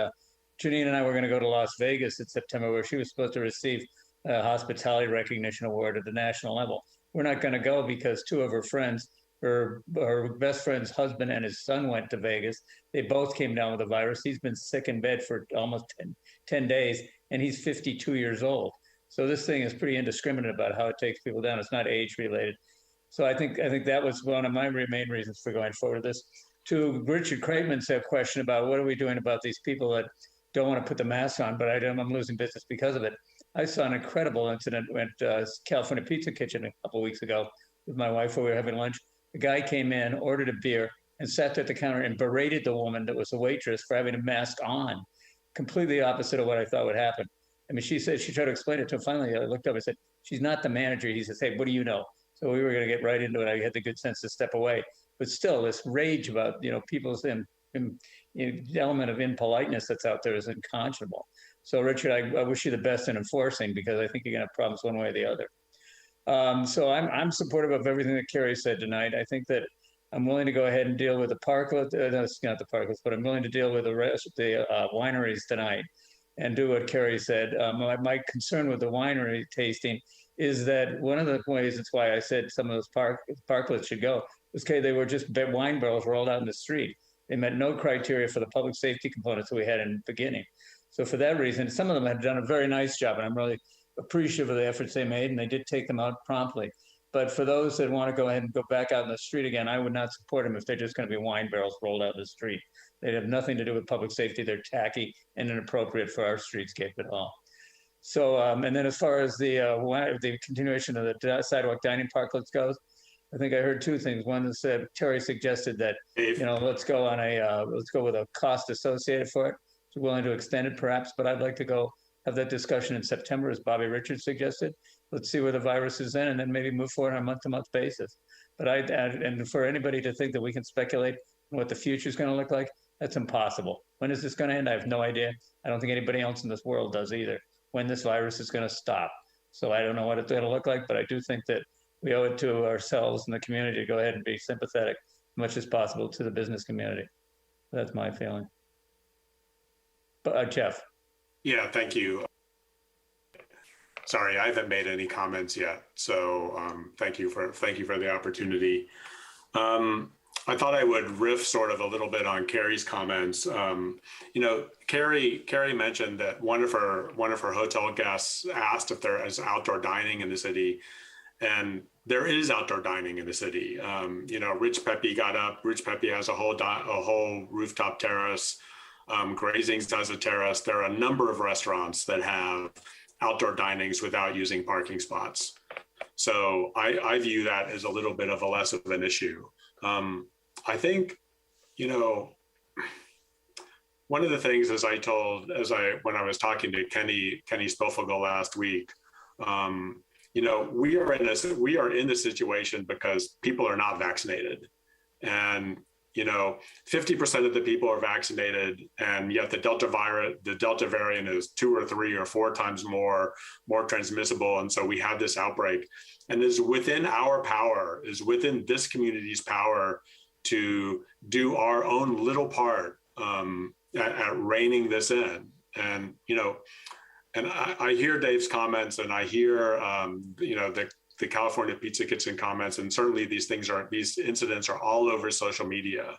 Janine and I were going to go to Las Vegas in September, where she was supposed to receive a hospitality recognition award at the national level. We're not going to go because two of her friends, her best friend's husband and his son, went to Vegas. They both came down with the virus. He's been sick in bed for almost 10 days, and he's 52 years old. So this thing is pretty indiscriminate about how it takes people down. It's not age related. So I think that was one of my main reasons for going forward with this. To Richard Craven's question about what are we doing about these people that don't want to put the mask on, but I'm losing business because of it. I saw an incredible incident at California Pizza Kitchen a couple of weeks ago with my wife where we were having lunch. The guy came in, ordered a beer, and sat at the counter and berated the woman that was a waitress for having a mask on. Completely opposite of what I thought would happen. I mean, she said, she tried to explain it to him. Finally, I looked up and said, she's not the manager. He says, hey, what do you know? So we were going to get right into it. I had the good sense to step away. But still, this rage about, people element of impoliteness that's out there is unconscionable. So Richard, I wish you the best in enforcing, because I think you're gonna have problems one way or the other. So I'm supportive of everything that Carrie said tonight. I think that I'm willing to go ahead and deal with the parklet, no, it's not the parklets, but I'm willing to deal with the rest of the wineries tonight and do what Carrie said. My concern with the winery tasting is that one of the ways, that's why I said some of those parklets should go, was okay, they were just wine barrels rolled out in the street. They met no criteria for the public safety components that we had in the beginning. So for that reason, some of them had done a very nice job, and I'm really appreciative of the efforts they made, and they did take them out promptly. But for those that want to go ahead and go back out in the street again, I would not support them if they're just going to be wine barrels rolled out in the street. They have nothing to do with public safety. They're tacky and inappropriate for our streetscape at all. So, and then as far as the continuation of the sidewalk dining parklets goes, I think I heard two things. One is that Terry suggested that, let's go with a cost associated for it. So willing to extend it perhaps, but I'd like to go have that discussion in September, as Bobby Richards suggested. Let's see where the virus is then, and then maybe move forward on a month-to-month basis. But and for anybody to think that we can speculate on what the future is going to look like, that's impossible. When is this going to end? I have no idea. I don't think anybody else in this world does either. When this virus is going to stop. So I don't know what it's going to look like, but I do think that we owe it to ourselves and the community to go ahead and be sympathetic as much as possible to the business community. That's my feeling. But Jeff. Yeah, thank you. Sorry, I haven't made any comments yet. So thank you for the opportunity. I thought I would riff sort of a little bit on Carrie's comments. Carrie mentioned that one of her hotel guests asked if there is outdoor dining in the city, and there is outdoor dining in the city. Rich Pepe got up. Rich Pepe has a whole rooftop terrace. Grazings does a terrace. There are a number of restaurants that have outdoor dinings without using parking spots. So I view that as a little bit of a less of an issue. I think, one of the things when I was talking to Kenny Spofogel last week, we are in this situation because people are not vaccinated, and 50% of the people are vaccinated, and yet the Delta variant is 2 or 3 or 4 times more transmissible. And so we have this outbreak, and is within this community's power to do our own little part at reining this in. And, and I hear Dave's comments, and I hear, the California Pizza Kitchen comments, and certainly these incidents are all over social media.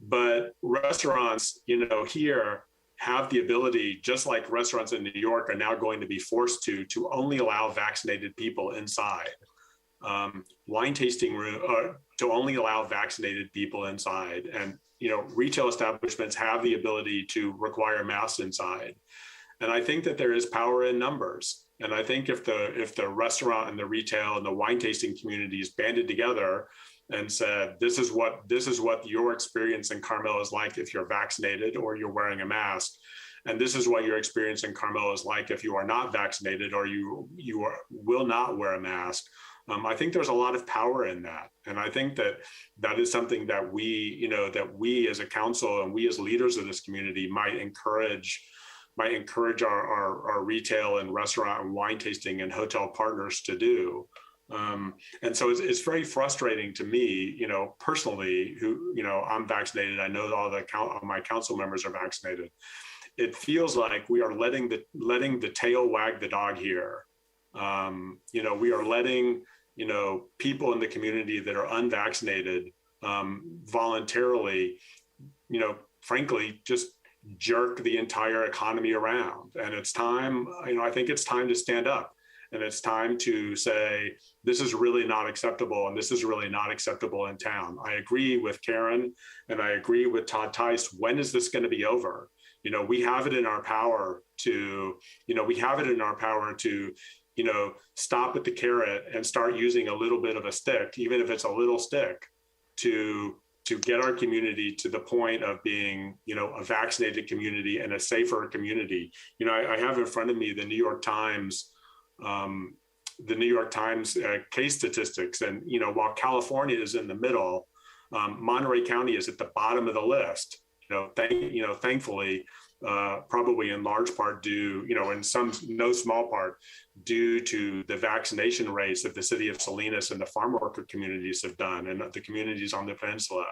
But restaurants, here have the ability, just like restaurants in New York are now going to be forced to only allow vaccinated people inside. Wine tasting room to only allow vaccinated people inside, and retail establishments have the ability to require masks inside. And I think that there is power in numbers. And I think if the restaurant and the retail and the wine tasting communities banded together and said, this is what your experience in Carmel is like if you're vaccinated or you're wearing a mask, and this is what your experience in Carmel is like if you are not vaccinated or you will not wear a mask. I think there's a lot of power in that. And I think that is something that we as a council and we as leaders of this community might encourage our retail and restaurant and wine tasting and hotel partners to do. And so it's very frustrating to me, personally, who, I'm vaccinated. I know all my council members are vaccinated. It feels like we are letting the tail wag the dog here. We are letting, people in the community that are unvaccinated voluntarily, frankly, just jerk the entire economy around. And it's time, I think it's time to stand up, and it's time to say, this is really not acceptable. And this is really not acceptable in town. I agree with Karen, and I agree with Todd Tice. When is this going to be over? We have it in our power to, stop at the carrot and start using a little bit of a stick, even if it's a little stick, to get our community to the point of being, a vaccinated community and a safer community. I have in front of me the New York Times case statistics. And, while California is in the middle, Monterey County is at the bottom of the list. Thankfully, probably in large part due, in no small part due to the vaccination rates that the city of Salinas and the farm worker communities have done, and the communities on the peninsula.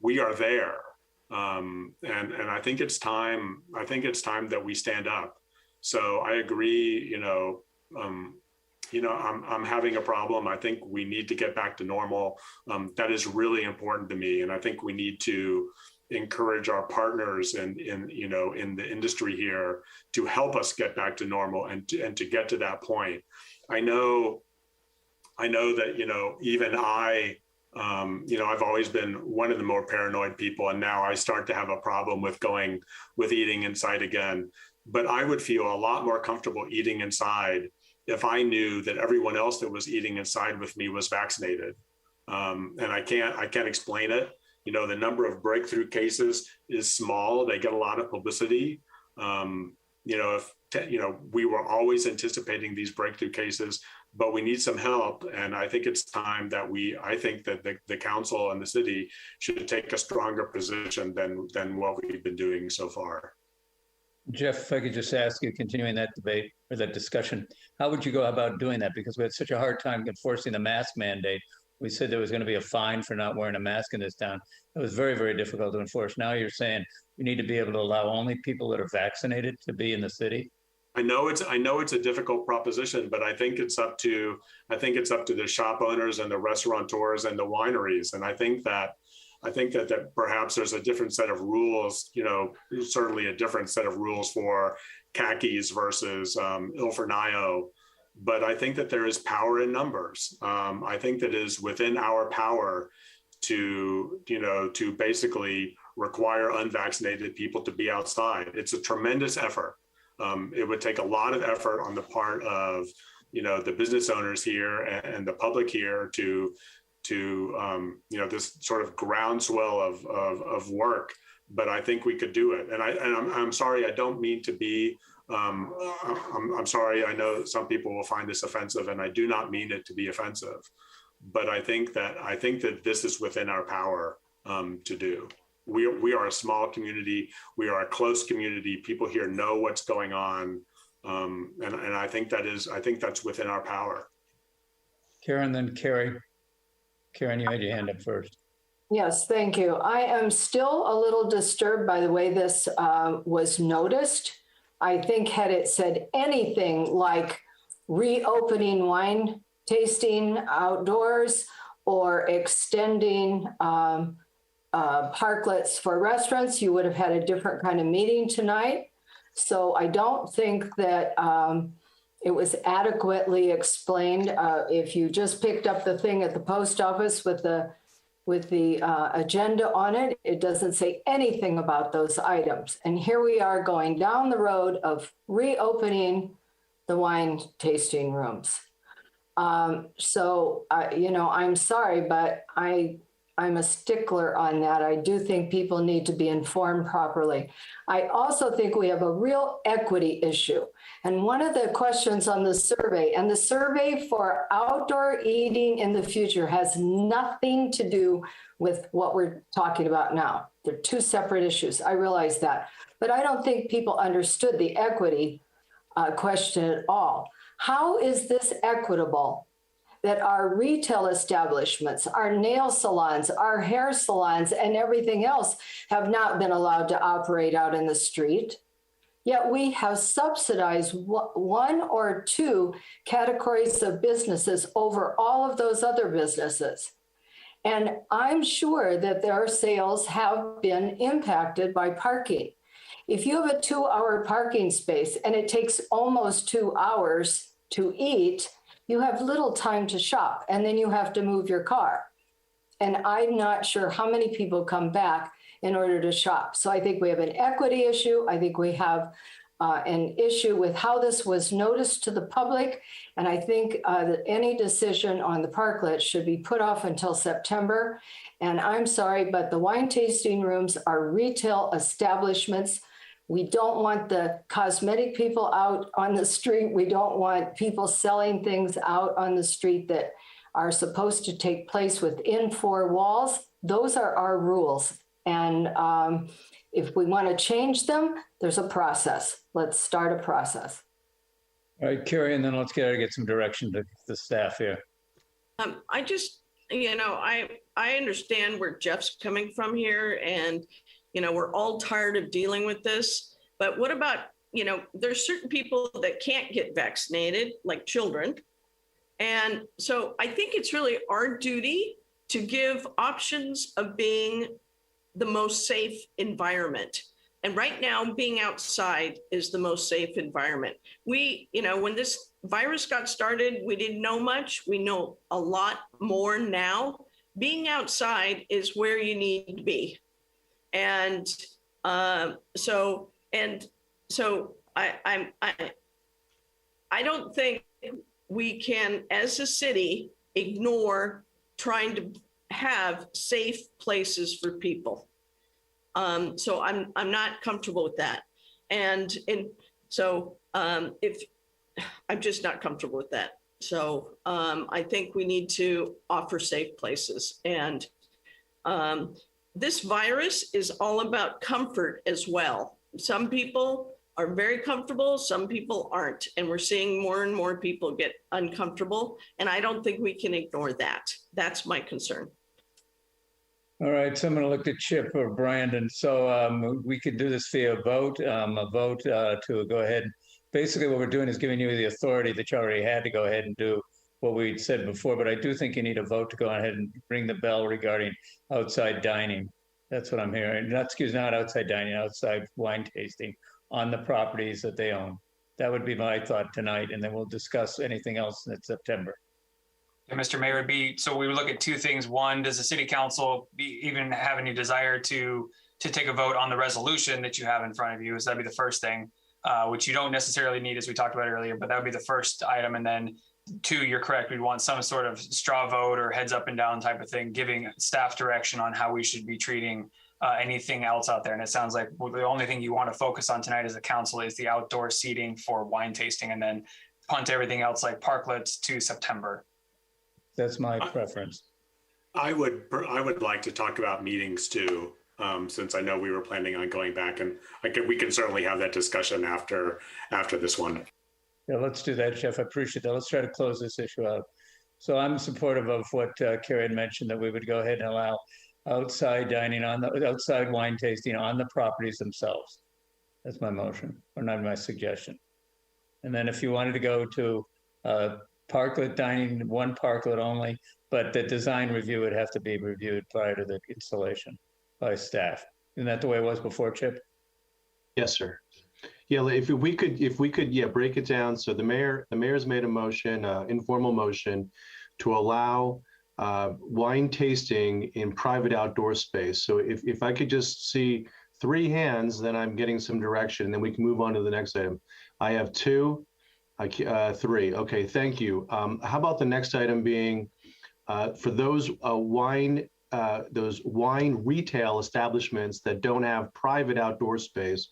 We are there, and I think it's time. I think it's time that we stand up. So I agree. I'm having a problem. I think we need to get back to normal. That is really important to me, and I think we need to encourage our partners in the industry here to help us get back to normal and to get to that point. I know that even I've always been one of the more paranoid people, and now I start to have a problem with eating inside again. But I would feel a lot more comfortable eating inside if I knew that everyone else that was eating inside with me was vaccinated. And I can't explain it. The number of breakthrough cases is small. They get a lot of publicity. We were always anticipating these breakthrough cases, but we need some help. And I think it's time that the council and the city should take a stronger position than what we've been doing so far. Jeff, if I could just ask you, continuing that debate or that discussion, how would you go about doing that? Because we had such a hard time enforcing the mask mandate. We said there was going to be a fine for not wearing a mask in this town. It was very, very difficult to enforce. Now you're saying we need to be able to allow only people that are vaccinated to be in the city. I know it's a difficult proposition, but I think it's up to the shop owners and the restaurateurs and the wineries. And I think that perhaps there's a different set of rules, certainly a different set of rules for khakis versus Il Fornaio. But I think that there is power in numbers. I think that it is within our power to basically require unvaccinated people to be outside. It's a tremendous effort. It would take a lot of effort on the part of, the business owners here and the public here to this sort of groundswell of work. But I think we could do it. And I'm sorry, I don't mean to be. I'm sorry. I know some people will find this offensive, and I do not mean it to be offensive. But I think that this is within our power to do. We are a small community. We are a close community. People here know what's going on, and I think that's within our power. Karen, then Carrie. Karen, you had your hand up first. Yes, thank you. I am still a little disturbed by the way this was noticed. I think had it said anything like reopening wine tasting outdoors or extending parklets for restaurants, you would have had a different kind of meeting tonight. So I don't think that it was adequately explained. If you just picked up the thing at the post office with the agenda on it, it doesn't say anything about those items. And here we are going down the road of reopening the wine tasting rooms. I'm sorry, but I'm a stickler on that. I do think people need to be informed properly. I also think we have a real equity issue. And one of the questions on the survey, and the survey for outdoor eating in the future has nothing to do with what we're talking about now. They're two separate issues. I realize that. But I don't think people understood the equity question at all. How is this equitable? That our retail establishments, our nail salons, our hair salons, and everything else have not been allowed to operate out in the street. Yet we have subsidized one or two categories of businesses over all of those other businesses. And I'm sure that their sales have been impacted by parking. If you have a 2-hour parking space and it takes almost 2 hours to eat, you have little time to shop, and then you have to move your car. And I'm not sure how many people come back in order to shop. So I think we have an equity issue. I think we have an issue with how this was noticed to the public. And I think that any decision on the parklet should be put off until September. And I'm sorry, but the wine tasting rooms are retail establishments. We don't want the cosmetic people out on the street. We don't want people selling things out on the street that are supposed to take place within 4 walls. Those are our rules. And if we want to change them, there's a process. Let's start a process. All right, Carrie, and then let's get some direction to the staff here. I just, I understand where Jeff's coming from here, and, we're all tired of dealing with this. But what about, there's certain people that can't get vaccinated, like children. And so I think it's really our duty to give options of being the most safe environment. And right now, being outside is the most safe environment. We, when this virus got started, we didn't know much. We know a lot more now. Being outside is where you need to be. And so I don't think we can, as a city, ignore trying to have safe places for people. So I'm not comfortable with that. And so if I'm just not comfortable with that. So I think we need to offer safe places. And this virus is all about comfort as well. Some people are very comfortable, some people aren't. And we're seeing more and more people get uncomfortable. And I don't think we can ignore that. That's my concern. All right, so I'm going to look at Chip or Brandon. So we could do this via vote, to go ahead. Basically, what we're doing is giving you the authority that you already had to go ahead and do what we'd said before. But I do think you need a vote to go ahead and ring the bell regarding outside dining. That's what I'm hearing. Not outside dining, outside wine tasting on the properties that they own. That would be my thought tonight, and then we'll discuss anything else in September. Yeah, Mr. Mayor, so we would look at two things. One, does the city council even have any desire to take a vote on the resolution that you have in front of you? So that'd be the first thing, which you don't necessarily need, as we talked about earlier, but that would be the first item. And then two, you're correct, we'd want some sort of straw vote or heads up and down type of thing, giving staff direction on how we should be treating anything else out there. And it sounds like the only thing you want to focus on tonight as a council is the outdoor seating for wine tasting, and then punt everything else like parklets to September. That's my preference. I would like to talk about meetings too, since I know we were planning on going back, and we can certainly have that discussion after this one. Yeah, let's do that, Jeff. I appreciate that. Let's try to close this issue out. So I'm supportive of what Carrie had mentioned, that we would go ahead and allow outside dining outside wine tasting on the properties themselves. That's my motion, or not my suggestion. And then if you wanted to go to parklet dining, one parklet only, but the design review would have to be reviewed prior to the installation by staff. Isn't that the way it was before, Chip? Yes, sir. Yeah, if we could break it down. So the mayor's made a motion, informal motion, to allow wine tasting in private outdoor space. So if I could just see 3 hands, then I'm getting some direction, and then we can move on to the next item. I have 2, 3. Okay, thank you. How about the next item being for those wine retail establishments that don't have private outdoor space,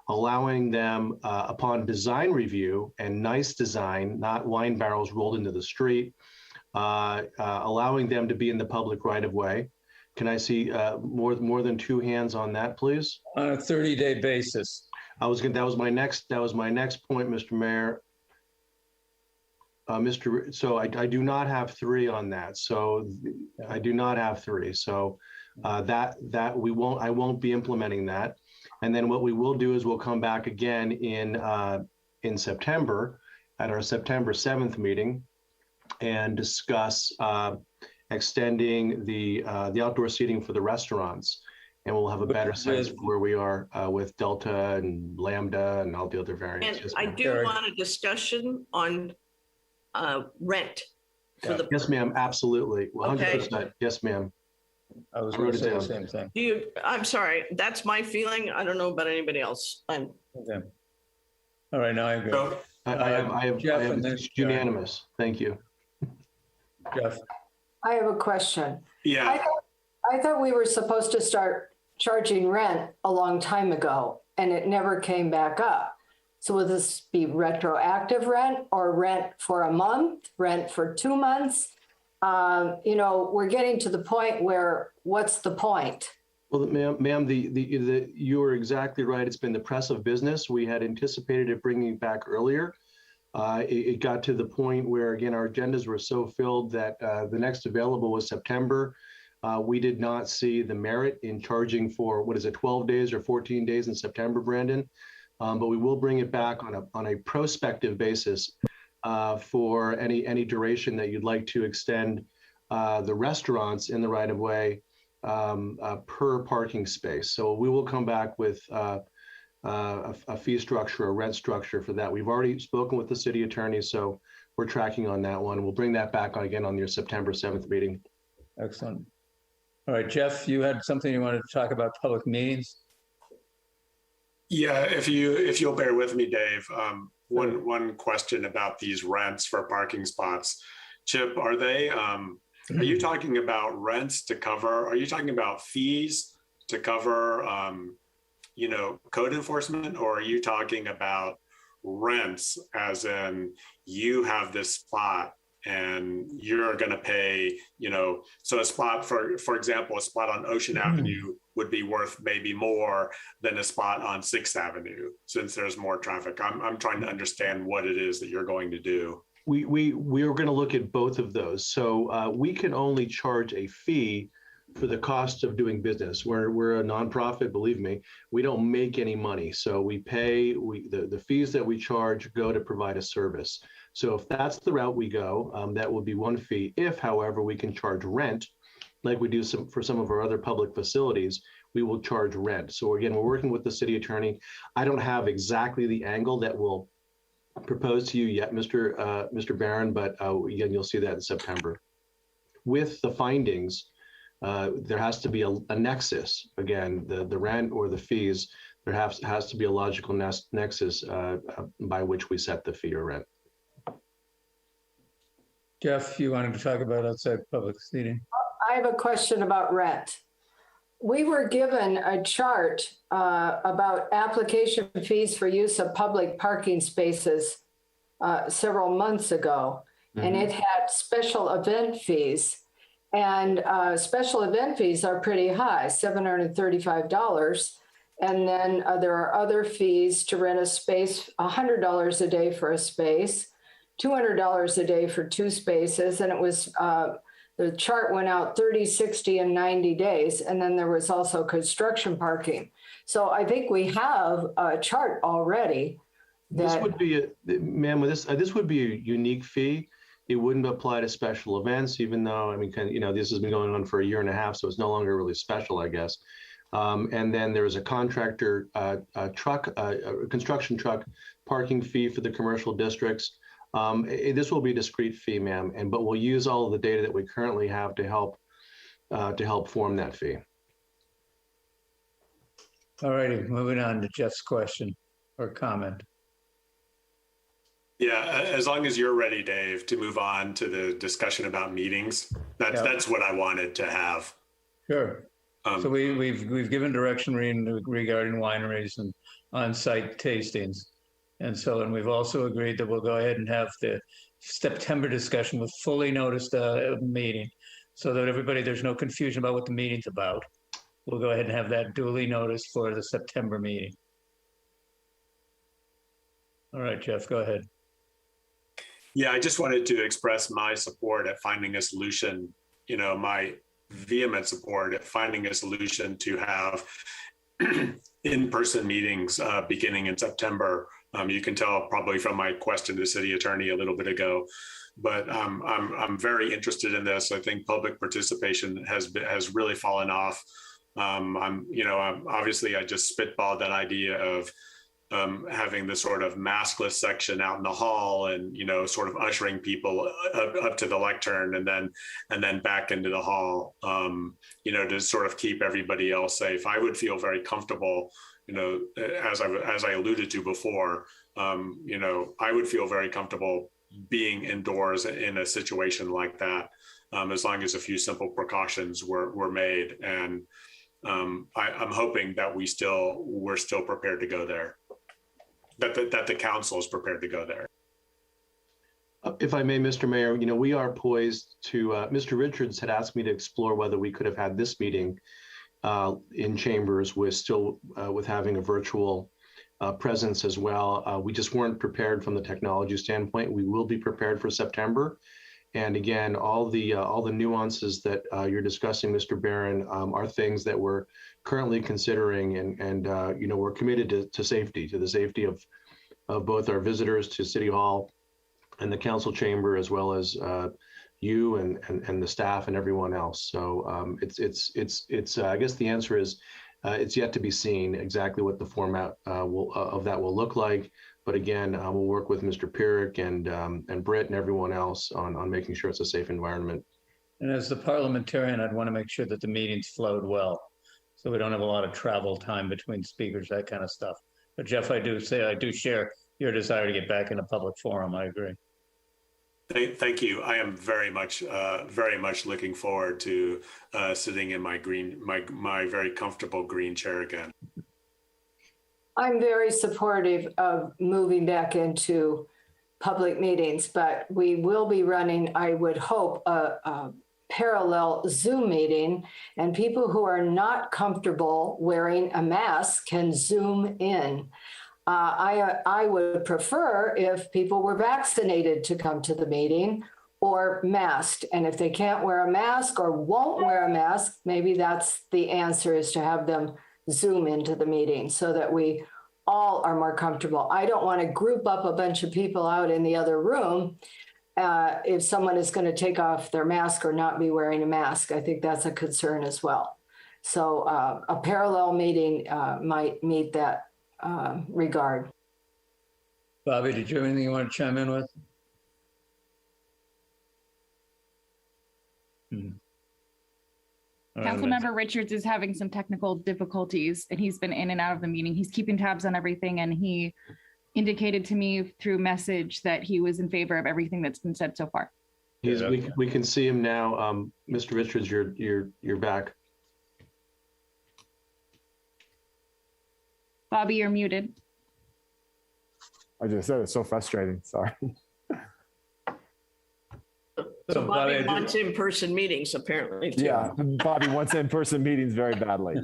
allowing them upon design review and nice design, not wine barrels rolled into the street, allowing them to be in the public right of way. Can I see more than 2 hands on that, please? On a 30-day basis. That was my next point, Mr. Mayor. So I do not have 3 on that. So I do not have 3. So I won't be implementing that. And then what we will do is we'll come back again in September at our September 7th meeting and discuss extending the outdoor seating for the restaurants. And we'll have a better sense of where we are with Delta and Lambda and all the other variants. And I do want a discussion on rent. Yes, ma'am. Absolutely. 100%. Okay. Yes, ma'am. I was going to say the same thing. I'm sorry. That's my feeling. I don't know about anybody else. Okay. All right. Now I agree. So, I have it's unanimous. Thank you. Jeff. I have a question. Yeah. I thought we were supposed to start charging rent a long time ago, and it never came back up. So will this be retroactive rent, or rent for a month, rent for 2 months? we're getting to the point where what's the point? Well, ma'am, you are exactly right. It's been the press of business. We had anticipated it bringing it back earlier. It got to the point where, again, our agendas were so filled that the next available was September. We did not see the merit in charging for, 12 days or 14 days in September, Brandon? But we will bring it back on a prospective basis for any duration that you'd like to extend the restaurants in the right of way per parking space. So we will come back with a fee structure, a rent structure for that. We've already spoken with the city attorney, so we're tracking on that one. We'll bring that back again on your September 7th meeting. Excellent. All right, Jeff, you had something you wanted to talk about public meetings? Yeah, if you'll bear with me, Dave, one question about these rents for parking spots. Chip, are you talking about rents to cover, are you talking about fees to cover, code enforcement, or are you talking about rents as in you have this spot and you're going to pay, so a spot, for example, a spot on Ocean Avenue would be worth maybe more than a spot on 6th Avenue since there's more traffic. I'm trying to understand what it is that you're going to do. We are going to look at both of those. So we can only charge a fee for the cost of doing business. We're a nonprofit, believe me. We don't make any money. So we pay, the fees that we charge go to provide a service. So if that's the route we go, that will be one fee. If, however, we can charge rent, like we do for some of our other public facilities, we will charge rent. So again, we're working with the city attorney. I don't have exactly the angle that we'll propose to you yet, Mr. Barron, but again, you'll see that in September. With the findings, there has to be a nexus. Again, the rent or the fees, there has to be a logical nexus by which we set the fee or rent. Jeff, you wanted to talk about outside public seating? I have a question about rent. We were given a chart about application fees for use of public parking spaces several months ago, and it had special event fees. And special event fees are pretty high, $735. And then there are other fees to rent a space, $100 a day for a space, $200 a day for 2 spaces. And it was, the chart went out 30, 60, and 90 days. And then there was also construction parking. So I think we have a chart already. This would be, ma'am, this would be a unique fee. It wouldn't apply to special events, even though, this has been going on for 1.5 years, so it's no longer really special, I guess. And then there's a contractor construction truck parking fee for the commercial districts. This will be a discrete fee, ma'am, but we'll use all of the data that we currently have to help form that fee. All righty, moving on to Jeff's question or comment. Yeah, as long as you're ready, Dave, to move on to the discussion about meetings, that's what I wanted to have. Sure. So we've given direction regarding wineries and on-site tastings. And we've also agreed that we'll go ahead and have the September discussion with fully noticed meeting so that there's no confusion about what the meeting's about. We'll go ahead and have that duly noticed for the September meeting. All right, Jeff, go ahead. Yeah, I just wanted to express my support at finding a solution, my vehement support at finding a solution to have in-person meetings beginning in September. You can tell probably from my question to the city attorney a little bit ago, but I'm very interested in this. I think public participation has really fallen off. Obviously I just spitballed that idea of having the sort of maskless section out in the hall and, sort of ushering people up to the lectern and then back into the hall, to sort of keep everybody else safe. I would feel very comfortable, as I alluded to before, I would feel very comfortable being indoors in a situation like that, as long as a few simple precautions were made. And I'm hoping that we're still prepared to go there. That the council is prepared to go there. If I may, Mr. Mayor, we are poised to, Mr. Richards had asked me to explore whether we could have had this meeting in chambers with having a virtual presence as well. We just weren't prepared from the technology standpoint. We will be prepared for September. And again, all the nuances that you're discussing, Mr. Barron, are things that we're currently considering, and we're committed to safety, to the safety of both our visitors to City Hall and the council chamber, as well as you and the staff and everyone else. So it's I guess the answer is it's yet to be seen exactly what the format of that will look like. But again, we'll work with Mr. Pyrrhic and Britt and everyone else on making sure it's a safe environment. And as the parliamentarian, I'd want to make sure that the meetings flowed well, so we don't have a lot of travel time between speakers, that kind of stuff. But Jeff, I do share your desire to get back in a public forum. I agree. Thank you. I am very much looking forward to sitting in my very comfortable green chair again. I'm very supportive of moving back into public meetings, but we will be running, I would hope, a parallel Zoom meeting, and people who are not comfortable wearing a mask can Zoom in. I would prefer if people were vaccinated to come to the meeting or masked. And if they can't wear a mask or won't wear a mask, maybe that's the answer, is to have them Zoom into the meeting so that we all are more comfortable. I don't want to group up a bunch of people out in the other room if someone is going to take off their mask or not be wearing a mask. I think that's a concern as well. So a parallel meeting might meet that regard. Bobby, did you have anything you want to chime in with? Councilmember Richards is having some technical difficulties, and he's been in and out of the meeting. He's keeping tabs on everything, and he indicated to me through message that he was in favor of everything that's been said so far. We can see him now. Mr. Richards, you're back. Bobby, you're muted. I just said it's so frustrating. Sorry. So Bobby wants in-person meetings, apparently, too. Yeah, Bobby wants in-person meetings very badly.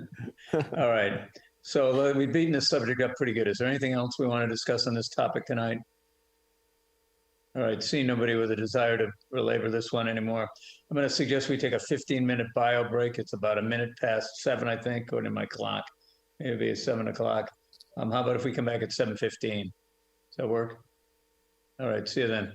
All right. So we've beaten this subject up pretty good. Is there anything else we want to discuss on this topic tonight? All right. Seeing nobody with a desire to belabor this one anymore, I'm going to suggest we take a 15-minute bio break. It's about a minute past 7, I think, according to my clock. Maybe it's 7 o'clock. How about if we come back at 7:15? Does that work? All right. See you then.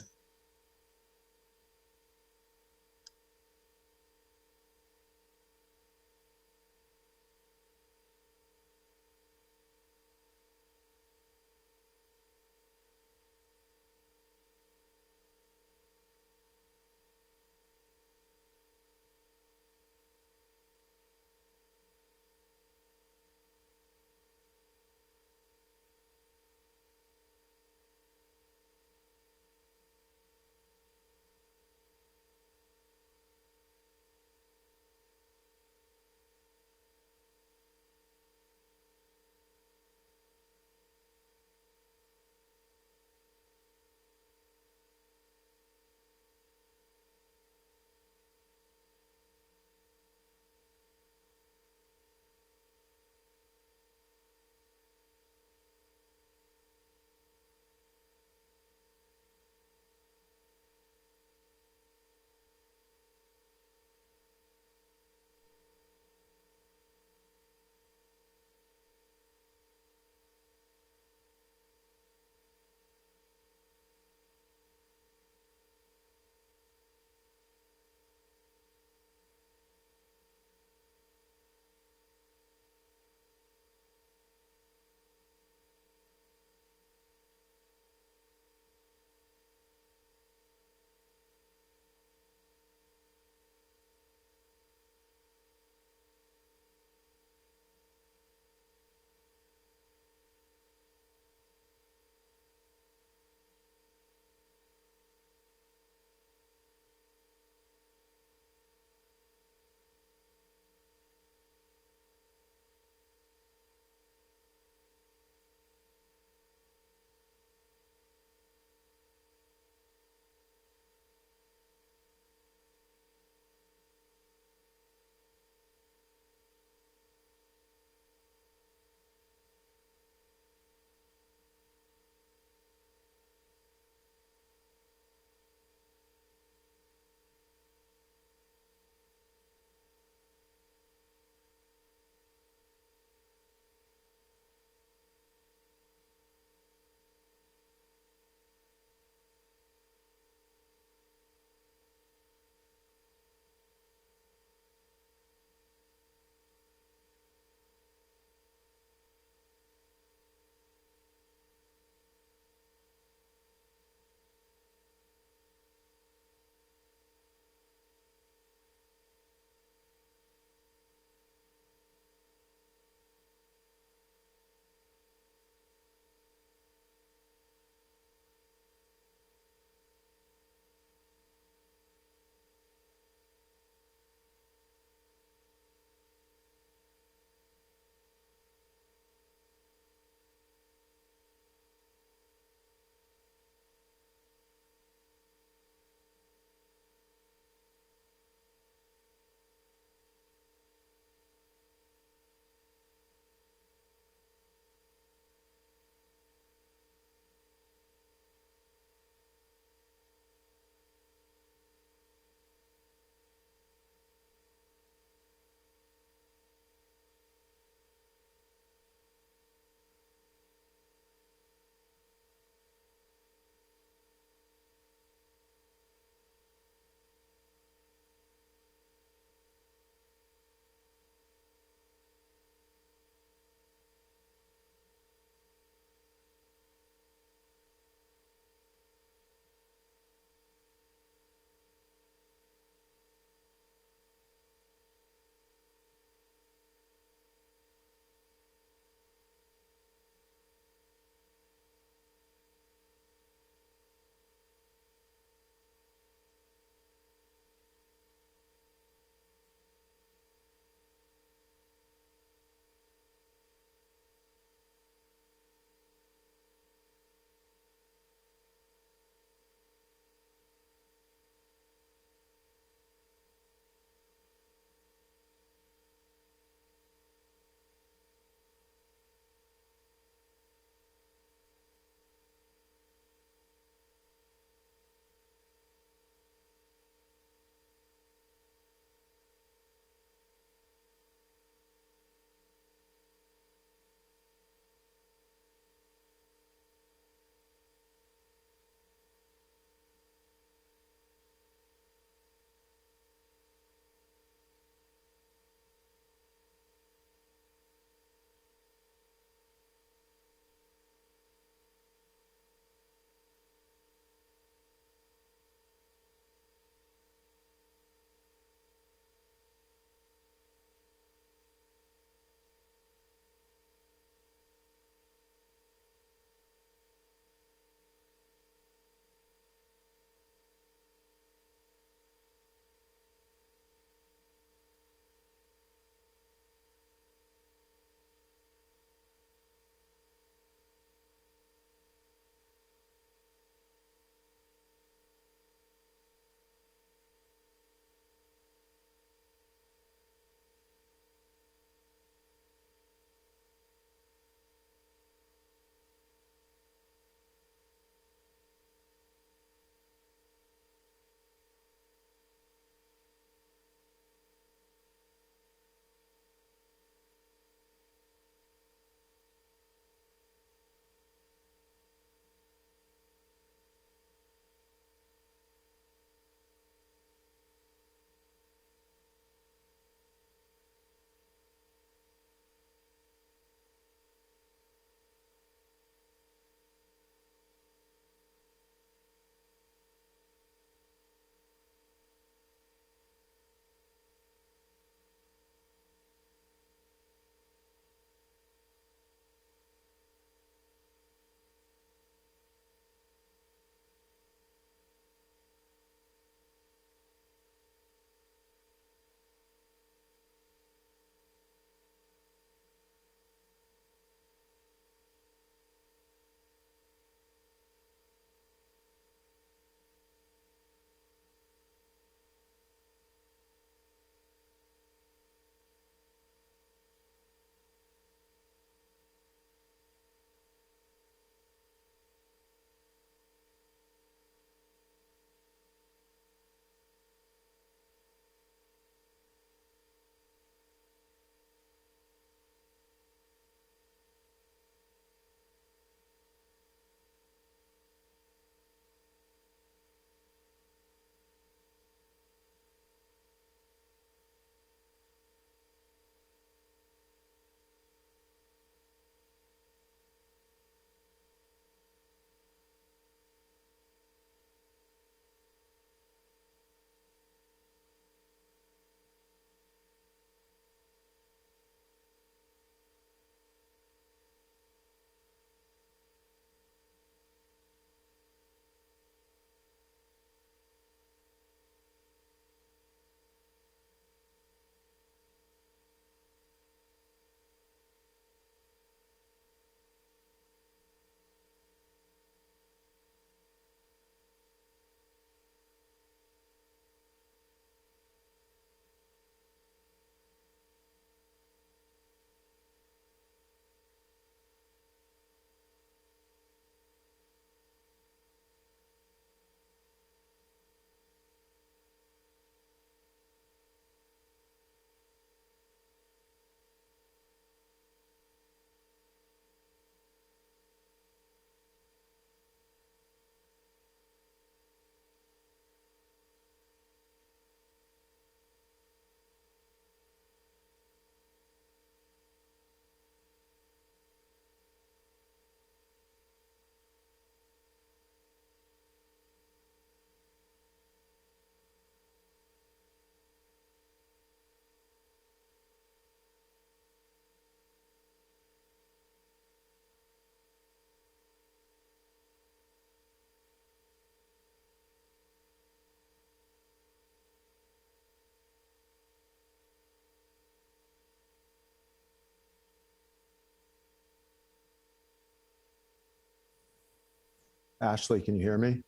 Ashley, can you hear me?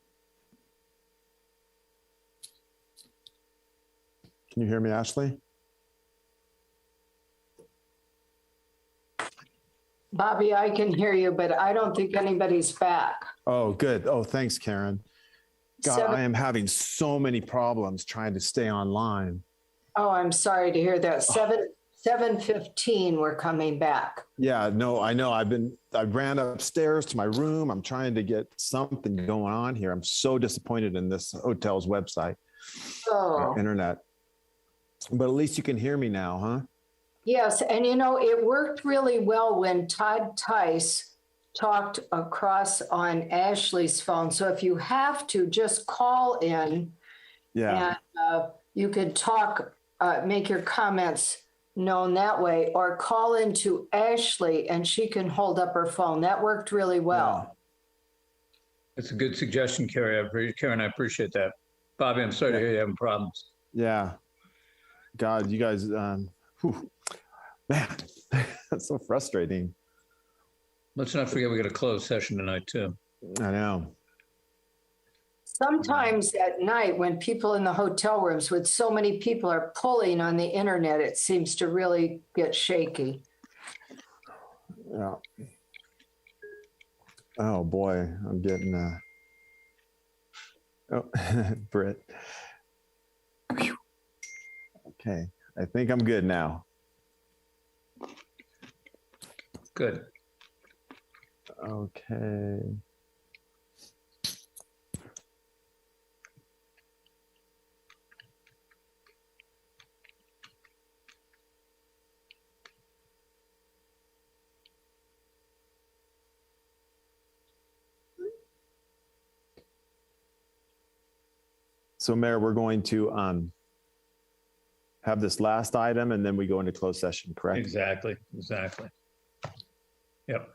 Can you hear me, Ashley? Bobby, I can hear you, but I don't think anybody's back. Oh, good. Oh, thanks, Karen. God, I am having so many problems trying to stay online. Oh, I'm sorry to hear that. 7:15, we're coming back. Yeah, no, I know. I ran upstairs to my room. I'm trying to get something going on here. I'm so disappointed in this hotel's website, internet. But at least you can hear me now, huh? Yes, and it worked really well when Todd Tice talked across on Ashley's phone. So if you have to, just call in. Yeah. And you could talk, make your comments known that way, or call into Ashley and she can hold up her phone. That worked really well. That's a good suggestion, Karen. I appreciate that. Bobby, I'm sorry to hear you're having problems. Yeah. God, you guys, man, that's so frustrating. Let's not forget we got a closed session tonight too. I know. Sometimes at night when people in the hotel rooms with so many people are pulling on the internet, it seems to really get shaky. Yeah. Oh boy, I'm getting Britt. Okay, I think I'm good now. Good. Okay. So Mayor, we're going to have this last item and then we go into closed session, correct? Exactly. Yep.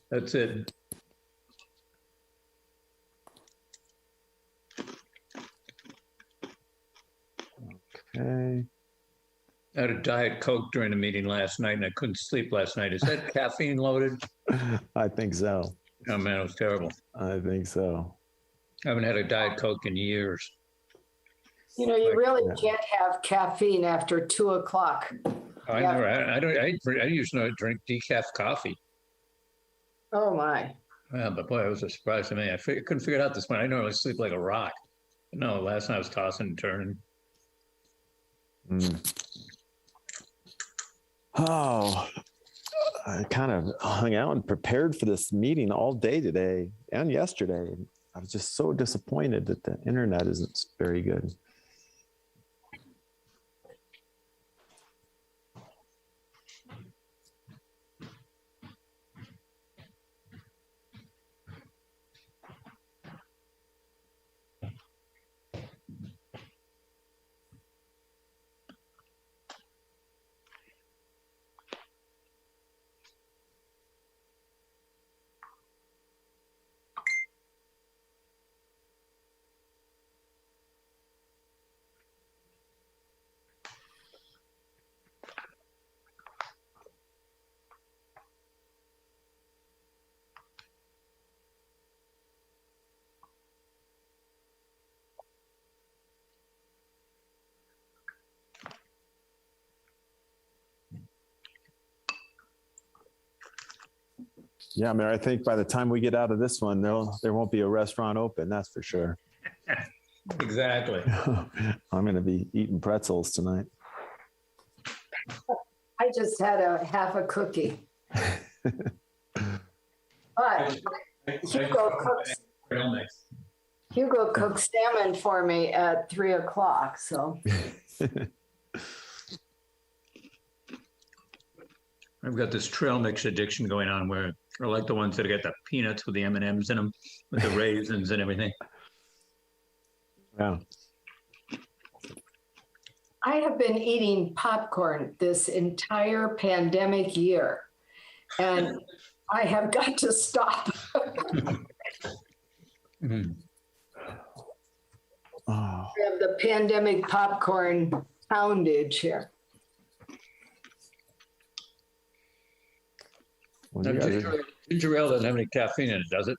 That's it. Okay. I had a Diet Coke during the meeting last night and I couldn't sleep last night. Is that caffeine loaded? I think so. Oh man, it was terrible. I think so. I haven't had a Diet Coke in years. You really can't have caffeine after 2 o'clock. I usually don't drink decaf coffee. Oh my. Yeah, but boy, it was a surprise to me. I couldn't figure it out this morning. I normally sleep like a rock. No, last night I was tossing and turning. Oh, I kind of hung out and prepared for this meeting all day today and yesterday. I was just so disappointed that the internet isn't very good. Yeah, Mayor, I think by the time we get out of this one, there won't be a restaurant open, that's for sure. Exactly. I'm going to be eating pretzels tonight. I just had a half a cookie. But Hugo cooked salmon for me at 3 o'clock, so. I've got this trail mix addiction going on where I like the ones that get the peanuts with the M&Ms in them, with the raisins and everything. Yeah. I have been eating popcorn this entire pandemic year, and I have got to stop. Mm. Oh. We have the pandemic popcorn poundage here. Well, Ginger ale doesn't have any caffeine in it, does it?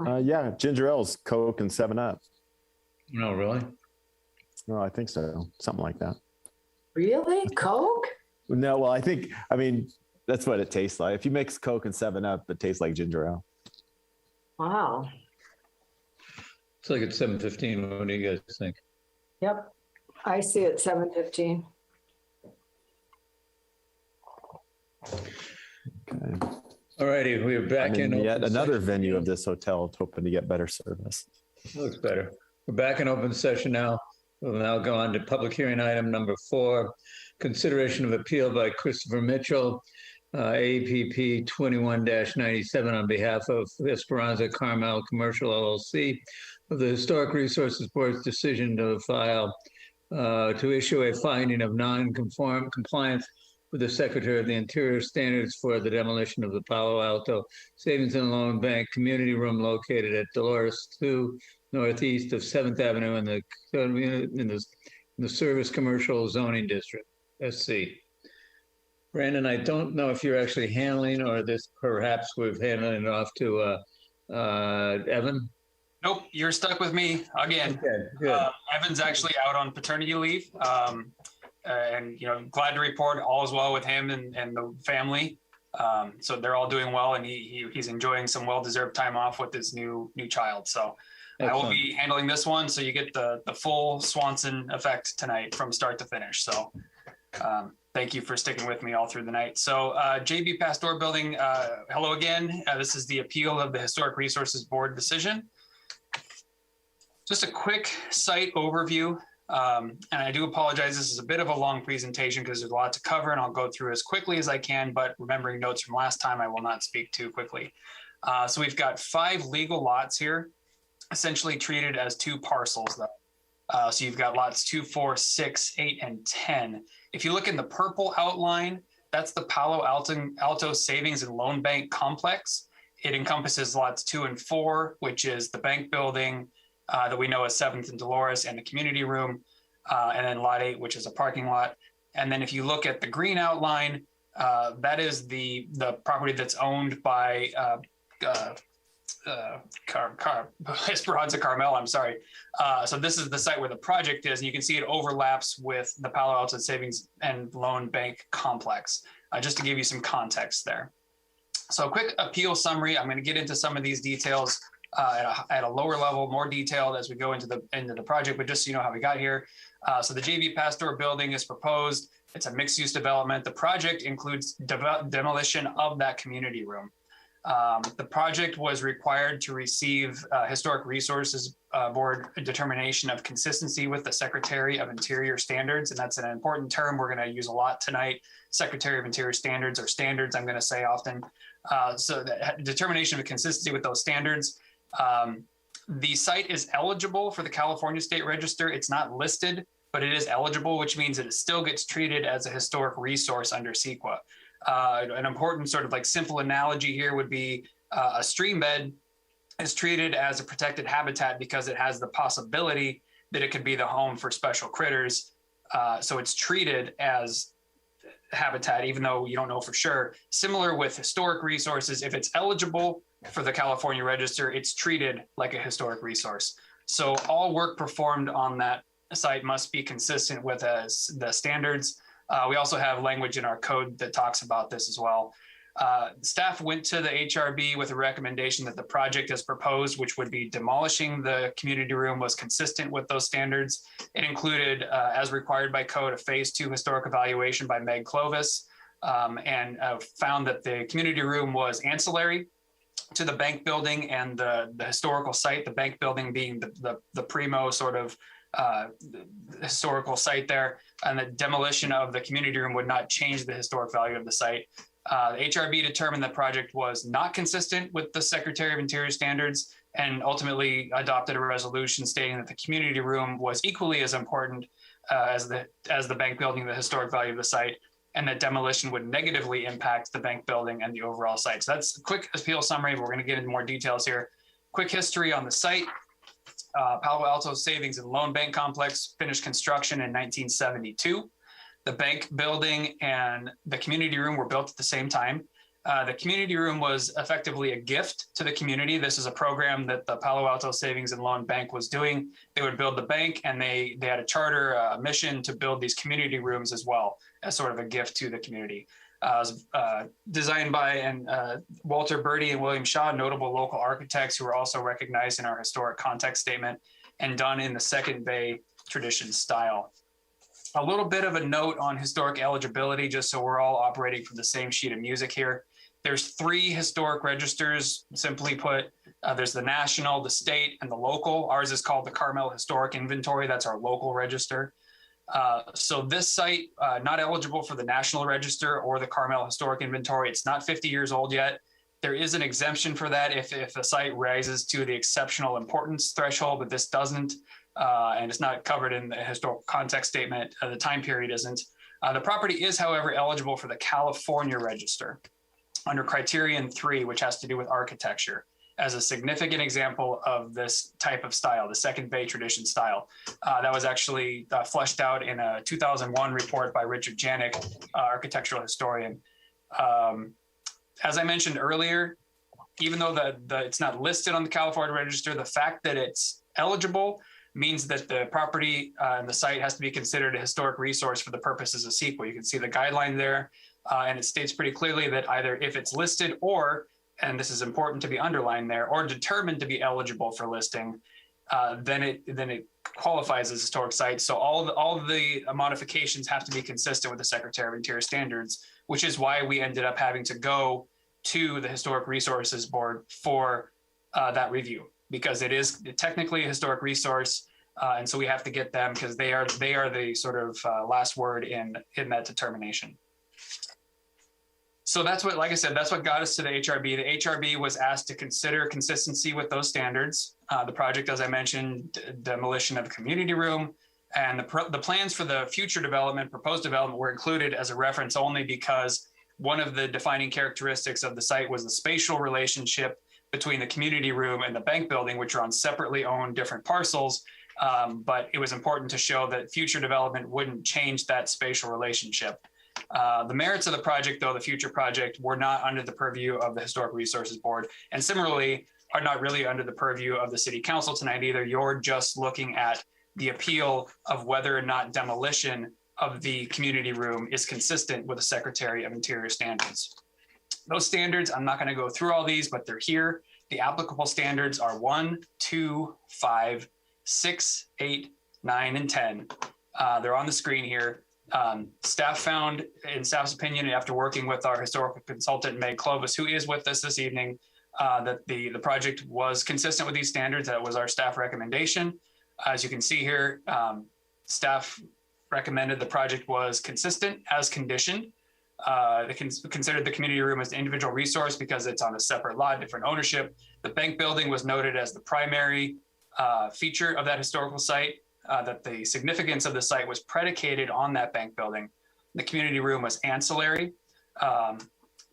Yeah, ginger ale's Coke and 7-Up. No, really? No, I think so. Something like that. Really? Coke? No, well, I mean, that's what it tastes like. If you mix Coke and 7-Up, it tastes like ginger ale. Wow. It's like it's 7:15. What do you guys think? Yep. I see it 7:15. Okay. All righty, we're back in. Yet another session. venue of this hotel, hoping to get better service. Looks better. We're back in open session now. We'll now go on to public hearing item number 4, consideration of appeal by Christopher Mitchell, APP 21-97 on behalf of Esperanza Carmel Commercial LLC of the Historic Resources Board's decision to file, to issue a finding of non-compliance with the Secretary of the Interior standards for the demolition of the Palo Alto Savings and Loan Bank community room located at Dolores 2, northeast of 7th Avenue in the Service Commercial Zoning District, SC. Brandon, I don't know if you're actually handling or this perhaps we've handed it off to Evan. Nope, you're stuck with me again. Okay, good. Evan's actually out on paternity leave. And, glad to report all is well with him and the family. So they're all doing well, and he's enjoying some well-deserved time off with his new child. So excellent. I will be handling this one. So you get the full Swanson effect tonight from start to finish. So thank you for sticking with me all through the night. So JB Pastor Building, hello again. This is the appeal of the Historic Resources Board decision. Just a quick site overview. And I do apologize. This is a bit of a long presentation because there's a lot to cover, and I'll go through as quickly as I can, but remembering notes from last time, I will not speak too quickly. So we've got 5 legal lots here, essentially treated as 2 parcels though. So you've got lots 2, 4, 6, 8, and 10. If you look in the purple outline, that's the Palo Alto Savings and Loan Bank complex. It encompasses lots 2 and 4, which is the bank building, that we know as 7th and Dolores, and the community room, and then lot 8, which is a parking lot. And then if you look at the green outline, that is the property that's owned by Esperanza Carmel, I'm sorry. So this is the site where the project is, and you can see it overlaps with the Palo Alto Savings and Loan Bank complex, just to give you some context there. So a quick appeal summary. I'm going to get into some of these details at a lower level, more detailed as we go into the project, but just so you know how we got here. So the JV Pastor Building is proposed. It's a mixed-use development. The project includes demolition of that community room. The project was required to receive Historic Resources Board determination of consistency with the Secretary of Interior standards, and that's an important term we're going to use a lot tonight. Secretary of Interior standards, or standards, I'm going to say often. So the determination of consistency with those standards. The site is eligible for the California State Register. It's not listed, but it is eligible, which means that it still gets treated as a historic resource under CEQA. An important sort of like simple analogy here would be a stream bed is treated as a protected habitat because it has the possibility that it could be the home for special critters. So it's treated as habitat, even though you don't know for sure. Similar with historic resources, if it's eligible for the California Register, it's treated like a historic resource. So all work performed on that site must be consistent with the standards. We also have language in our code that talks about this as well. Staff went to the HRB with a recommendation that the project as proposed, which would be demolishing the community room, was consistent with those standards. It included, as required by code, a phase 2 historic evaluation by Meg Clovis, and found that the community room was ancillary to the bank building and the historical site, the bank building being the primo sort of historical site there, and the demolition of the community room would not change the historic value of the site. The HRB determined the project was not consistent with the Secretary of Interior standards and ultimately adopted a resolution stating that the community room was equally as important as the bank building, the historic value of the site, and that demolition would negatively impact the bank building and the overall site. So that's a quick appeal summary, but we're going to get into more details here. Quick history on the site. Palo Alto Savings and Loan Bank Complex finished construction in 1972. The bank building and the community room were built at the same time. The community room was effectively a gift to the community. This is a program that the Palo Alto Savings and Loan Bank was doing. They would build the bank, and they had a charter mission to build these community rooms as well as sort of a gift to the community. It was designed by Walter Birdie and William Shaw, notable local architects who were also recognized in our historic context statement, and done in the Second Bay tradition style. A little bit of a note on historic eligibility, just so we're all operating from the same sheet of music here. There's 3 historic registers, simply put. There's the national, the state, and the local. Ours is called the Carmel Historic Inventory. That's our local register. So this site, not eligible for the National Register or the Carmel Historic Inventory. It's not 50 years old yet. There is an exemption for that if a site rises to the exceptional importance threshold, but this doesn't, and it's not covered in the historical context statement. The time period isn't. The property is, however, eligible for the California Register under criterion 3, which has to do with architecture, as a significant example of this type of style, the Second Bay tradition style. That was actually fleshed out in a 2001 report by Richard Janik, architectural historian. As I mentioned earlier, even though it's not listed on the California Register, the fact that it's eligible means that the property and the site has to be considered a historic resource for the purposes of Sql. You can see the guideline there, and it states pretty clearly that either if it's listed or, and this is important to be underlined there, or determined to be eligible for listing, then it qualifies as a historic site. So all of the modifications have to be consistent with the Secretary of Interior standards, which is why we ended up having to go to the Historic Resources Board for that review, because it is technically a historic resource, and so we have to get them because they are the sort of last word in that determination. So that's what, like I said, that's what got us to the HRB. The HRB was asked to consider consistency with those standards. The project, as I mentioned, demolition of the community room, and the plans for the future development, proposed development, were included as a reference only because one of the defining characteristics of the site was the spatial relationship between the community room and the bank building, which are on separately owned different parcels. But it was important to show that future development wouldn't change that spatial relationship. The merits of the project, though, the future project, were not under the purview of the Historic Resources Board, and similarly are not really under the purview of the City Council tonight either. You're just looking at the appeal of whether or not demolition of the community room is consistent with the Secretary of Interior standards. Those standards, I'm not going to go through all these, but they're here. The applicable standards are 1, 2, 5, 6, 8, 9, and 10. They're on the screen here. Staff found, in staff's opinion, after working with our historical consultant, Meg Clovis, who is with us this evening, that the project was consistent with these standards. That was our staff recommendation. As you can see here, staff recommended the project was consistent as conditioned. They considered the community room as an individual resource because it's on a separate lot, different ownership. The bank building was noted as the primary feature of that historical site, that the significance of the site was predicated on that bank building. The community room was ancillary.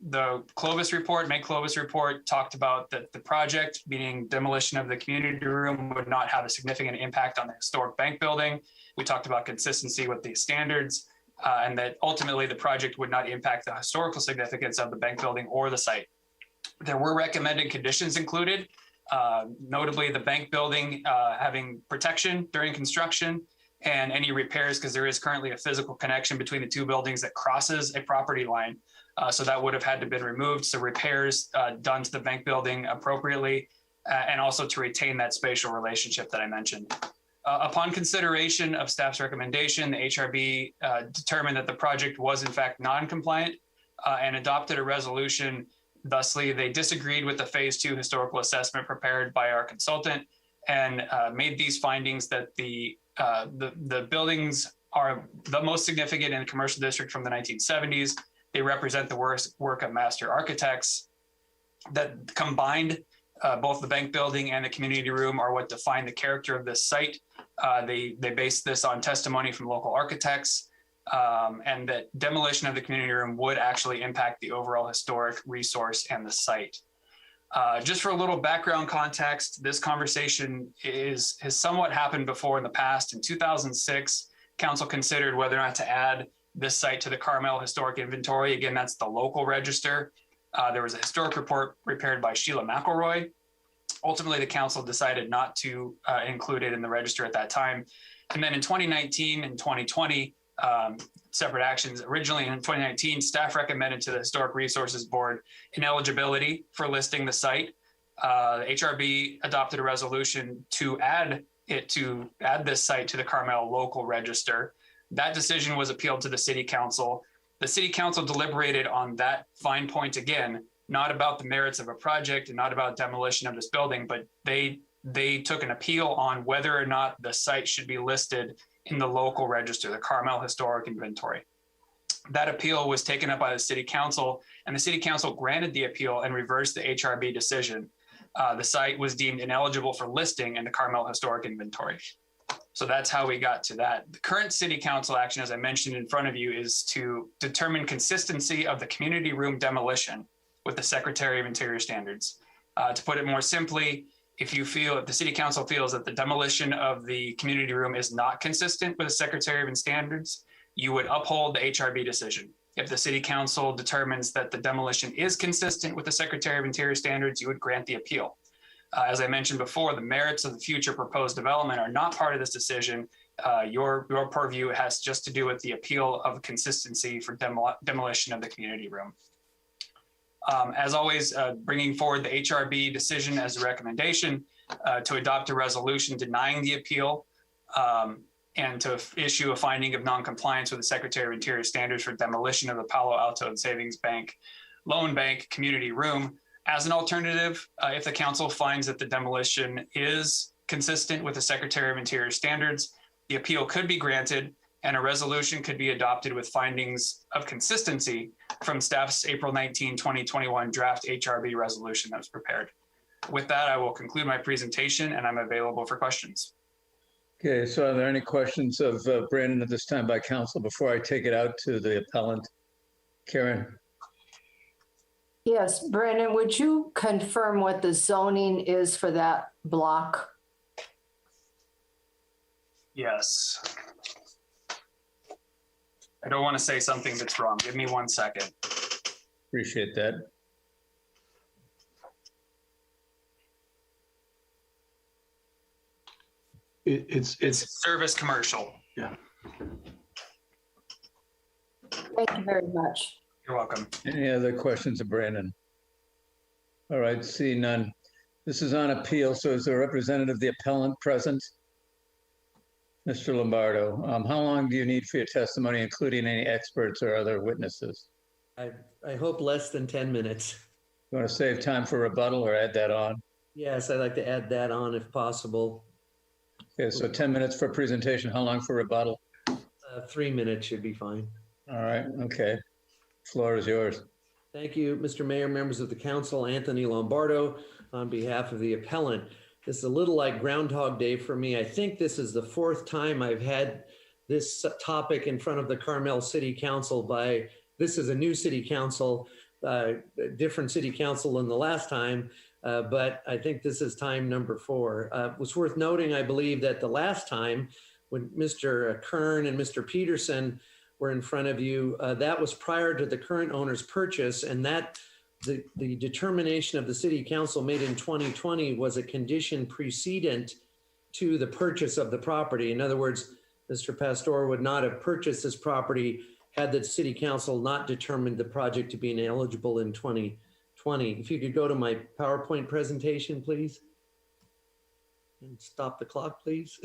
The Clovis report, Meg Clovis report, talked about that the project, meaning demolition of the community room, would not have a significant impact on the historic bank building. We talked about consistency with the standards, and that ultimately the project would not impact the historical significance of the bank building or the site. There were recommended conditions included, notably the bank building having protection during construction and any repairs, because there is currently a physical connection between the two buildings that crosses a property line. So that would have had to been removed. So repairs done to the bank building appropriately, and also to retain that spatial relationship that I mentioned. Upon consideration of staff's recommendation, the HRB determined that the project was in fact non-compliant and adopted a resolution. Thusly, they disagreed with the phase 2 historical assessment prepared by our consultant and made these findings that the buildings are the most significant in the commercial district from the 1970s. They represent the work of master architects that combined both the bank building and the community room are what define the character of this site. They based this on testimony from local architects, and that demolition of the community room would actually impact the overall historic resource and the site. Just for a little background context, this conversation has somewhat happened before in the past. In 2006, council considered whether or not to add this site to the Carmel Historic Inventory. Again, that's the local register. There was a historic report prepared by Sheila McElroy. Ultimately, the council decided not to include it in the register at that time. And then in 2019 and 2020, separate actions. Originally in 2019, staff recommended to the Historic Resources Board ineligibility for listing the site. HRB adopted a resolution to add this site to the Carmel local register. That decision was appealed to the city council. The city council deliberated on that fine point again, not about the merits of a project and not about demolition of this building, but they took an appeal on whether or not the site should be listed in the local register, the Carmel Historic Inventory. That appeal was taken up by the city council, and the city council granted the appeal and reversed the HRB decision. The site was deemed ineligible for listing in the Carmel Historic Inventory. So that's how we got to that. The current city council action, as I mentioned in front of you, is to determine consistency of the community room demolition with the Secretary of Interior standards. To put it more simply, if the city council feels that the demolition of the community room is not consistent with the Secretary of standards, you would uphold the HRB decision. If the city council determines that the demolition is consistent with the Secretary of Interior standards, you would grant the appeal. As I mentioned before, the merits of the future proposed development are not part of this decision. Your purview has just to do with the appeal of consistency for demolition of the community room. As always, bringing forward the HRB decision as a recommendation to adopt a resolution denying the appeal and to issue a finding of noncompliance with the Secretary of Interior standards for demolition of the Palo Alto Savings Bank Loan Bank community room. As an alternative, if the council finds that the demolition is consistent with the Secretary of Interior standards, the appeal could be granted and a resolution could be adopted with findings of consistency from staff's April 19, 2021 draft HRB resolution that was prepared. With that, I will conclude my presentation and I'm available for questions. Okay, so are there any questions of Brandon at this time by council before I take it out to the appellant? Karen? Yes, Brandon, would you confirm what the zoning is for that block? Yes. I don't want to say something that's wrong. Give me 1 second. Appreciate that. It's service commercial. Yeah. Thank you very much. You're welcome. Any other questions of Brandon? All right, see none. This is on appeal, so is there a representative of the appellant present? Mr. Lombardo, how long do you need for your testimony, including any experts or other witnesses? I hope less than 10 minutes. You want to save time for rebuttal or add that on? Yes, I'd like to add that on if possible. Okay, so 10 minutes for presentation. How long for rebuttal? 3 minutes should be fine. All right, okay. Floor is yours. Thank you, Mr. Mayor, members of the council, Anthony Lombardo, on behalf of the appellant. This is a little like Groundhog Day for me. I think this is the 4th time I've had this topic in front of the Carmel City Council this is a new city council, different city council than the last time, but I think this is time number 4. It's worth noting, I believe, that the last time when Mr. Kern and Mr. Peterson were in front of you, that was prior to the current owner's purchase, and that the determination of the city council made in 2020 was a condition precedent to the purchase of the property. In other words, Mr. Pastor would not have purchased this property had the city council not determined the project to be ineligible in 2020. If you could go to my PowerPoint presentation, please. And stop the clock, please.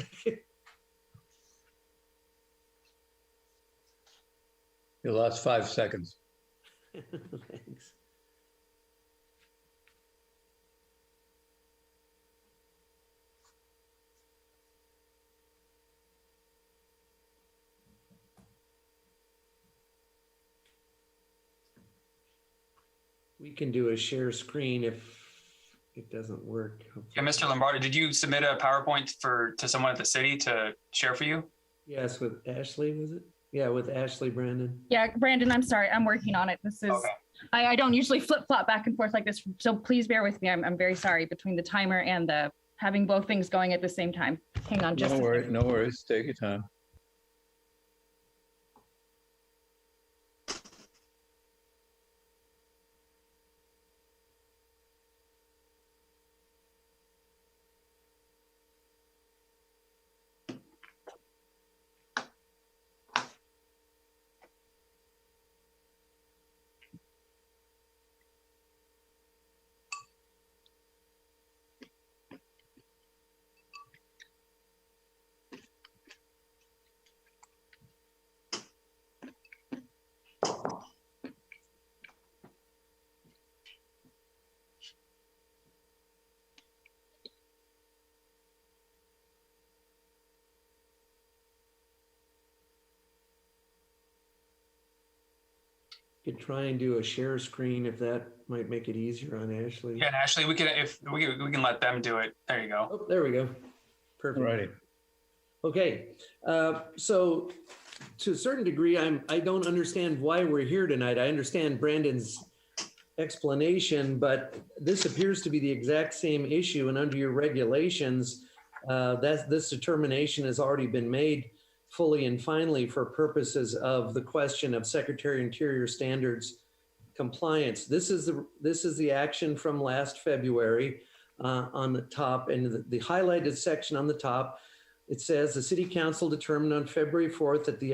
You lost 5 seconds. Thanks. We can do a share screen if it doesn't work. Yeah, Mr. Lombardo, did you submit a PowerPoint to someone at the city to share for you? Yes, with Ashley, was it? Yeah, with Ashley, Brandon. Yeah, Brandon, I'm sorry. I'm working on it. This is, okay. I don't usually flip-flop back and forth like this. So please bear with me. I'm very sorry between the timer and the having both things going at the same time. Hang on just a second. No worries. Take your time. Could try and do a share screen if that might make it easier on Ashley. Yeah, and Ashley, we can let them do it. There you go. Oh, there we go. Perfect. Righty. Okay, so to a certain degree, I don't understand why we're here tonight. I understand Brandon's explanation, but this appears to be the exact same issue, and under your regulations, this determination has already been made fully and finally for purposes of the question of Secretary of Interior standards compliance. This is the action from last February on the top, and the highlighted section on the top. It says the City Council determined on February 4th that the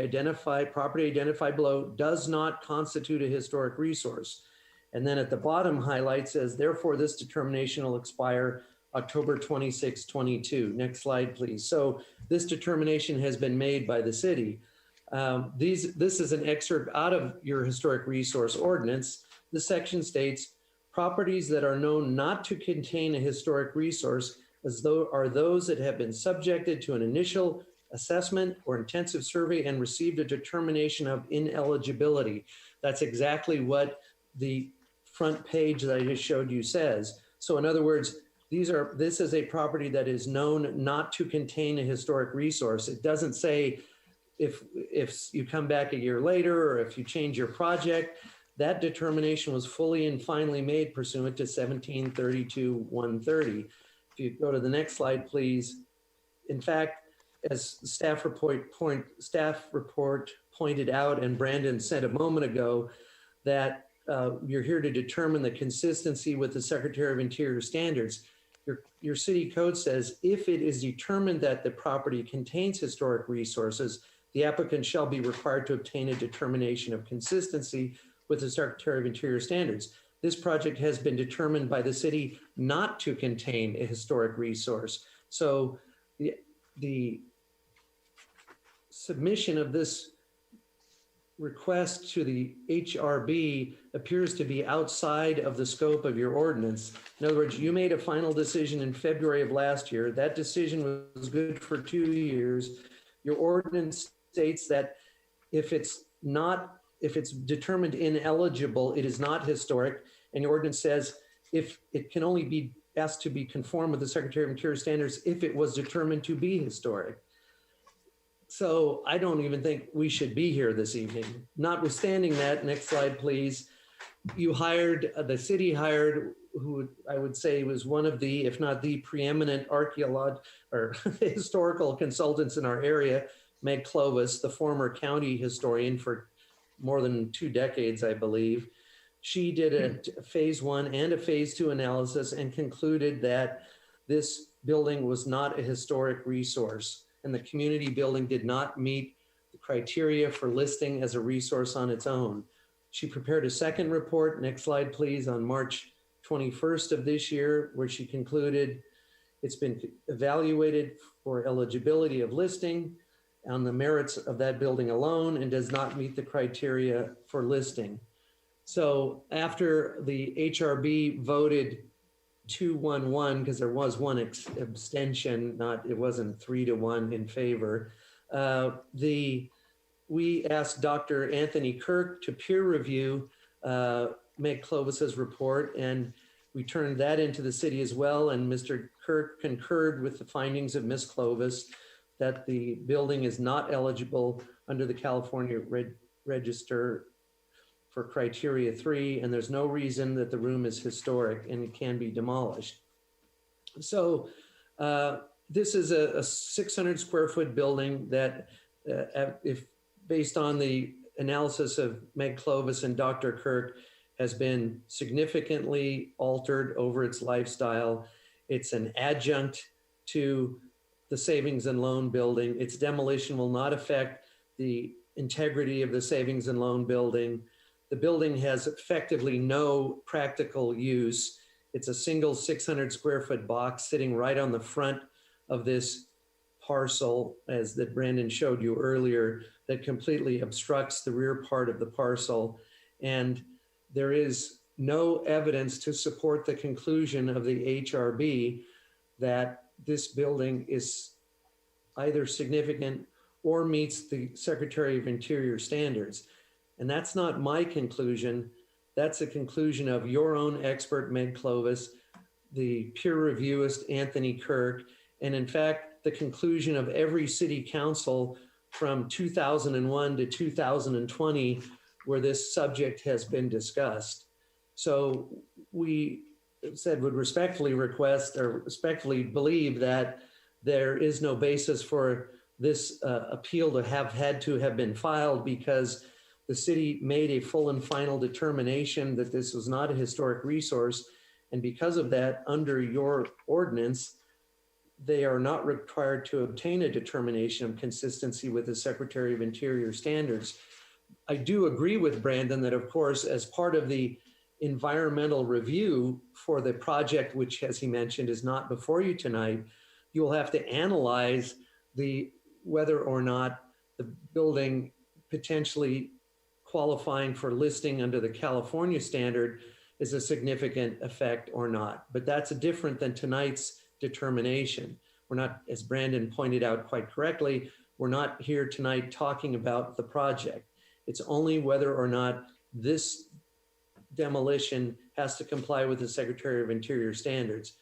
property identified below does not constitute a historic resource. And then at the bottom highlight says, therefore, this determination will expire October 26, 22. Next slide, please. So this determination has been made by the city. This is an excerpt out of your historic resource ordinance. The section states, properties that are known not to contain a historic resource are those that have been subjected to an initial assessment or intensive survey and received a determination of ineligibility. That's exactly what the front page that I just showed you says. So in other words, this is a property that is known not to contain a historic resource. It doesn't say if you come back a year later or if you change your project. That determination was fully and finally made pursuant to 1732-130. If you go to the next slide, please. In fact, as the staff report pointed out, and Brandon said a moment ago, that you're here to determine the consistency with the Secretary of Interior standards. Your city code says, if it is determined that the property contains historic resources, the applicant shall be required to obtain a determination of consistency with the Secretary of Interior standards. This project has been determined by the city not to contain a historic resource. So the submission of this request to the HRB appears to be outside of the scope of your ordinance. In other words, you made a final decision in February of last year. That decision was good for 2 years. Your ordinance states that if it's determined ineligible, it is not historic. And your ordinance says if it can only be asked to be conformed with the Secretary of Interior standards if it was determined to be historic. So I don't even think we should be here this evening. Notwithstanding that, next slide, please. The city hired who I would say was one of the, if not the preeminent historical consultants in our area, Meg Clovis, the former county historian for more than 2 decades, I believe. She did a phase 1 and a phase 2 analysis and concluded that this building was not a historic resource, and the community building did not meet the criteria for listing as a resource on its own. She prepared a second report, next slide please, on March 21st of this year, where she concluded it's been evaluated for eligibility of listing on the merits of that building alone and does not meet the criteria for listing. So after the HRB voted 2-1-1, because there was one abstention, it wasn't 3-1 in favor. We asked Dr. Anthony Kirk to peer review Meg Clovis's report, and we turned that into the city as well. And Mr. Kirk concurred with the findings of Ms. Clovis that the building is not eligible under the California Register for criteria 3, and there's no reason that the room is historic and it can be demolished. So this is a 600 square foot building that if based on the analysis of Meg Clovis and Dr. Kirk has been significantly altered over its lifestyle. It's an adjunct to the savings and loan building. Its demolition will not affect the integrity of the savings and loan building. The building has effectively no practical use. It's a single 600 square foot box sitting right on the front of this parcel, as that Brandon showed you earlier, that completely obstructs the rear part of the parcel. And there is no evidence to support the conclusion of the HRB that this building is either significant or meets the Secretary of Interior standards. And that's not my conclusion. That's a conclusion of your own expert, Meg Clovis, the peer reviewist, Anthony Kirk, and in fact, the conclusion of every city council from 2001 to 2020, where this subject has been discussed. So we would respectfully request or respectfully believe that there is no basis for this appeal to have had to have been filed, because the city made a full and final determination that this was not a historic resource. And because of that, under your ordinance, they are not required to obtain a determination of consistency with the Secretary of Interior standards. I do agree with Brandon that, of course, as part of the environmental review for the project, which, as he mentioned, is not before you tonight, you will have to analyze whether or not the building potentially qualifying for listing under the California standard is a significant effect or not. But that's different than tonight's determination. We're not, as Brandon pointed out quite correctly, we're not here tonight talking about the project. It's only whether or not this demolition has to comply with the Secretary of Interior standards.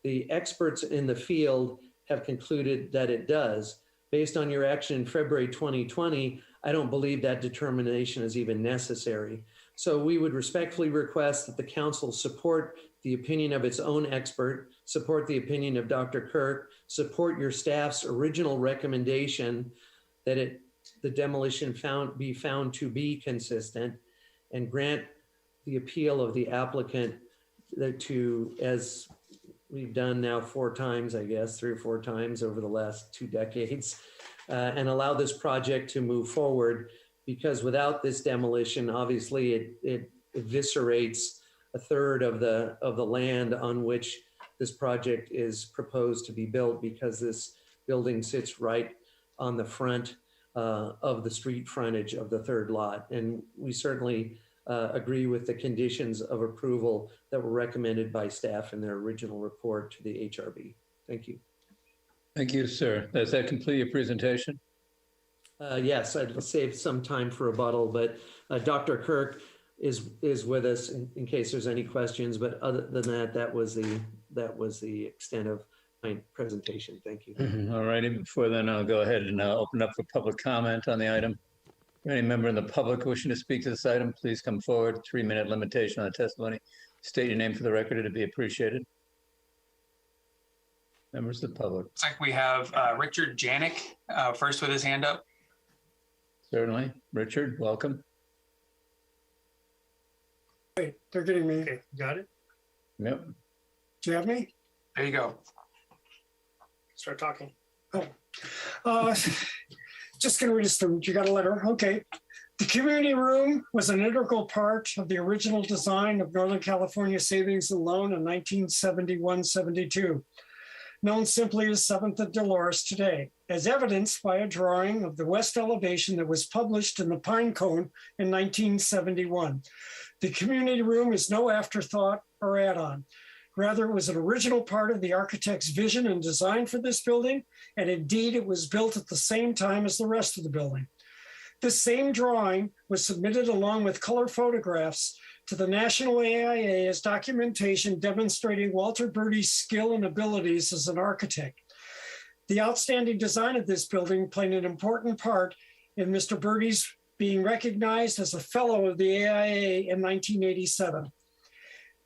The experts in the field have concluded that it does. Based on your action in February 2020, I don't believe that determination is even necessary. So we would respectfully request that the council support the opinion of its own expert, support the opinion of Dr. Kirk, support your staff's original recommendation that the demolition be found to be consistent, and grant the appeal of the applicant as we've done now 4 times, I guess, 3 or 4 times over the last 2 decades, and allow this project to move forward, because without this demolition, obviously it eviscerates a third of the land on which this project is proposed to be built, because this building sits right on the front of the street frontage of the 3rd lot. And we certainly agree with the conditions of approval that were recommended by staff in their original report to the HRB. Thank you. Thank you, sir. Does that complete your presentation? Yes, I'd save some time for rebuttal, but Dr. Kirk is with us in case there's any questions. But other than that, that was the extent of my presentation. Thank you. All righty. Before then, I'll go ahead and open up for public comment on the item. Any member in the public wishing to speak to this item, please come forward. 3-minute limitation on the testimony. State your name for the record. It'd be appreciated. Members of the public. Looks like we have Richard Janik first with his hand up. Certainly. Richard, welcome. Wait, they're getting me. Okay, got it? Yep. Do you have me? There you go. Start talking. Oh. Just going to read this through. You got a letter? Okay. The community room was an integral part of the original design of Northern California Savings and Loan in 1971-72, known simply as 7th and Dolores today, as evidenced by a drawing of the west elevation that was published in the Pine Cone in 1971. The community room is no afterthought or add-on. Rather, it was an original part of the architect's vision and design for this building, and indeed it was built at the same time as the rest of the building. This same drawing was submitted along with color photographs to the National AIA as documentation demonstrating Walter Burdy's skill and abilities as an architect. The outstanding design of this building played an important part in Mr. Burdy's being recognized as a fellow of the AIA in 1987.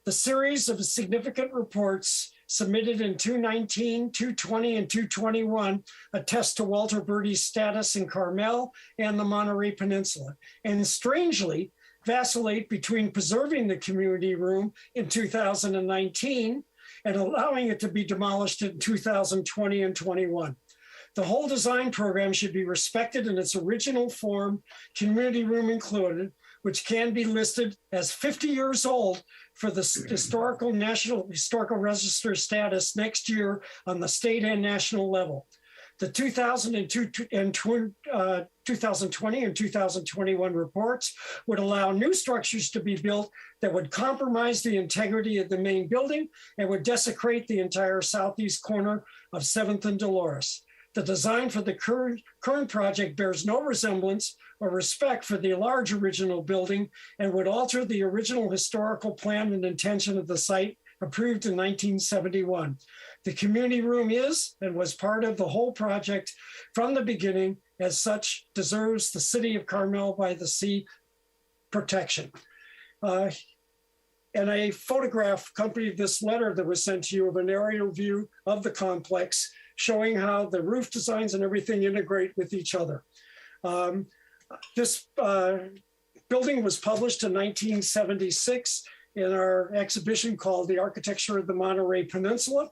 The series of significant reports submitted in 219, 220, and 221 attest to Walter Burdy's status in Carmel and the Monterey Peninsula, and strangely vacillate between preserving the community room in 2019 and allowing it to be demolished in 2020 and 21. The whole design program should be respected in its original form, community room included, which can be listed as 50 years old for the National Historical Register status next year on the state and national level. The 2020 and 2021 reports would allow new structures to be built that would compromise the integrity of the main building and would desecrate the entire southeast corner of 7th and Dolores. The design for the current project bears no resemblance or respect for the large original building and would alter the original historical plan and intention of the site approved in 1971. The community room is and was part of the whole project from the beginning. As such, deserves the city of Carmel-by-the-Sea protection. And a photograph accompanied this letter that was sent to you of an aerial view of the complex, showing how the roof designs and everything integrate with each other. This building was published in 1976 in our exhibition called The Architecture of the Monterey Peninsula,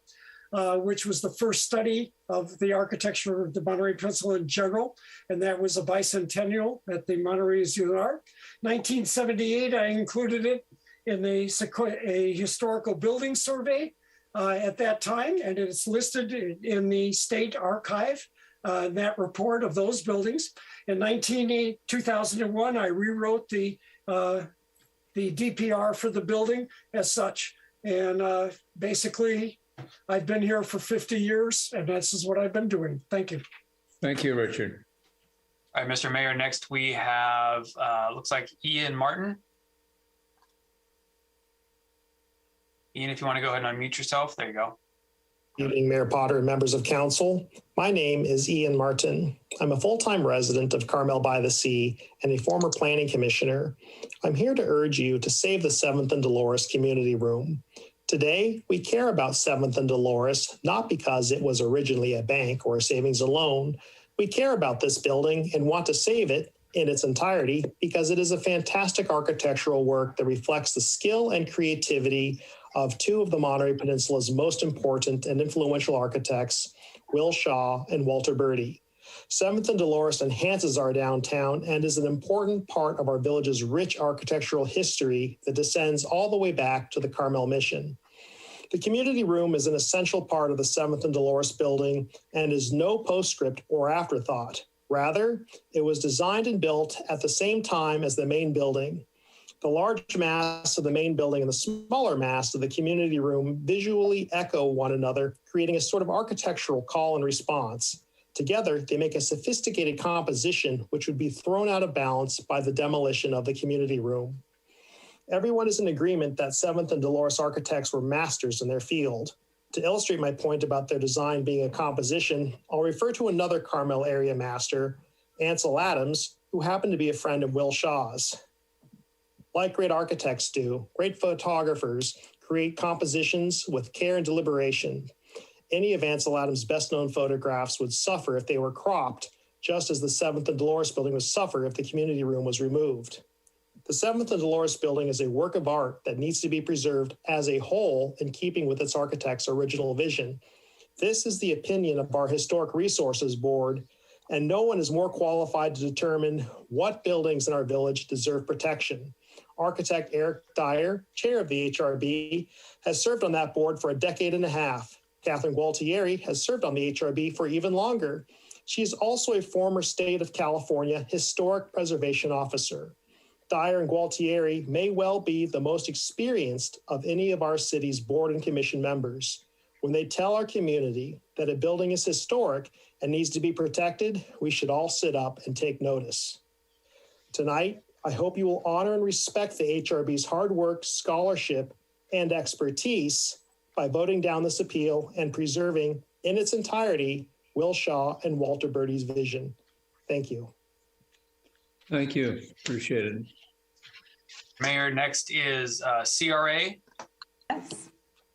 which was the first study of the architecture of the Monterey Peninsula in general. And that was a bicentennial at the Monterey UR. 1978, I included it in a historical building survey at that time, and it's listed in the state archive, that report of those buildings. In 2001, I rewrote the DPR for the building as such. And basically, I've been here for 50 years, and this is what I've been doing. Thank you. Thank you, Richard. All right, Mr. Mayor, next we have, looks like Ian Martin. Ian, if you want to go ahead and unmute yourself, there you go. Good evening, Mayor Potter and members of council. My name is Ian Martin. I'm a full-time resident of Carmel-by-the-Sea and a former planning commissioner. I'm here to urge you to save the 7th and Dolores Community Room. Today, we care about 7th and Dolores, not because it was originally a bank or a savings and loan. We care about this building and want to save it in its entirety because it is a fantastic architectural work that reflects the skill and creativity of two of the Monterey Peninsula's most important and influential architects, Will Shaw and Walter Bertie. 7th and Dolores enhances our downtown and is an important part of our village's rich architectural history that descends all the way back to the Carmel mission. The community room is an essential part of the 7th and Dolores building and is no postscript or afterthought. Rather, it was designed and built at the same time as the main building. The large mass of the main building and the smaller mass of the community room visually echo one another, creating a sort of architectural call and response. Together, they make a sophisticated composition which would be thrown out of balance by the demolition of the community room. Everyone is in agreement that 7th and Dolores architects were masters in their field. To illustrate my point about their design being a composition, I'll refer to another Carmel area master, Ansel Adams, who happened to be a friend of Will Shaw's. Like great architects do, great photographers create compositions with care and deliberation. Any of Ansel Adams' best-known photographs would suffer if they were cropped, just as the 7th and Dolores building would suffer if the community room was removed. The 7th and Dolores building is a work of art that needs to be preserved as a whole in keeping with its architect's original vision. This is the opinion of our Historic Resources Board, and no one is more qualified to determine what buildings in our village deserve protection. Architect Eric Dyer, chair of the HRB, has served on that board for a decade and a half. Catherine Gualtieri has served on the HRB for even longer. She is also a former state of California historic preservation officer. Dyer and Gualtieri may well be the most experienced of any of our city's board and commission members. When they tell our community that a building is historic and needs to be protected, we should all sit up and take notice. Tonight, I hope you will honor and respect the HRB's hard work, scholarship, and expertise by voting down this appeal and preserving in its entirety Will Shaw and Walter Bertie's vision. Thank you. Thank you. Appreciate it. Mayor, next is CRA. Yes.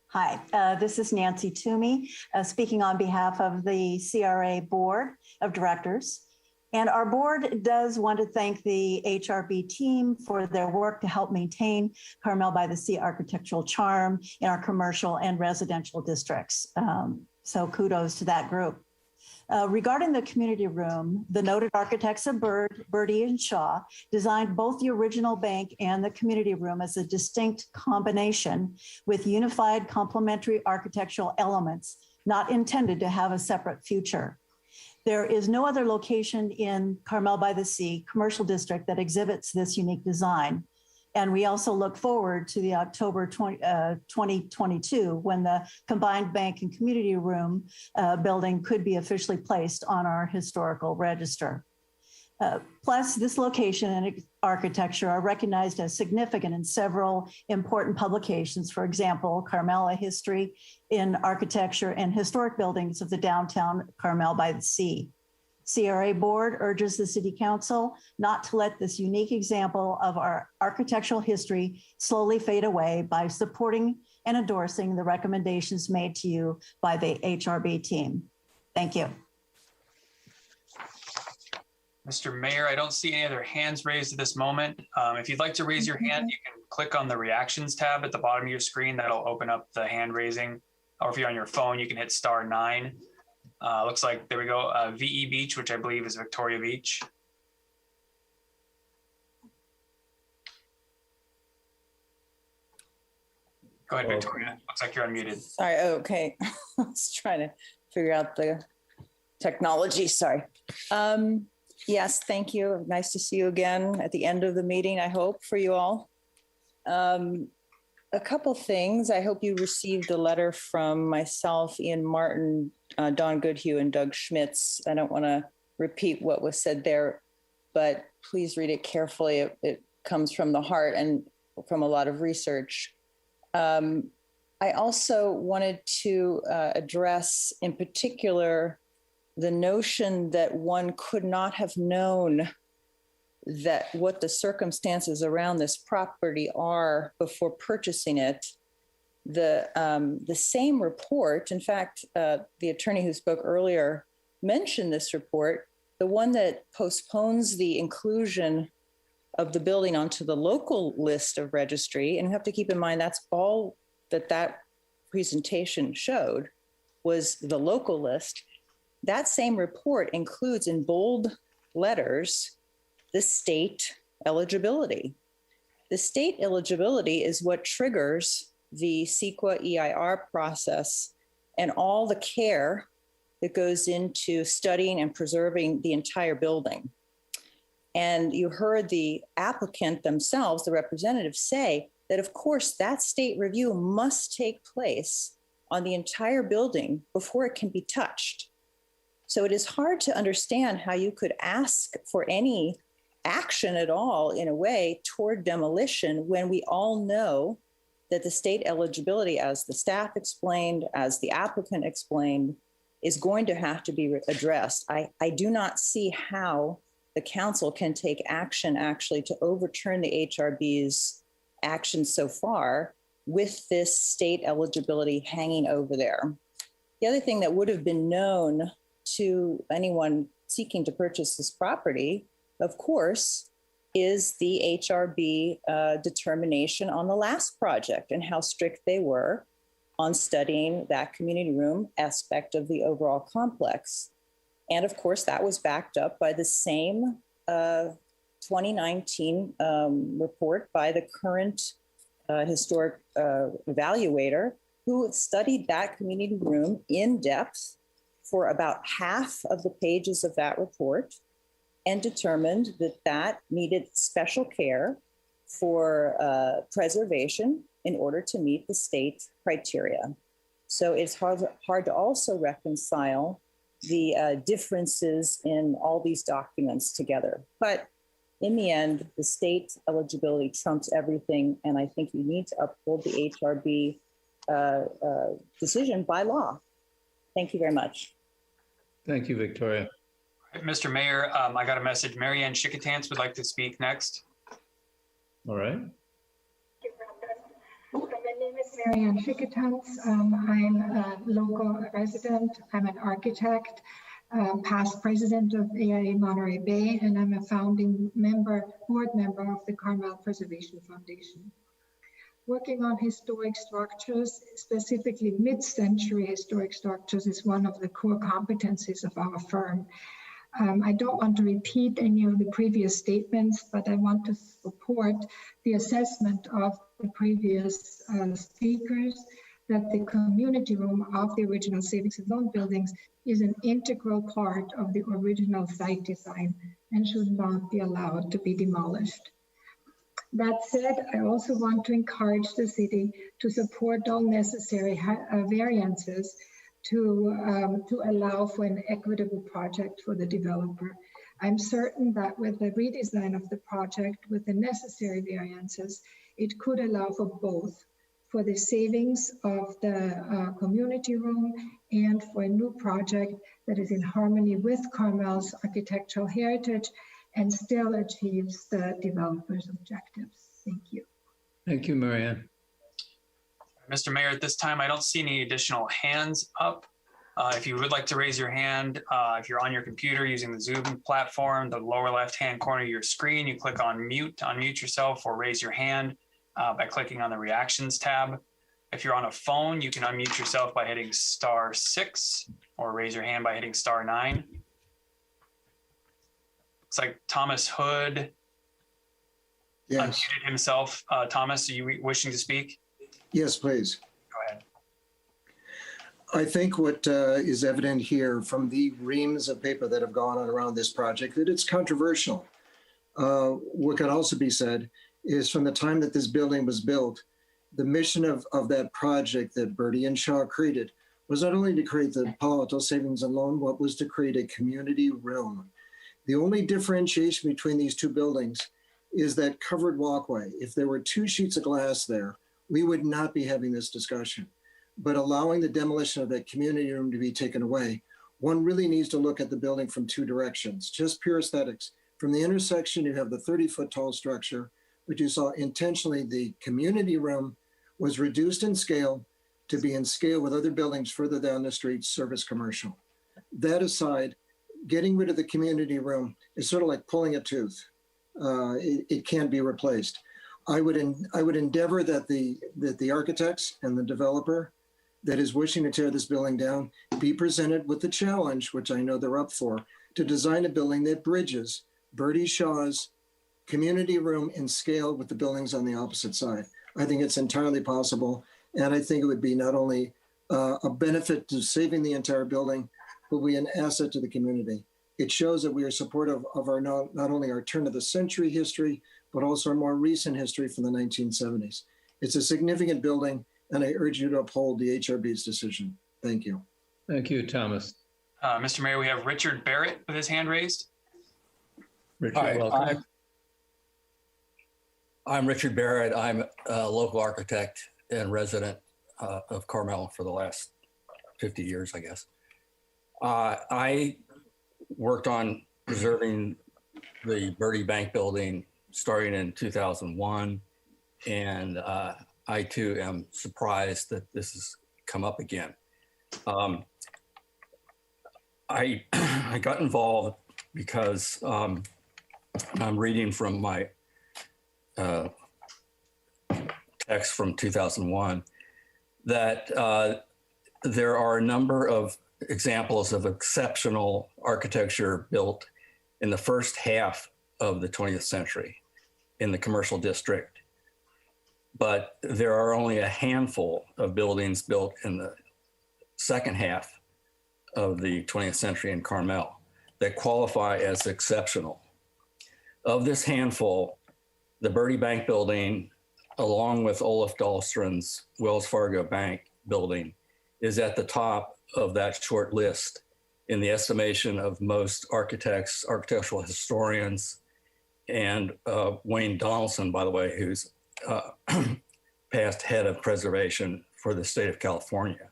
Hi, this is Nancy Toomey, speaking on behalf of the CRA Board of Directors. And our board does want to thank the HRB team for their work to help maintain Carmel-by-the-Sea architectural charm in our commercial and residential districts. So kudos to that group. Regarding the community room, the noted architects of Bertie and Shaw designed both the original bank and the community room as a distinct combination with unified complementary architectural elements, not intended to have a separate future. There is no other location in Carmel-by-the-Sea commercial district that exhibits this unique design. And we also look forward to the October 2022, when the combined bank and community room building could be officially placed on our historical register. Plus, this location and architecture are recognized as significant in several important publications. For example, Carmel History in Architecture and Historic Buildings of the Downtown Carmel-by-the-Sea. CRA Board urges the City Council not to let this unique example of our architectural history slowly fade away by supporting and endorsing the recommendations made to you by the HRB team. Thank you. Mr. Mayor, I don't see any other hands raised at this moment. If you'd like to raise your hand, you can click on the reactions tab at the bottom of your screen. That'll open up the hand raising. Or if you're on your phone, you can hit *9. Looks like, there we go, VE Beach, which I believe is Victoria Beach. Go ahead, Victoria. Looks like you're unmuted. Sorry, okay. I was trying to figure out the technology, sorry. Yes, thank you. Nice to see you again at the end of the meeting, I hope, for you all. A couple things. I hope you received the letter from myself, Ian Martin, Don Goodhue, and Doug Schmitz. I don't want to repeat what was said there, but please read it carefully. It comes from the heart and from a lot of research. I also wanted to address in particular the notion that one could not have known that what the circumstances around this property are before purchasing it. The same report, in fact, the attorney who spoke earlier mentioned this report, the one that postpones the inclusion of the building onto the local list of registry. And you have to keep in mind, that's all that presentation showed was the local list. That same report includes in bold letters the state eligibility. The state eligibility is what triggers the CEQA EIR process and all the care that goes into studying and preserving the entire building. And you heard the applicant themselves, the representatives, say that, of course, that state review must take place on the entire building before it can be touched. So it is hard to understand how you could ask for any action at all, in a way, toward demolition when we all know that the state eligibility, as the staff explained, as the applicant explained, is going to have to be addressed. I do not see how the council can take action actually to overturn the HRB's actions so far with this state eligibility hanging over there. The other thing that would have been known to anyone seeking to purchase this property, of course, is the HRB determination on the last project and how strict they were on studying that community room aspect of the overall complex. And of course, that was backed up by the same 2019 report by the current historic evaluator, who studied that community room in depth for about half of the pages of that report and determined that that needed special care for preservation in order to meet the state criteria. So it's hard to also reconcile the differences in all these documents together. But in the end, the state eligibility trumps everything. And I think you need to uphold the HRB decision by law. Thank you very much. Thank you, Victoria. Mr. Mayor, I got a message. Marianne Shikatans would like to speak next. All right. My name is Marianne Shikatans. I'm a local resident. I'm an architect, past president of AIA Monterey Bay, and I'm a founding board member of the Carmel Preservation Foundation. Working on historic structures, specifically mid-century historic structures, is one of the core competencies of our firm. I don't want to repeat any of the previous statements, but I want to support the assessment of the previous speakers that the community room of the original savings and loan buildings is an integral part of the original site design and should not be allowed to be demolished. That said, I also want to encourage the city to support all necessary variances to allow for an equitable project for the developer. I'm certain that with the redesign of the project, with the necessary variances, it could allow for both, for the savings of the community room and for a new project that is in harmony with Carmel's architectural heritage and still achieves the developer's objectives. Thank you. Thank you, Marianne. Mr. Mayor, at this time, I don't see any additional hands up. If you would like to raise your hand, if you're on your computer using the Zoom platform, the lower left-hand corner of your screen, you click on mute to unmute yourself or raise your hand by clicking on the reactions tab. If you're on a phone, you can unmute yourself by hitting *6 or raise your hand by hitting *9. Looks like Thomas Hood unmuted himself. Thomas, are you wishing to speak? Yes, please. Go ahead. I think what is evident here from the reams of paper that have gone on around this project, that it's controversial. What can also be said is from the time that this building was built, the mission of that project that Bertie and Shaw created was not only to create the Palo Alto Savings and Loan, but was to create a community room. The only differentiation between these two buildings is that covered walkway. If there were 2 sheets of glass there, we would not be having this discussion. But allowing the demolition of that community room to be taken away, one really needs to look at the building from 2 directions, just pure aesthetics. From the intersection, you have the 30-foot tall structure, but you saw intentionally the community room was reduced in scale to be in scale with other buildings further down the street, service commercial. That aside, getting rid of the community room is sort of like pulling a tooth. It can't be replaced. I would endeavor that the architects and the developer that is wishing to tear this building down be presented with the challenge, which I know they're up for, to design a building that bridges Bertie Shaw's community room in scale with the buildings on the opposite side. I think it's entirely possible. And I think it would be not only a benefit to saving the entire building, but be an asset to the community. It shows that we are supportive of our not only our turn of the century history, but also our more recent history from the 1970s. It's a significant building, and I urge you to uphold the HRB's decision. Thank you. Thank you, Thomas. Mr. Mayor, we have Richard Barrett with his hand raised. Richard, Hi, welcome. I'm Richard Barrett. I'm a local architect and resident of Carmel for the last 50 years, I guess. I worked on preserving the Bertie Bank building starting in 2001. And I too am surprised that this has come up again. I got involved because I'm reading from my text from 2001 that there are a number of examples of exceptional architecture built in the first half of the 20th century in the commercial district. But there are only a handful of buildings built in the second half of the 20th century in Carmel that qualify as exceptional. Of this handful, the Bertie Bank building, along with Olaf Dahlström's Wells Fargo Bank building, is at the top of that short list in the estimation of most architects, architectural historians, and Wayne Donaldson, by the way, who's past head of preservation for the state of California.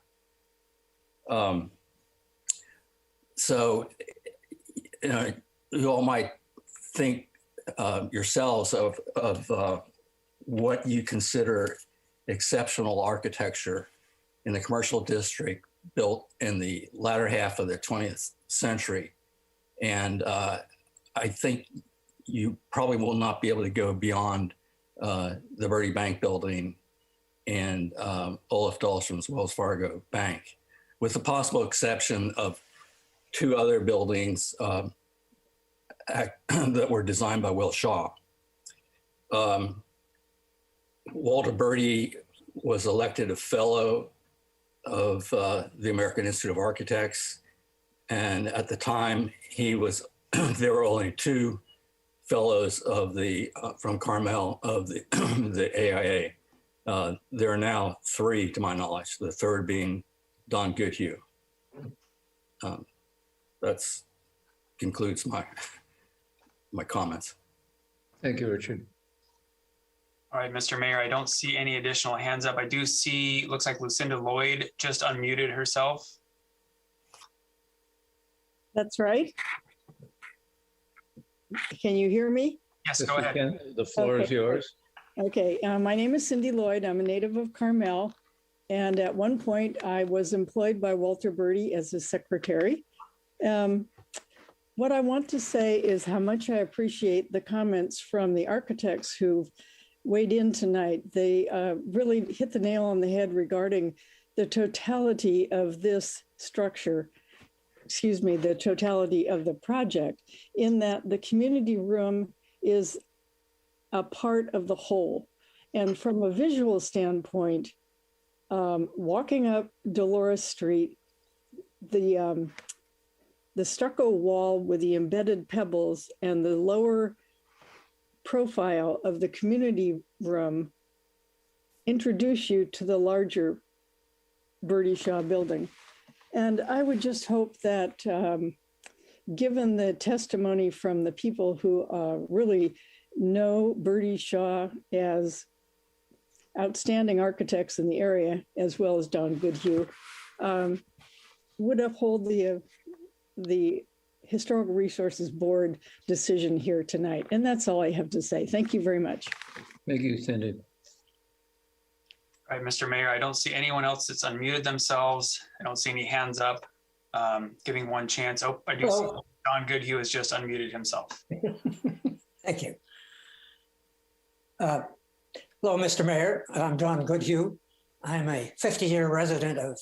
So, you all might think yourselves of what you consider exceptional architecture in the commercial district built in the latter half of the 20th century. And I think you probably will not be able to go beyond the Bertie Bank building and Olaf Dahlström's Wells Fargo Bank, with the possible exception of 2 other buildings that were designed by Will Shaw. Walter Bertie was elected a fellow of the American Institute of Architects. And at the time he was, there were only 2 fellows of the from Carmel of the the AIA. There are now 3, to my knowledge. The third being Don Goodhue. That's concludes my comments. Thank you, Richard. All right, Mr. Mayor, I don't see any additional hands up. I do see, looks like Lucinda Lloyd just unmuted herself. That's right. Can you hear me? Yes, go ahead. The floor is yours. Okay, my name is Cindy Lloyd. I'm a native of Carmel. And at one point I was employed by Walter Birdie as his secretary. What I want to say is how much I appreciate the comments from the architects who've weighed in tonight. They really hit the nail on the head regarding the totality of this structure, the totality of the project, in that the community room is a part of the whole. And from a visual standpoint, walking up Dolores Street, the stucco wall with the embedded pebbles and the lower profile of the community room introduce you to the larger Birdie Shaw building. And I would just hope that given the testimony from the people who really know Birdie Shaw as outstanding architects in the area, as well as Don Goodhue, would uphold the Historical Resources Board decision here tonight. And that's all I have to say. Thank you very much. Thank you, Cindy. All right, Mr. Mayor, I don't see anyone else that's unmuted themselves. I don't see any hands up. Giving one chance. Oh, I do see Don Goodhue has just unmuted himself. Thank you. Hello, Mr. Mayor. I'm Don Goodhue. I'm a 50-year resident of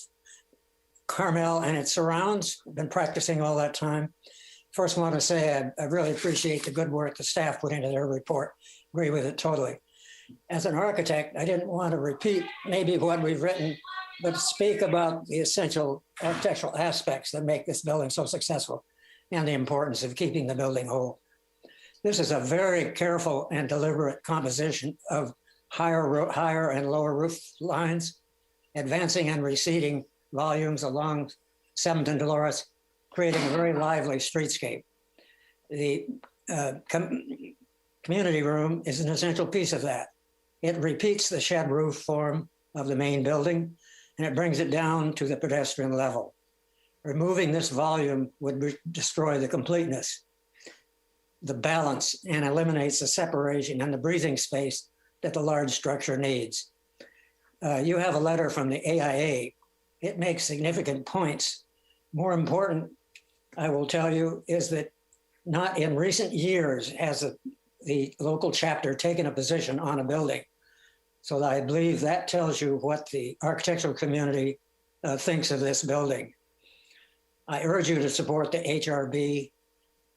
Carmel and its surrounds. I've been practicing all that time. First, I want to say I really appreciate the good work the staff put into their report. Agree with it totally. As an architect, I didn't want to repeat maybe what we've written, but speak about the essential architectural aspects that make this building so successful and the importance of keeping the building whole. This is a very careful and deliberate composition of higher and lower roof lines, advancing and receding volumes along 7th and Dolores, creating a very lively streetscape. The community room is an essential piece of that. It repeats the shed roof form of the main building, and it brings it down to the pedestrian level. Removing this volume would destroy the completeness, the balance, and eliminates the separation and the breathing space that the large structure needs. You have a letter from the AIA. It makes significant points. More important, I will tell you, is that not in recent years has the local chapter taken a position on a building. So I believe that tells you what the architectural community thinks of this building. I urge you to support the HRB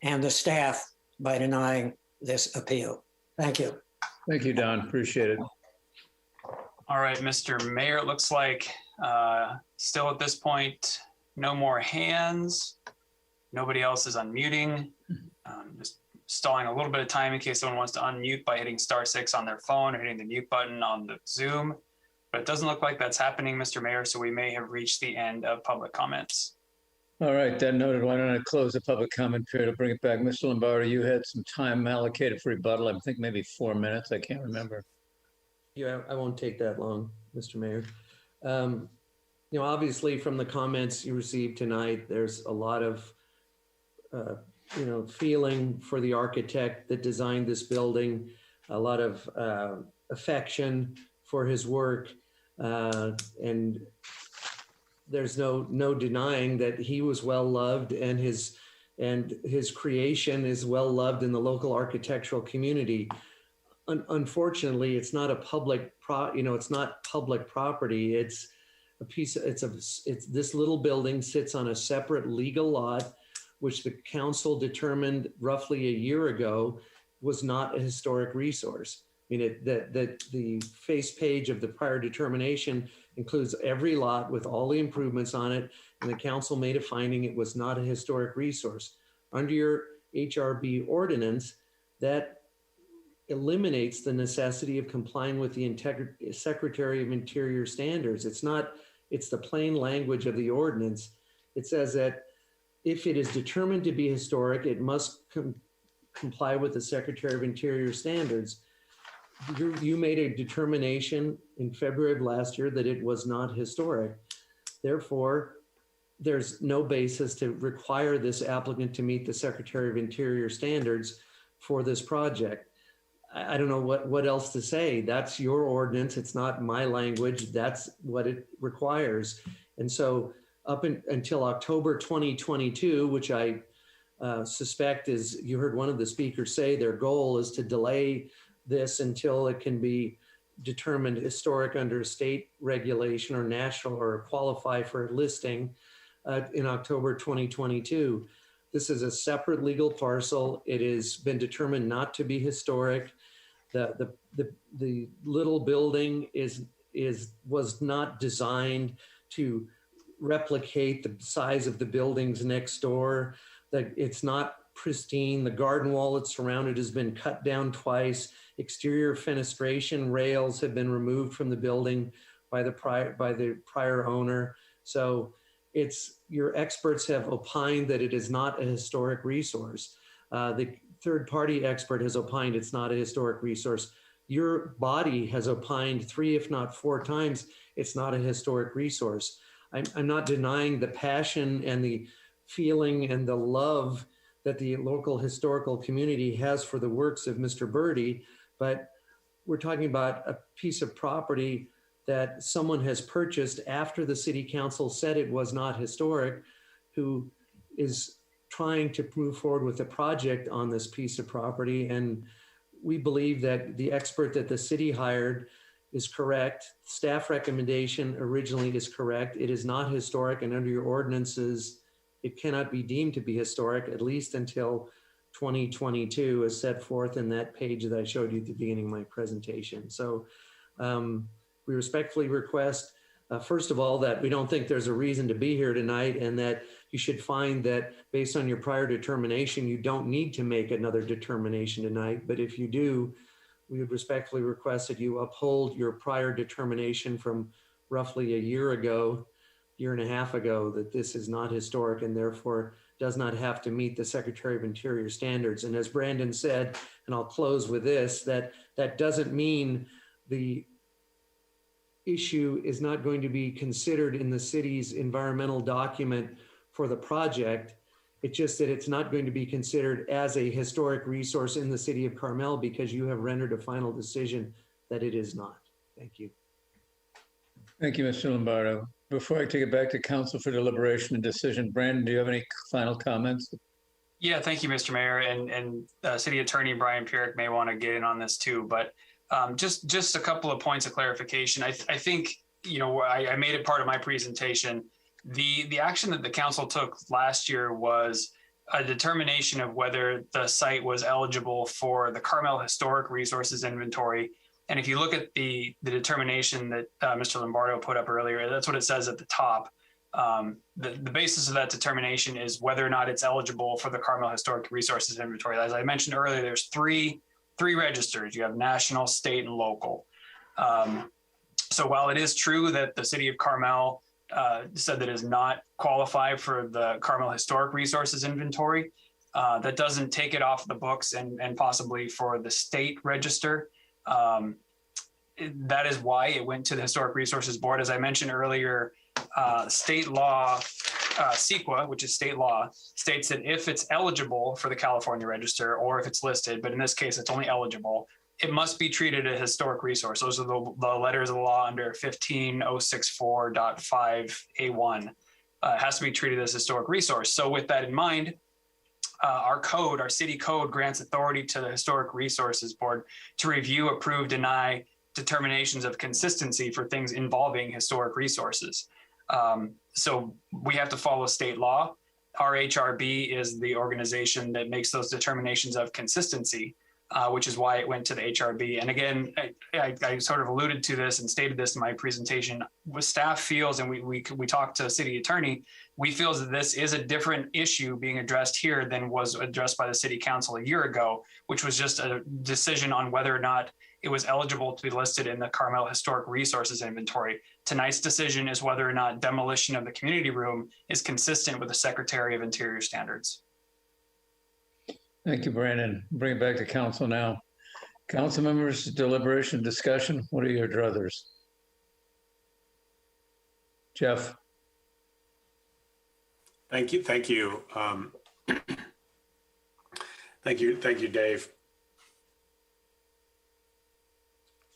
and the staff by denying this appeal. Thank you. Thank you, Don. Appreciate it. All right, Mr. Mayor, it looks like still at this point, no more hands. Nobody else is unmuting. Just stalling a little bit of time in case someone wants to unmute by hitting *6 on their phone or hitting the mute button on the Zoom. But it doesn't look like that's happening, Mr. Mayor, so we may have reached the end of public comments. All right, that noted, why don't I close the public comment period? I'll bring it back. Mr. Lombardo, you had some time allocated for rebuttal. I think maybe 4 minutes. I can't remember. Yeah, I won't take that long, Mr. Mayor. You know, obviously from the comments you received tonight, there's a lot of, you know, feeling for the architect that designed this building, a lot of affection for his work, and there's no denying that he was well loved, and his creation is well loved in the local architectural community. Unfortunately, it's not a public it's not public property. It's a piece. It's this little building sits on a separate legal lot, which the council determined roughly a year ago was not a historic resource. I mean, the face page of the prior determination includes every lot with all the improvements on it, and the council made a finding it was not a historic resource. Under your HRB ordinance, that eliminates the necessity of complying with the Secretary of Interior standards. It's the plain language of the ordinance. It says that if it is determined to be historic, it must comply with the Secretary of Interior standards. You made a determination in February of last year that it was not historic. Therefore, there's no basis to require this applicant to meet the Secretary of Interior standards for this project. I don't know what else to say. That's your ordinance. It's not my language. That's what it requires. And so until October 2022, which I suspect is, you heard one of the speakers say, their goal is to delay this until it can be determined historic under state regulation or national or qualify for listing in October 2022. This is a separate legal parcel. It has been determined not to be historic. The little building was not designed to replicate the size of the buildings next door. That it's not pristine. The garden wall that's surrounded has been cut down twice. Exterior fenestration rails have been removed from the building by the prior owner. So your experts have opined that it is not a historic resource. The third-party expert has opined it's not a historic resource. Your body has opined 3, if not 4 times, it's not a historic resource. I'm not denying the passion and the feeling and the love that the local historical community has for the works of Mr. Birdie, but we're talking about a piece of property that someone has purchased after the city council said it was not historic, who is trying to move forward with a project on this piece of property. And we believe that the expert that the city hired is correct. Staff recommendation originally is correct. It is not historic, and under your ordinances, it cannot be deemed to be historic, at least until 2022, as set forth in that page that I showed you at the beginning of my presentation. So we respectfully request, first of all, that we don't think there's a reason to be here tonight, and that you should find that based on your prior determination, you don't need to make another determination tonight. But if you do, we would respectfully request that you uphold your prior determination from roughly a year ago, year and a half ago, that this is not historic and therefore does not have to meet the Secretary of Interior standards. And as Brandon said, and I'll close with this, that doesn't mean the issue is not going to be considered in the city's environmental document for the project. It's just that it's not going to be considered as a historic resource in the city of Carmel because you have rendered a final decision that it is not. Thank you. Thank you, Mr. Lombardo. Before I take it back to council for deliberation and decision, Brandon, do you have any final comments? Yeah, thank you, Mr. Mayor, and City Attorney Brian Pierrick may want to get in on this too, but just a couple of points of clarification. I think, I made it part of my presentation. The action that the council took last year was a determination of whether the site was eligible for the Carmel Historic Resources Inventory. And if you look at the determination that Mr. Lombardo put up earlier, that's what it says at the top. The basis of that determination is whether or not it's eligible for the Carmel Historic Resources Inventory. As I mentioned earlier, there's three registers. You have national, state, and local. So while it is true that the city of Carmel said that it does not qualify for the Carmel Historic Resources Inventory, that doesn't take it off the books and possibly for the state register. That is why it went to the Historic Resources Board. As I mentioned earlier, state law, Sql, which is state law, states that if it's eligible for the California Register or if it's listed, but in this case, it's only eligible, it must be treated as a historic resource. Those are the letters of the law under 15064.5A1. It has to be treated as a historic resource. So with that in mind, our city code grants authority to the Historic Resources Board to review, approve, deny determinations of consistency for things involving historic resources. So we have to follow state law. Our HRB is the organization that makes those determinations of consistency, which is why it went to the HRB. And again, I sort of alluded to this and stated this in my presentation. What staff feels, and we talked to city attorney, we feel that this is a different issue being addressed here than was addressed by the city council a year ago, which was just a decision on whether or not it was eligible to be listed in the Carmel Historic Resources Inventory. Tonight's decision is whether or not demolition of the community room is consistent with the Secretary of Interior standards. Thank you, Brandon. Bring it back to council now. Council members, deliberation, discussion. What are your druthers? Jeff. Thank you. Thank you. Thank you, Dave.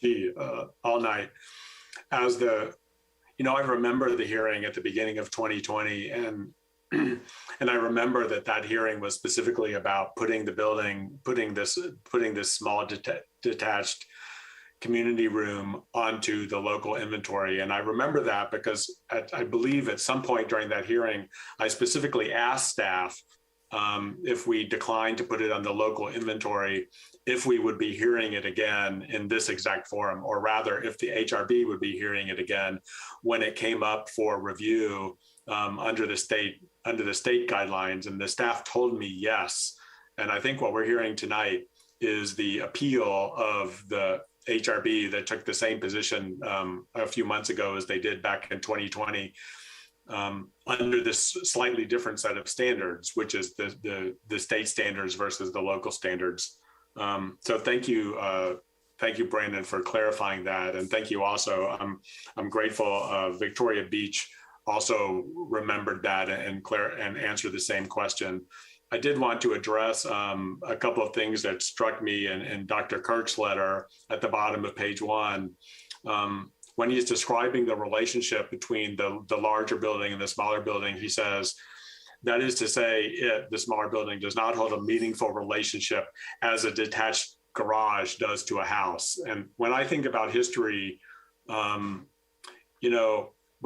Gee, all night. I remember the hearing at the beginning of 2020, and I remember that hearing was specifically about putting this small detached community room onto the local inventory. And I remember that because I believe at some point during that hearing, I specifically asked staff if we declined to put it on the local inventory, if we would be hearing it again in this exact forum, or rather if the HRB would be hearing it again when it came up for review under the state guidelines. And the staff told me yes. And I think what we're hearing tonight is the appeal of the HRB that took the same position a few months ago as they did back in 2020 under this slightly different set of standards, which is the state standards versus the local standards. So thank you, Brandon, for clarifying that, and thank you also. I'm grateful Victoria Beach also remembered that and answered the same question. I did want to address a couple of things that struck me in Dr. Kirk's letter at the bottom of page 1. When he's describing the relationship between the larger building and the smaller building, he says, that is to say, the smaller building does not hold a meaningful relationship as a detached garage does to a house. And when I think about history, when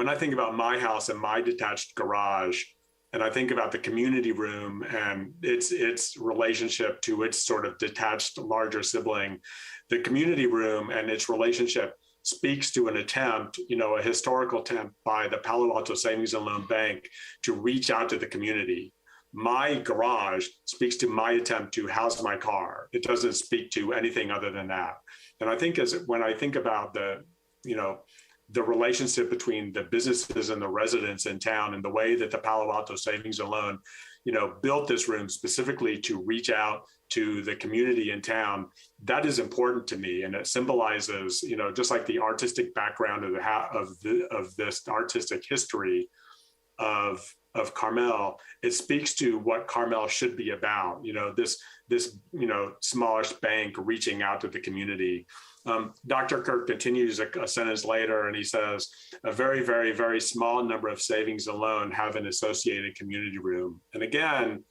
I think about my house and my detached garage, and I think about the community room and its relationship to its sort of detached larger sibling, the community room and its relationship speaks to an attempt, a historical attempt by the Palo Alto Savings and Loan Bank to reach out to the community. My garage speaks to my attempt to house my car. It doesn't speak to anything other than that. And I think when I think about the relationship between the businesses and the residents in town and the way that the Palo Alto Savings and Loan, built this room specifically to reach out to the community in town, that is important to me. And it symbolizes, just like the artistic background of this artistic history of Carmel, it speaks to what Carmel should be about, this smallish bank reaching out to the community. Dr. Kirk continues a sentence later, and he says, a very, very, very small number of savings and loan have an associated community room. And again,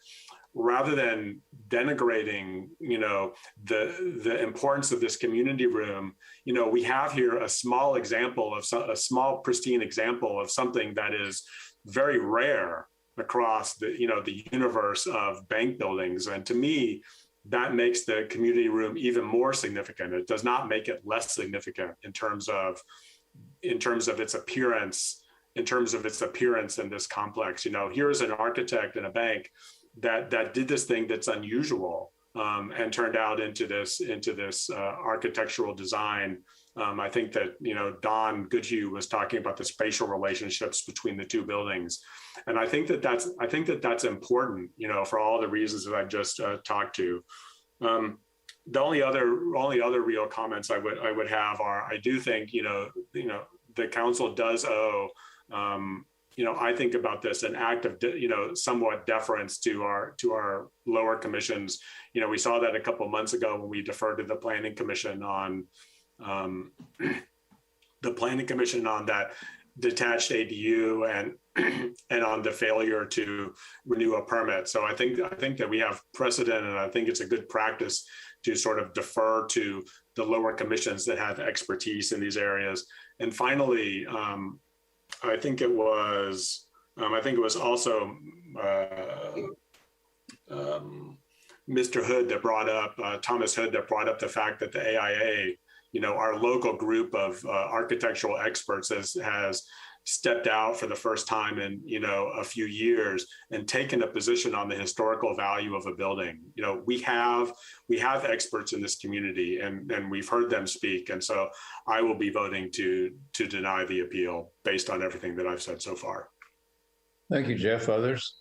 rather than denigrating, the importance of this community room, we have here a small pristine example of something that is very rare across the universe of bank buildings. And to me, that makes the community room even more significant. It does not make it less significant in terms of its appearance, in this complex. Here's an architect in a bank that did this thing that's unusual and turned out into this architectural design. I think that Don Goodhue was talking about the spatial relationships between the two buildings, and I think that that's important. For all the reasons that I just talked to. The only other real comments I would have are, I do think the council does owe. I think about this an act of somewhat deference to our lower commissions. We saw that a couple of months ago when we deferred to the planning commission on that detached ADU and on the failure to renew a permit. So I think that we have precedent, and I think it's a good practice to sort of defer to the lower commissions that have expertise in these areas. And finally, I think it was also Mr. Hood that brought up, Thomas Hood, that brought up the fact that the AIA, our local group of architectural experts has stepped out for the first time in, a few years and taken a position on the historical value of a building. We have experts in this community, and we've heard them speak. And so I will be voting to deny the appeal based on everything that I've said so far. Thank you, Jeff. Others?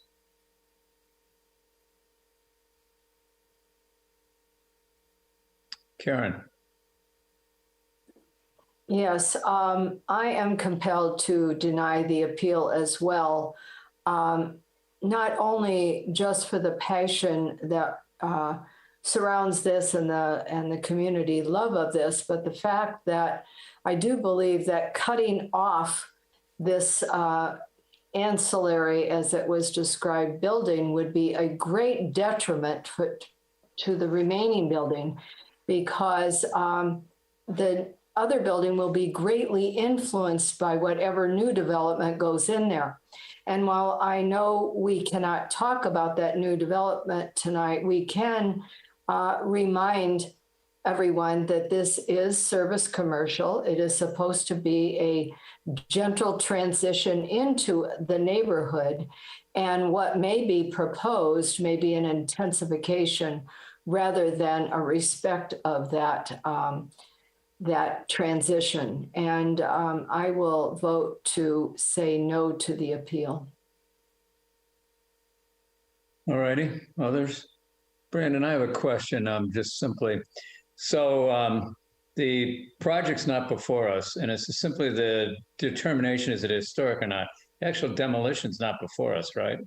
Karen. Yes, I am compelled to deny the appeal as well. Not only just for the passion that surrounds this and the community love of this, but the fact that I do believe that cutting off this ancillary, as it was described, building would be a great detriment to the remaining building, because the other building will be greatly influenced by whatever new development goes in there. And while I know we cannot talk about that new development tonight, we can remind everyone that this is service commercial. It is supposed to be a gentle transition into the neighborhood. And what may be proposed may be an intensification rather than a respect of that transition. And I will vote to say no to the appeal. All righty, others? Brandon, I have a question, just simply. So the project's not before us, and it's simply the determination, is it historic or not? The actual demolition's not before us, right?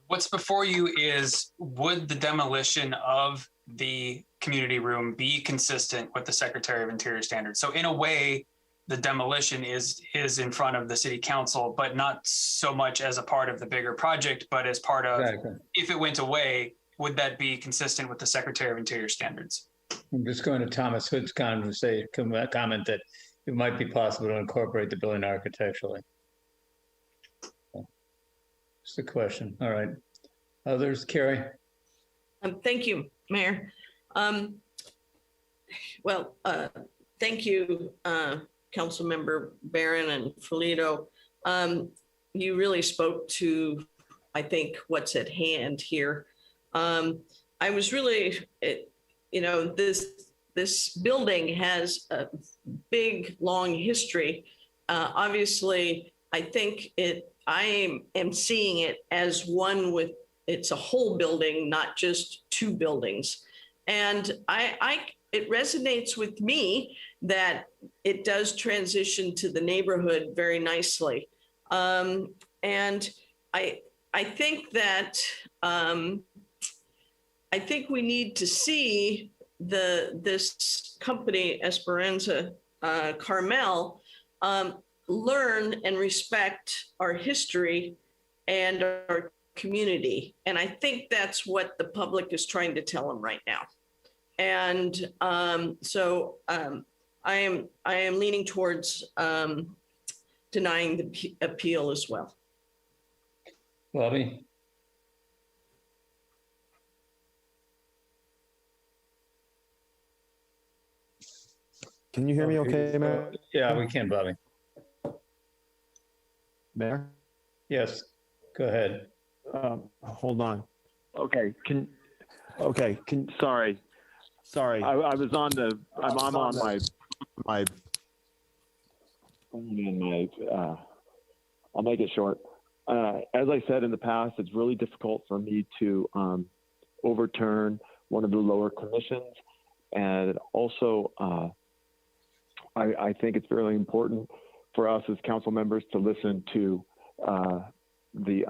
What's before you is, would the demolition of the community room be consistent with the Secretary of Interior standards? So in a way, the demolition is in front of the city council, but not so much as a part of the bigger project, but as part of, exactly. If it went away, would that be consistent with the Secretary of Interior standards? I'm just going to Thomas Hood's comment that it might be possible to incorporate the building architecturally. Just a question. All right. Others? Carrie? Thank you, Mayor. Thank you, Councilmember Barron and Filito. You really spoke to, I think, what's at hand here. I was really, this building has a big, long history. Obviously, I think I am seeing it as one with, it's a whole building, not just two buildings. And it resonates with me that it does transition to the neighborhood very nicely. And I think that, I think we need to see this company, Esperanza Carmel, learn and respect our history and our community. And I think that's what the public is trying to tell them right now. And so I am leaning towards denying the appeal as well. Bobby? Can you hear me okay, Mayor? Yeah, we can, Bobby. Mayor? Yes, go ahead. Hold on. Okay, sorry. I was on the, I'm on my I'll make it short. As I said in the past, it's really difficult for me to overturn one of the lower commissions. And also, I think it's really important for us as council members to listen to the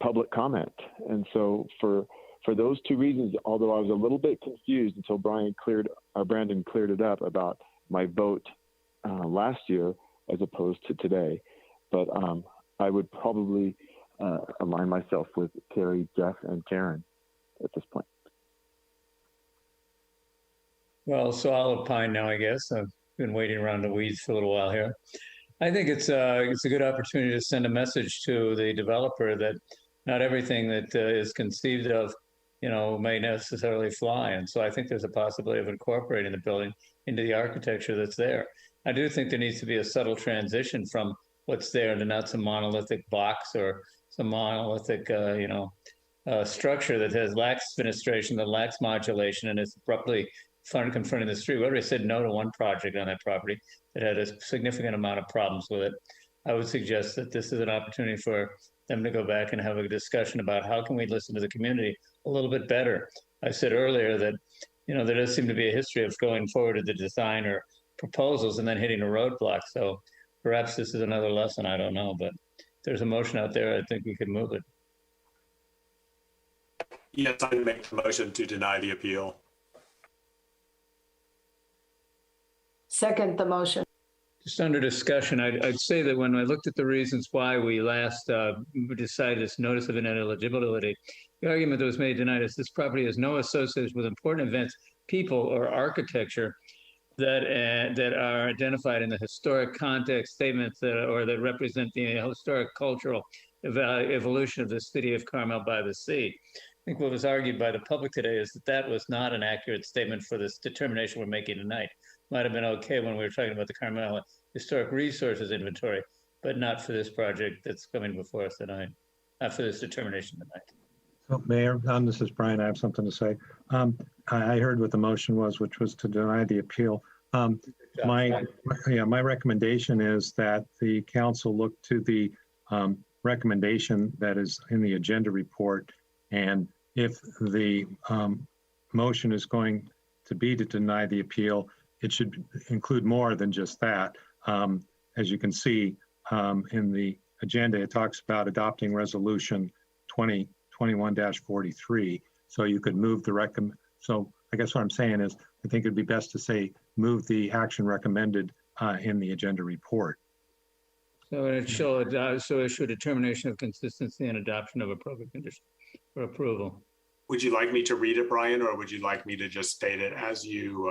public comment. And so for those two reasons, although I was a little bit confused until Brandon cleared it up about my vote last year as opposed to today, but I would probably align myself with Carrie, Jeff, and Karen at this point. Well, so I'll opine now, I guess. I've been waiting around the weeds for a little while here. I think it's a good opportunity to send a message to the developer that not everything that is conceived of, may necessarily fly. And so I think there's a possibility of incorporating the building into the architecture that's there. I do think there needs to be a subtle transition from what's there to not some monolithic box or some monolithic, structure that lacks fenestration, that lacks modulation, and is abruptly confronting the street. We already said no to one project on that property that had a significant amount of problems with it. I would suggest that this is an opportunity for them to go back and have a discussion about how can we listen to the community a little bit better. I said earlier that, there does seem to be a history of going forward to the design or proposals and then hitting a roadblock. So perhaps this is another lesson, I don't know, but if there's a motion out there, I think we could move it. Yes, I make the motion to deny the appeal. Second the motion. Just under discussion, I'd say that when I looked at the reasons why we last decided this notice of ineligibility, the argument that was made tonight is this property has no association with important events, people, or architecture that are identified in the historic context statements that represent the historic cultural evolution of the city of Carmel-by-the-Sea. I think what was argued by the public today is that was not an accurate statement for this determination we're making tonight. Might have been okay when we were talking about the Carmel Historic Resources Inventory, but not for this project that's coming before us tonight, not for this determination tonight. So, Mayor, this is Brian. I have something to say. I heard what the motion was, which was to deny the appeal. My recommendation is that the council look to the recommendation that is in the agenda report, and if the motion is going to be to deny the appeal, it should include more than just that. As you can see in the agenda, it talks about adopting resolution 2021-43. So you could move the So I guess what I'm saying is, I think it'd be best to say, move the action recommended in the agenda report. So it should issue a determination of consistency and adoption of appropriate conditions for approval. Would you like me to read it, Brian, or would you like me to just state it as you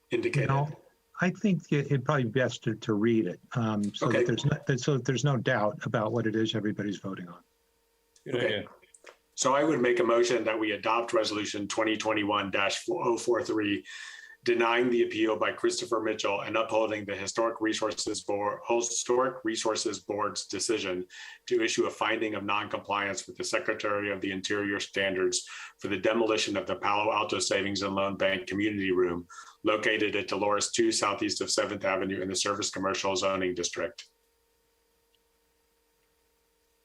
indicated? I think it'd probably be best to read it, okay. that there's no doubt about what it is everybody's voting on. Good okay. idea. So I would make a motion that we adopt resolution 2021-043, denying the appeal by Christopher Mitchell and upholding the Historic Resources Board's decision to issue a finding of noncompliance with the Secretary of the Interior standards for the demolition of the Palo Alto Savings and Loan Bank Community Room located at Dolores 2 southeast of 7th Avenue in the Service Commercial Zoning District.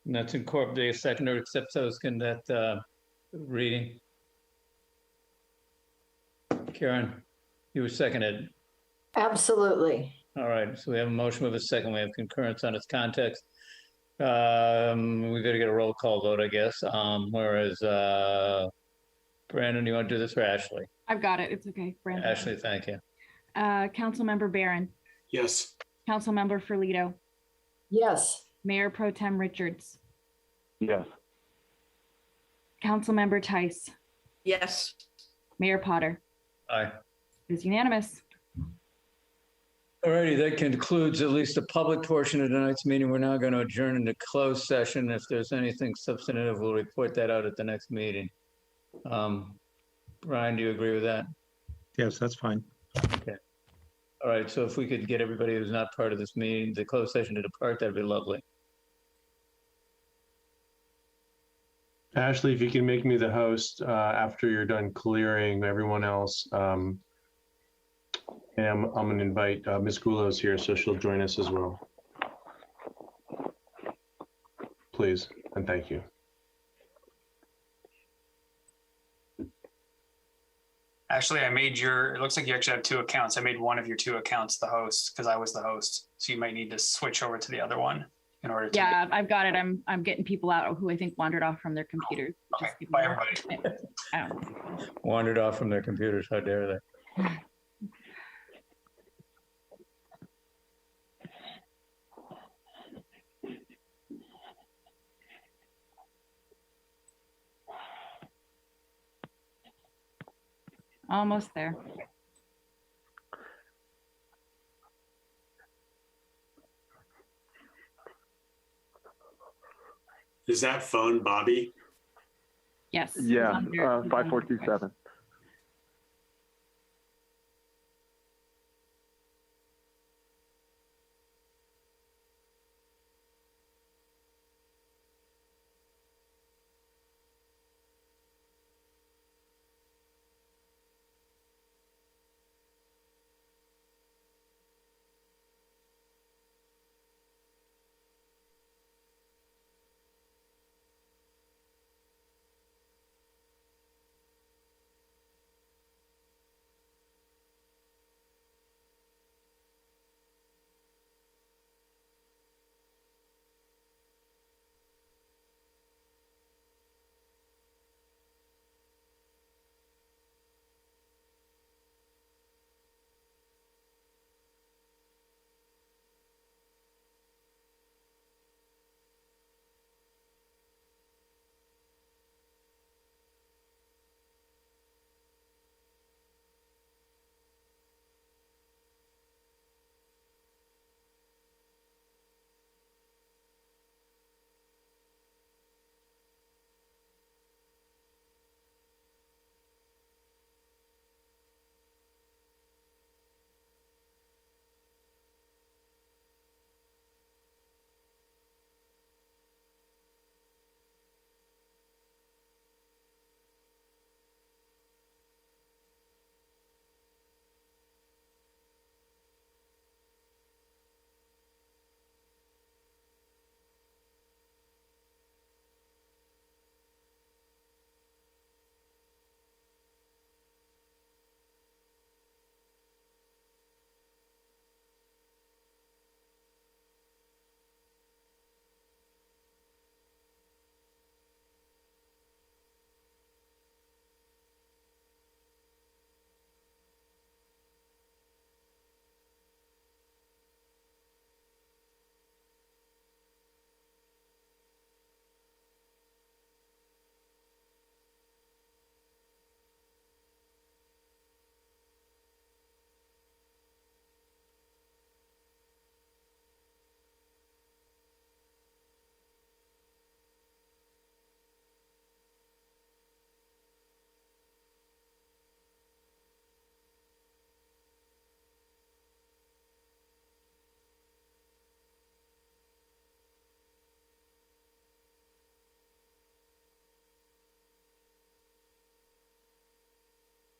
And that's incorporated. The seconder accepts those. Can that reading? Karen, you were seconded. Absolutely. All right. So we have a motion with a second. We have concurrence on its context. We got to get a roll call vote, I guess. Whereas Brandon, you want to do this, or Ashley? I've got it. It's okay, Brandon. Ashley, thank you. Councilmember Barron. Yes. Councilmember Ferlito. Yes. Mayor Pro Tem Richards. Yes. Councilmember Tice. Yes. Mayor Potter. Aye. It is unanimous. All righty, that concludes at least the public portion of tonight's meeting. We're now going to adjourn into closed session. If there's anything substantive, we'll report that out at the next meeting. Brian, do you agree with that? Yes, that's fine. Okay. All right, so if we could get everybody who's not part of this meeting, the closed session, to depart, that'd be lovely. Ashley, if you can make me the host after you're done clearing everyone else. And I'm going to invite Ms. Goulos here, so she'll join us as well. Please, and thank you. Actually, it looks like you actually have two accounts. I made one of your two accounts the host because I was the host. So you might need to switch over to the other one in order to. Yeah, I've got it. I'm getting people out who I think wandered off from their computers. Okay, bye everybody. I don't know. Wandered off from their computers, how dare they? Almost there. Is that phone Bobby? Yes. Yeah, 5427.